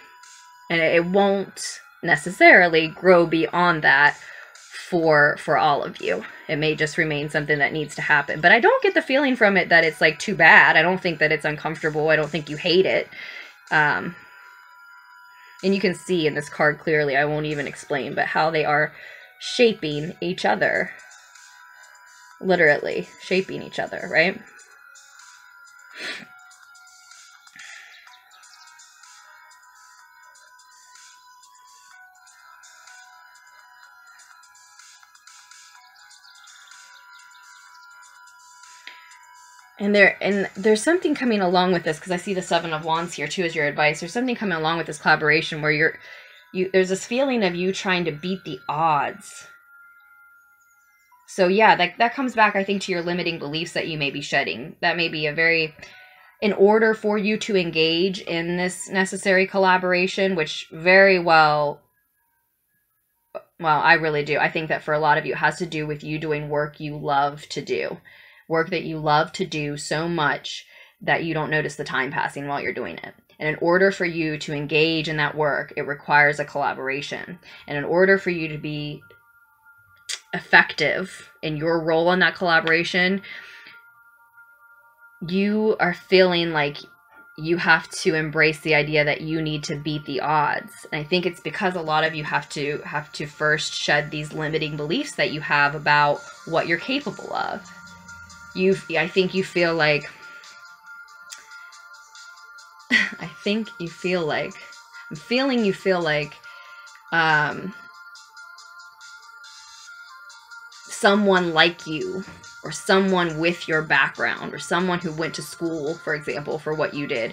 And it won't necessarily grow beyond that for all of you. It may just remain something that needs to happen. But I don't get the feeling from it that it's like too bad. I don't think that it's uncomfortable. I don't think you hate it. And you can see in this card clearly, I won't even explain, but how they are shaping each other. Literally shaping each other, right? And there's something coming along with this, because I see the Seven of Wands here too as your advice. There's something coming along with this collaboration where there's this feeling of you trying to beat the odds. So yeah, that comes back, I think, to your limiting beliefs that you may be shedding. That may be in order for you to engage in this necessary collaboration, which very well, I really do. I think that for a lot of you, it has to do with you doing work you love to do. Work that you love to do so much that you don't notice the time passing while you're doing it. And in order for you to engage in that work, it requires a collaboration. And in order for you to be effective in your role in that collaboration, you are feeling like you have to embrace the idea that you need to beat the odds. And I think it's because a lot of you have to first shed these limiting beliefs that you have about what you're capable of. I think you feel like someone like you, or someone with your background, or someone who went to school, for example, for what you did,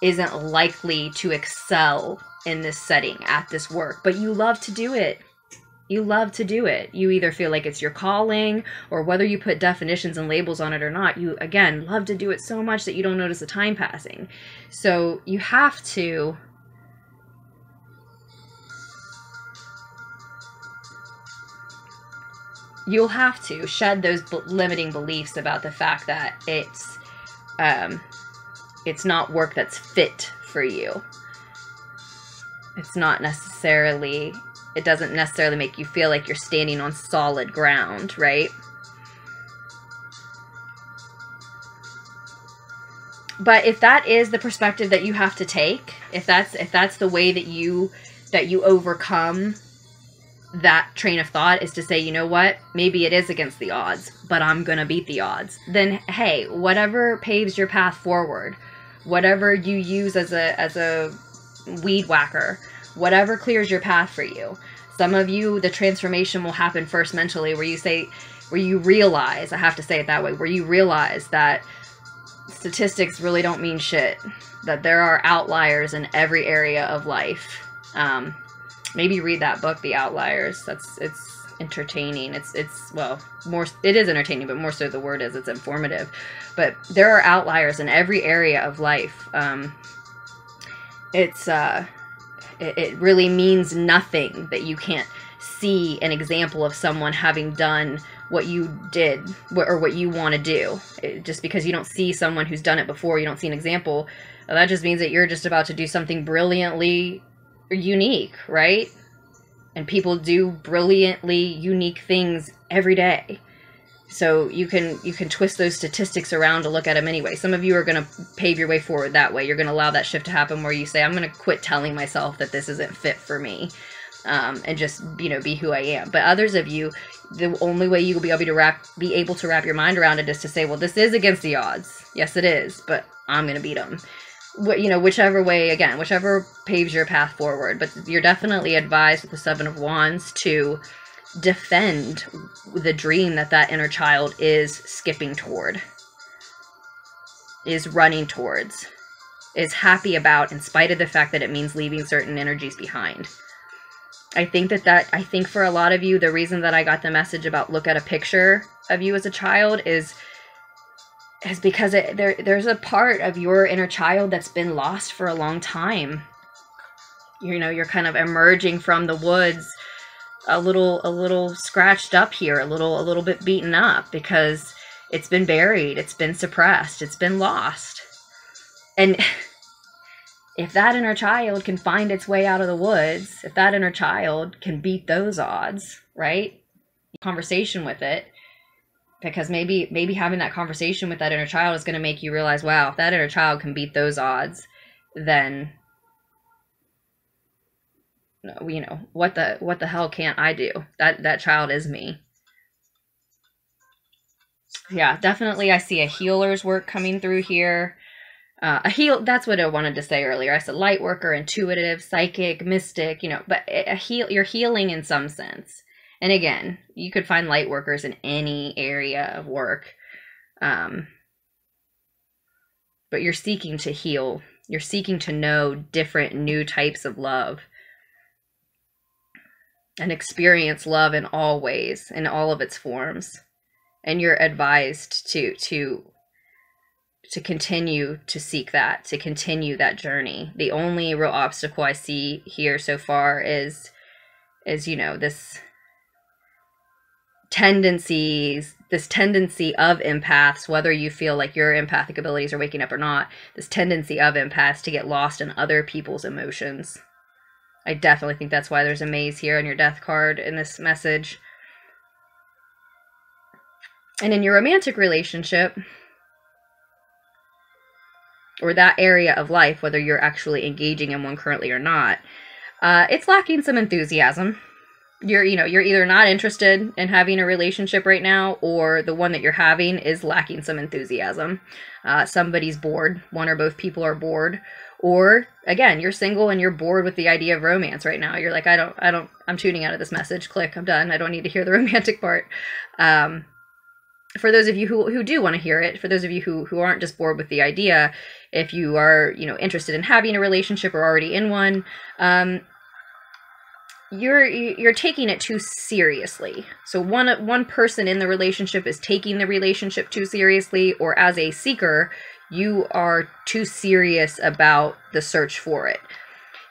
isn't likely to excel in this setting at this work, but you love to do it. You love to do it. You either feel like it's your calling, or whether you put definitions and labels on it or not, you, again, love to do it so much that you don't notice the time passing. So you have to you'll have to shed those limiting beliefs about the fact that it's not work that's fit for you. It's not necessarily, it doesn't necessarily make you feel like you're standing on solid ground, right? But if that is the perspective that you have to take, if that's the way that you overcome that train of thought, is to say, you know what, maybe it is against the odds, but I'm gonna beat the odds, then hey, whatever paves your path forward, whatever you use as a weed whacker, whatever clears your path for you. Some of you, the transformation will happen first mentally, where you realize, I have to say it that way, where you realize that statistics really don't mean shit, that there are outliers in every area of life. Maybe read that book, The Outliers. It's entertaining. It's well, more, it is entertaining, but more so the word is, it's informative. But there are outliers in every area of life. It really means nothing that you can't see an example of someone having done what you did, or what you want to do. Just because you don't see someone who's done it before, you don't see an example, that just means that you're just about to do something brilliantly unique, right? And people do brilliantly unique things every day. So you can twist those statistics around to look at them anyway. Some of you are going to pave your way forward that way. You're going to allow that shift to happen, where you say, I'm going to quit telling myself that this isn't fit for me, and just, you know, be who I am. But others of you, the only way you will be able to wrap your mind around it is to say, well, this is against the odds. Yes, it is, but I'm going to beat them. You know, whichever way, again, whichever paves your path forward. But you're definitely advised with the Seven of Wands to defend the dream that inner child is skipping toward, is running towards, is happy about, in spite of the fact that it means leaving certain energies behind. I think I think for a lot of you, the reason that I got the message about look at a picture of you as a child is because there's a part of your inner child that's been lost for a long time. You know, you're kind of emerging from the woods a little scratched up here, a little bit beaten up, because it's been buried, it's been suppressed, it's been lost. And if that inner child can find its way out of the woods, if that inner child can beat those odds, right? Conversation with it, because maybe having that conversation with that inner child is going to make you realize, wow, if that inner child can beat those odds, then, you know, what the hell can't I do? That child is me. Yeah, definitely I see a healer's work coming through here. That's what I wanted to say earlier. I said light worker, intuitive, psychic, mystic, you know, but you're healing in some sense. And again, you could find light workers in any area of work. But you're seeking to heal. You're seeking to know different new types of love. And experience love in all ways, in all of its forms. And you're advised to continue to seek that, to continue that journey. The only real obstacle I see here so far is, you know, this tendency of empaths, whether you feel like your empathic abilities are waking up or not, this tendency of empaths to get lost in other people's emotions. I definitely think that's why there's a maze here on your death card in this message. And in your romantic relationship, or that area of life, whether you're actually engaging in one currently or not, it's lacking some enthusiasm. You're either not interested in having a relationship right now, or the one that you're having is lacking some enthusiasm. Somebody's bored. One or both people are bored. Or again, you're single and you're bored with the idea of romance right now. You're like, I'm tuning out of this message. Click, I'm done. I don't need to hear the romantic part. For those of you who do want to hear it, for those of you who aren't just bored with the idea, if you are, you know, interested in having a relationship or already in one, you're taking it too seriously. So one person in the relationship is taking the relationship too seriously, or as a seeker, you are too serious about the search for it.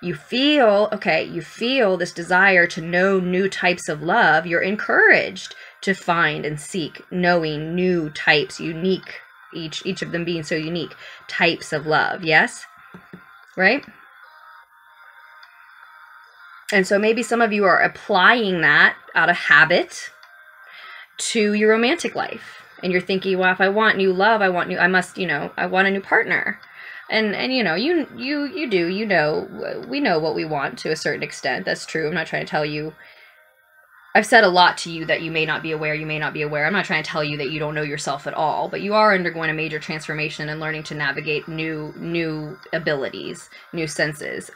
you feel, okay, you feel this desire to know new types of love. You're encouraged to find and seek knowing new types, unique, each of them being so unique, types of love. Yes? Right? And so maybe some of you are applying that out of habit to your romantic life. And you're thinking, well, if I want new love, I want a new partner. And you know, we know what we want to a certain extent. That's true. I'm not trying to tell you. I've said a lot to you that you may not be aware. I'm not trying to tell you that you don't know yourself at all, but you are undergoing a major transformation and learning to navigate new abilities, new senses.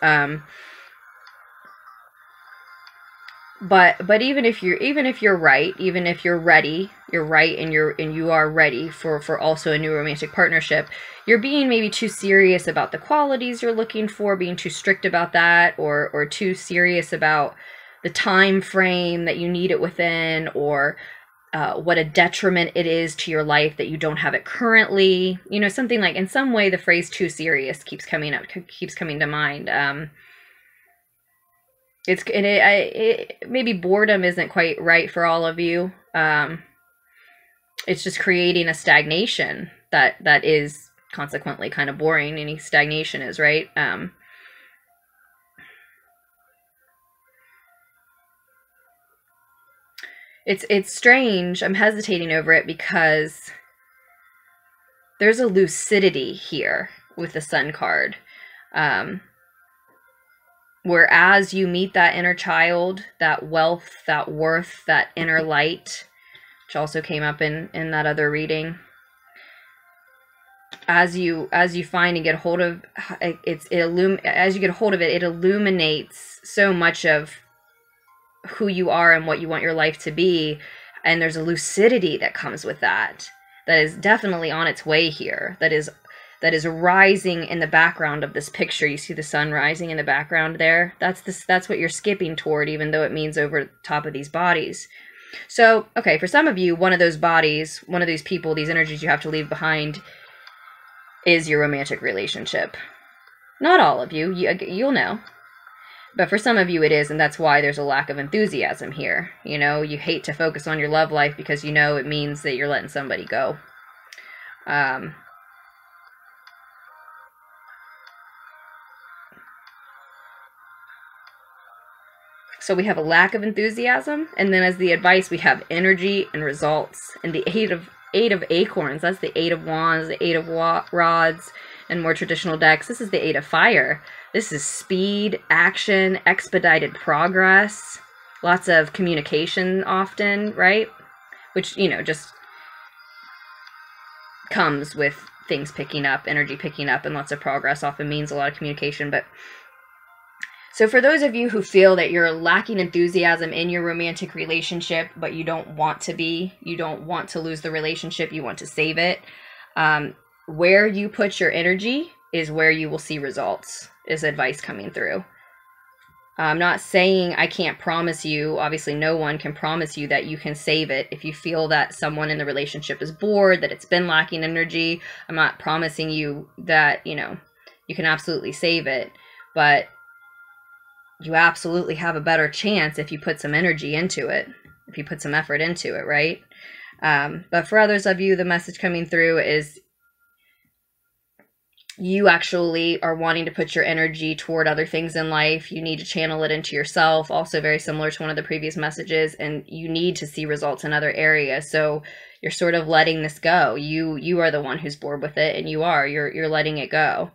But even if you're right, even if you're ready, and you are ready for also a new romantic partnership, you're being maybe too serious about the qualities you're looking for, being too strict about that, or too serious about the time frame that you need it within, or what a detriment it is to your life that you don't have it currently. You know, something like, in some way, the phrase "too serious" keeps coming to mind. Maybe boredom isn't quite right for all of you. It's just creating a stagnation that is consequently kind of boring. Any stagnation is, right? It's strange. I'm hesitating over it because there's a lucidity here with the Sun card. Whereas you meet that inner child, that wealth, that worth, that inner light, which also came up in that other reading. As you find and get hold of it illuminates so much of who you are and what you want your life to be, and there's a lucidity that comes with that is definitely on its way here. That is rising in the background of this picture. You see the sun rising in the background there. That's what you're skipping toward, even though it means over top of these bodies. So, okay, for some of you, one of those bodies, one of these people, these energies you have to leave behind is your romantic relationship. Not all of you, you'll know. But for some of you it is, and that's why there's a lack of enthusiasm here. You know, you hate to focus on your love life because you know it means that you're letting somebody go. So we have a lack of enthusiasm, and then as the advice we have energy and results. And the eight of acorns, that's the 8 of wands, the 8 of rods, and more traditional decks. This is the 8 of fire. This is speed, action, expedited progress, lots of communication often, right? Which, you know, just comes with things picking up, energy picking up, and lots of progress often means a lot of communication. But so for those of you who feel that you're lacking enthusiasm in your romantic relationship, but you don't want to lose the relationship, you want to save it, where you put your energy is where you will see results, is advice coming through. I'm not saying I can't promise you, obviously no one can promise you that you can save it. If you feel that someone in the relationship is bored, that it's been lacking energy, I'm not promising you that, you know, you can absolutely save it, but you absolutely have a better chance if you put some energy into it, if you put some effort into it, right? But for others of you, the message coming through is you actually are wanting to put your energy toward other things in life. You need to channel it into yourself, also very similar to one of the previous messages, and you need to see results in other areas. So you're sort of letting this go. You are the one who's bored with it, and you're letting it go.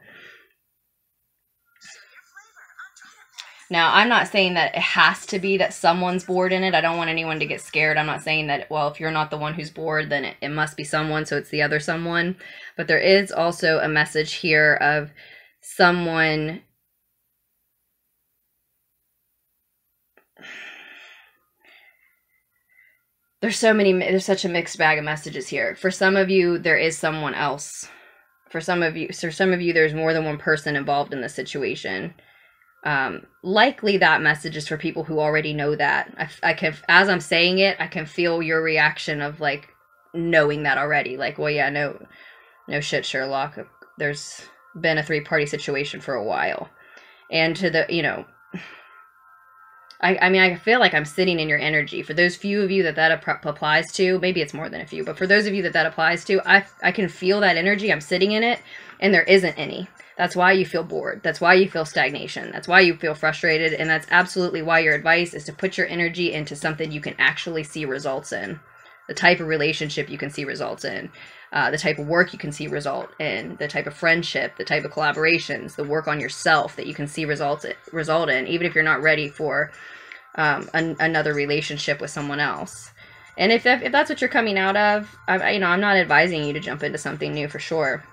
Now, I'm not saying that it has to be that someone's bored in it. I don't want anyone to get scared. I'm not saying that, well, if you're not the one who's bored, then it must be someone, so it's the other someone. But there is also a message here of someone there's such a mixed bag of messages here. For some of you, there is someone else. For some of you, there's more than one person involved in the situation. Likely that message is for people who already know that. I can, as I'm saying it, I can feel your reaction of like knowing that already. Like, well, yeah, no shit, Sherlock. There's been a 3-party situation for a while. And to the, you know, I mean, I feel like I'm sitting in your energy. For those few of you that applies to, maybe it's more than a few, but for those of you that applies to, I can feel that energy. I'm sitting in it, and there isn't any. That's why you feel bored. That's why you feel stagnation. That's why you feel frustrated. And that's absolutely why your advice is to put your energy into something you can actually see results in. The type of relationship you can see results in. The type of work you can see result in, the type of friendship, the type of collaborations, the work on yourself that you can see result in, even if you're not ready for another relationship with someone else. And if that's what you're coming out of, you know, I'm not advising you to jump into something new for sure.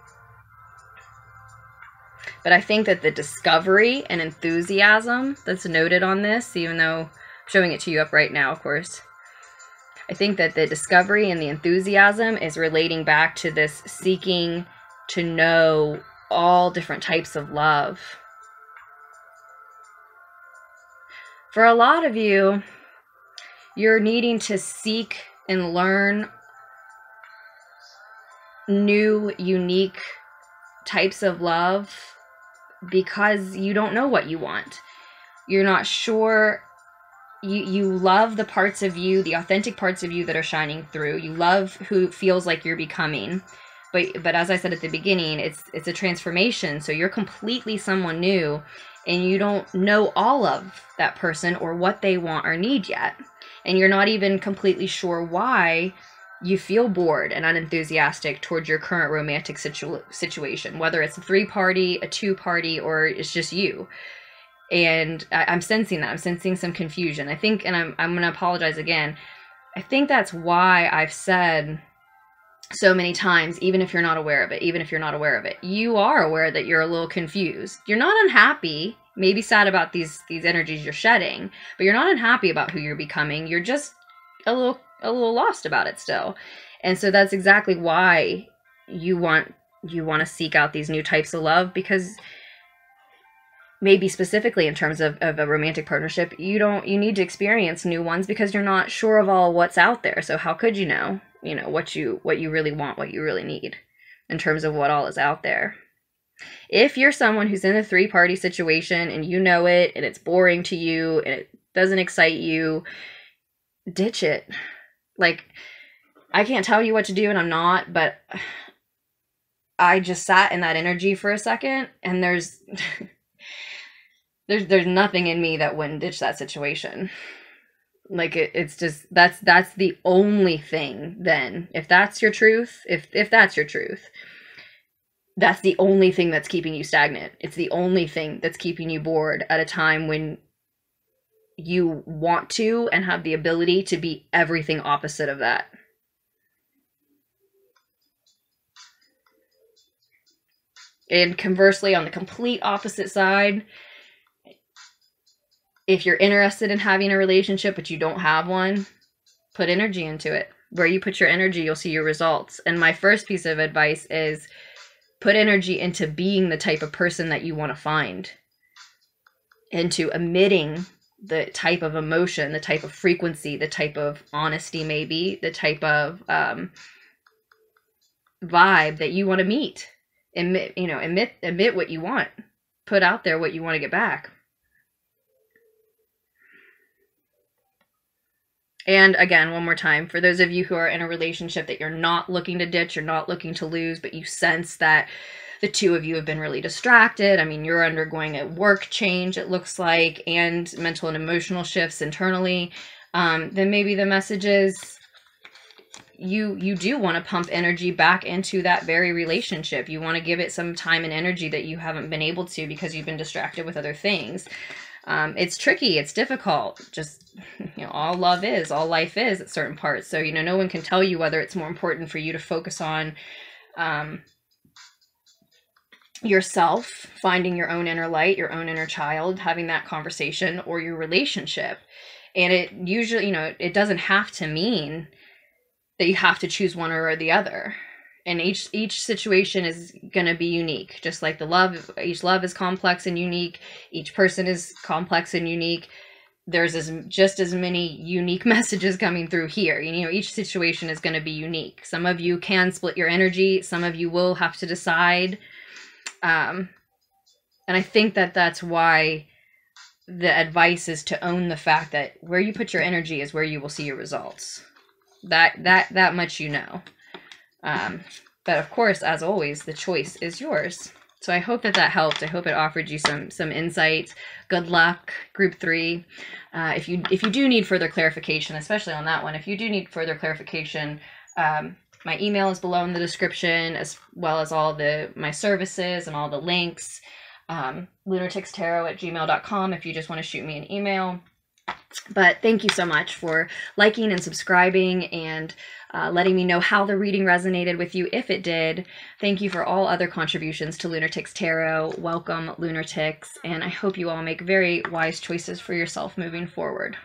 But I think that the discovery and enthusiasm that's noted on this, even though I'm showing it to you up right now, of course, I think that the discovery and the enthusiasm is relating back to this seeking to know all different types of love. For a lot of you, you're needing to seek and learn new, unique types of love because you don't know what you want. You're not sure. You love the parts of you, the authentic parts of you that are shining through. You love who feels like you're becoming. But as I said at the beginning, it's a transformation. So you're completely someone new, and you don't know all of that person or what they want or need yet. And you're not even completely sure why you feel bored and unenthusiastic towards your current romantic situation, whether it's a 3-party, a 2-party, or it's just you. And I'm sensing that. I'm sensing some confusion. I think, and I'm going to apologize again, I think that's why I've said so many times, even if you're not aware of it, you are aware that you're a little confused. You're not unhappy, maybe sad about these energies you're shedding, but you're not unhappy about who you're becoming. You're just a little lost about it still. And so that's exactly why you want to seek out these new types of love, because maybe specifically in terms of a romantic partnership, you need to experience new ones because you're not sure of all what's out there. So how could you know what you really want, what you really need in terms of what all is out there? If you're someone who's in a 3-party situation and you know it and it's boring to you and it doesn't excite you, ditch it. Like, I can't tell you what to do, and I'm not, but I just sat in that energy for a second, and there's nothing in me that wouldn't ditch that situation. Like, it's just, that's the only thing then. If that's your truth, if that's your truth, that's the only thing that's keeping you stagnant. It's the only thing that's keeping you bored at a time when you want to and have the ability to be everything opposite of that. And conversely, on the complete opposite side, if you're interested in having a relationship but you don't have one, put energy into it. Where you put your energy, you'll see your results. And my first piece of advice is put energy into being the type of person that you want to find, into emitting the type of emotion, the type of frequency, the type of honesty, maybe the type of vibe that you want to meet. Emit what you want. Put out there what you want to get back. And again, one more time, for those of you who are in a relationship that you're not looking to ditch, you're not looking to lose, but you sense that the two of you have been really distracted. I mean, you're undergoing a work change, it looks like, and mental and emotional shifts internally. Then maybe the message is you do want to pump energy back into that very relationship. You want to give it some time and energy that you haven't been able to because you've been distracted with other things. It's tricky. It's difficult. Just, all life is at certain parts. So, no one can tell you whether it's more important for you to focus on yourself, finding your own inner light, your own inner child, having that conversation, or your relationship. And it usually, it doesn't have to mean that you have to choose one or the other. And each situation is going to be unique. Just like each love is complex and unique. Each person is complex and unique. There's just as many unique messages coming through here. Each situation is going to be unique. Some of you can split your energy. Some of you will have to decide And I think that that's why the advice is to own the fact that where you put your energy is where you will see your results. That much you know. But of course, as always, the choice is yours. So I hope that helped. I hope it offered you some insight. Good luck, group 3. If you do need further clarification, especially on that one, if you do need further clarification, my email is below in the description, as well as all my services and all the links. lunarticstarot@gmail.com if you just want to shoot me an email. But thank you so much for liking and subscribing and letting me know how the reading resonated with you, if it did. Thank you for all other contributions to Lunartics Tarot. Welcome, Lunartics, and I hope you all make very wise choices for yourself moving forward.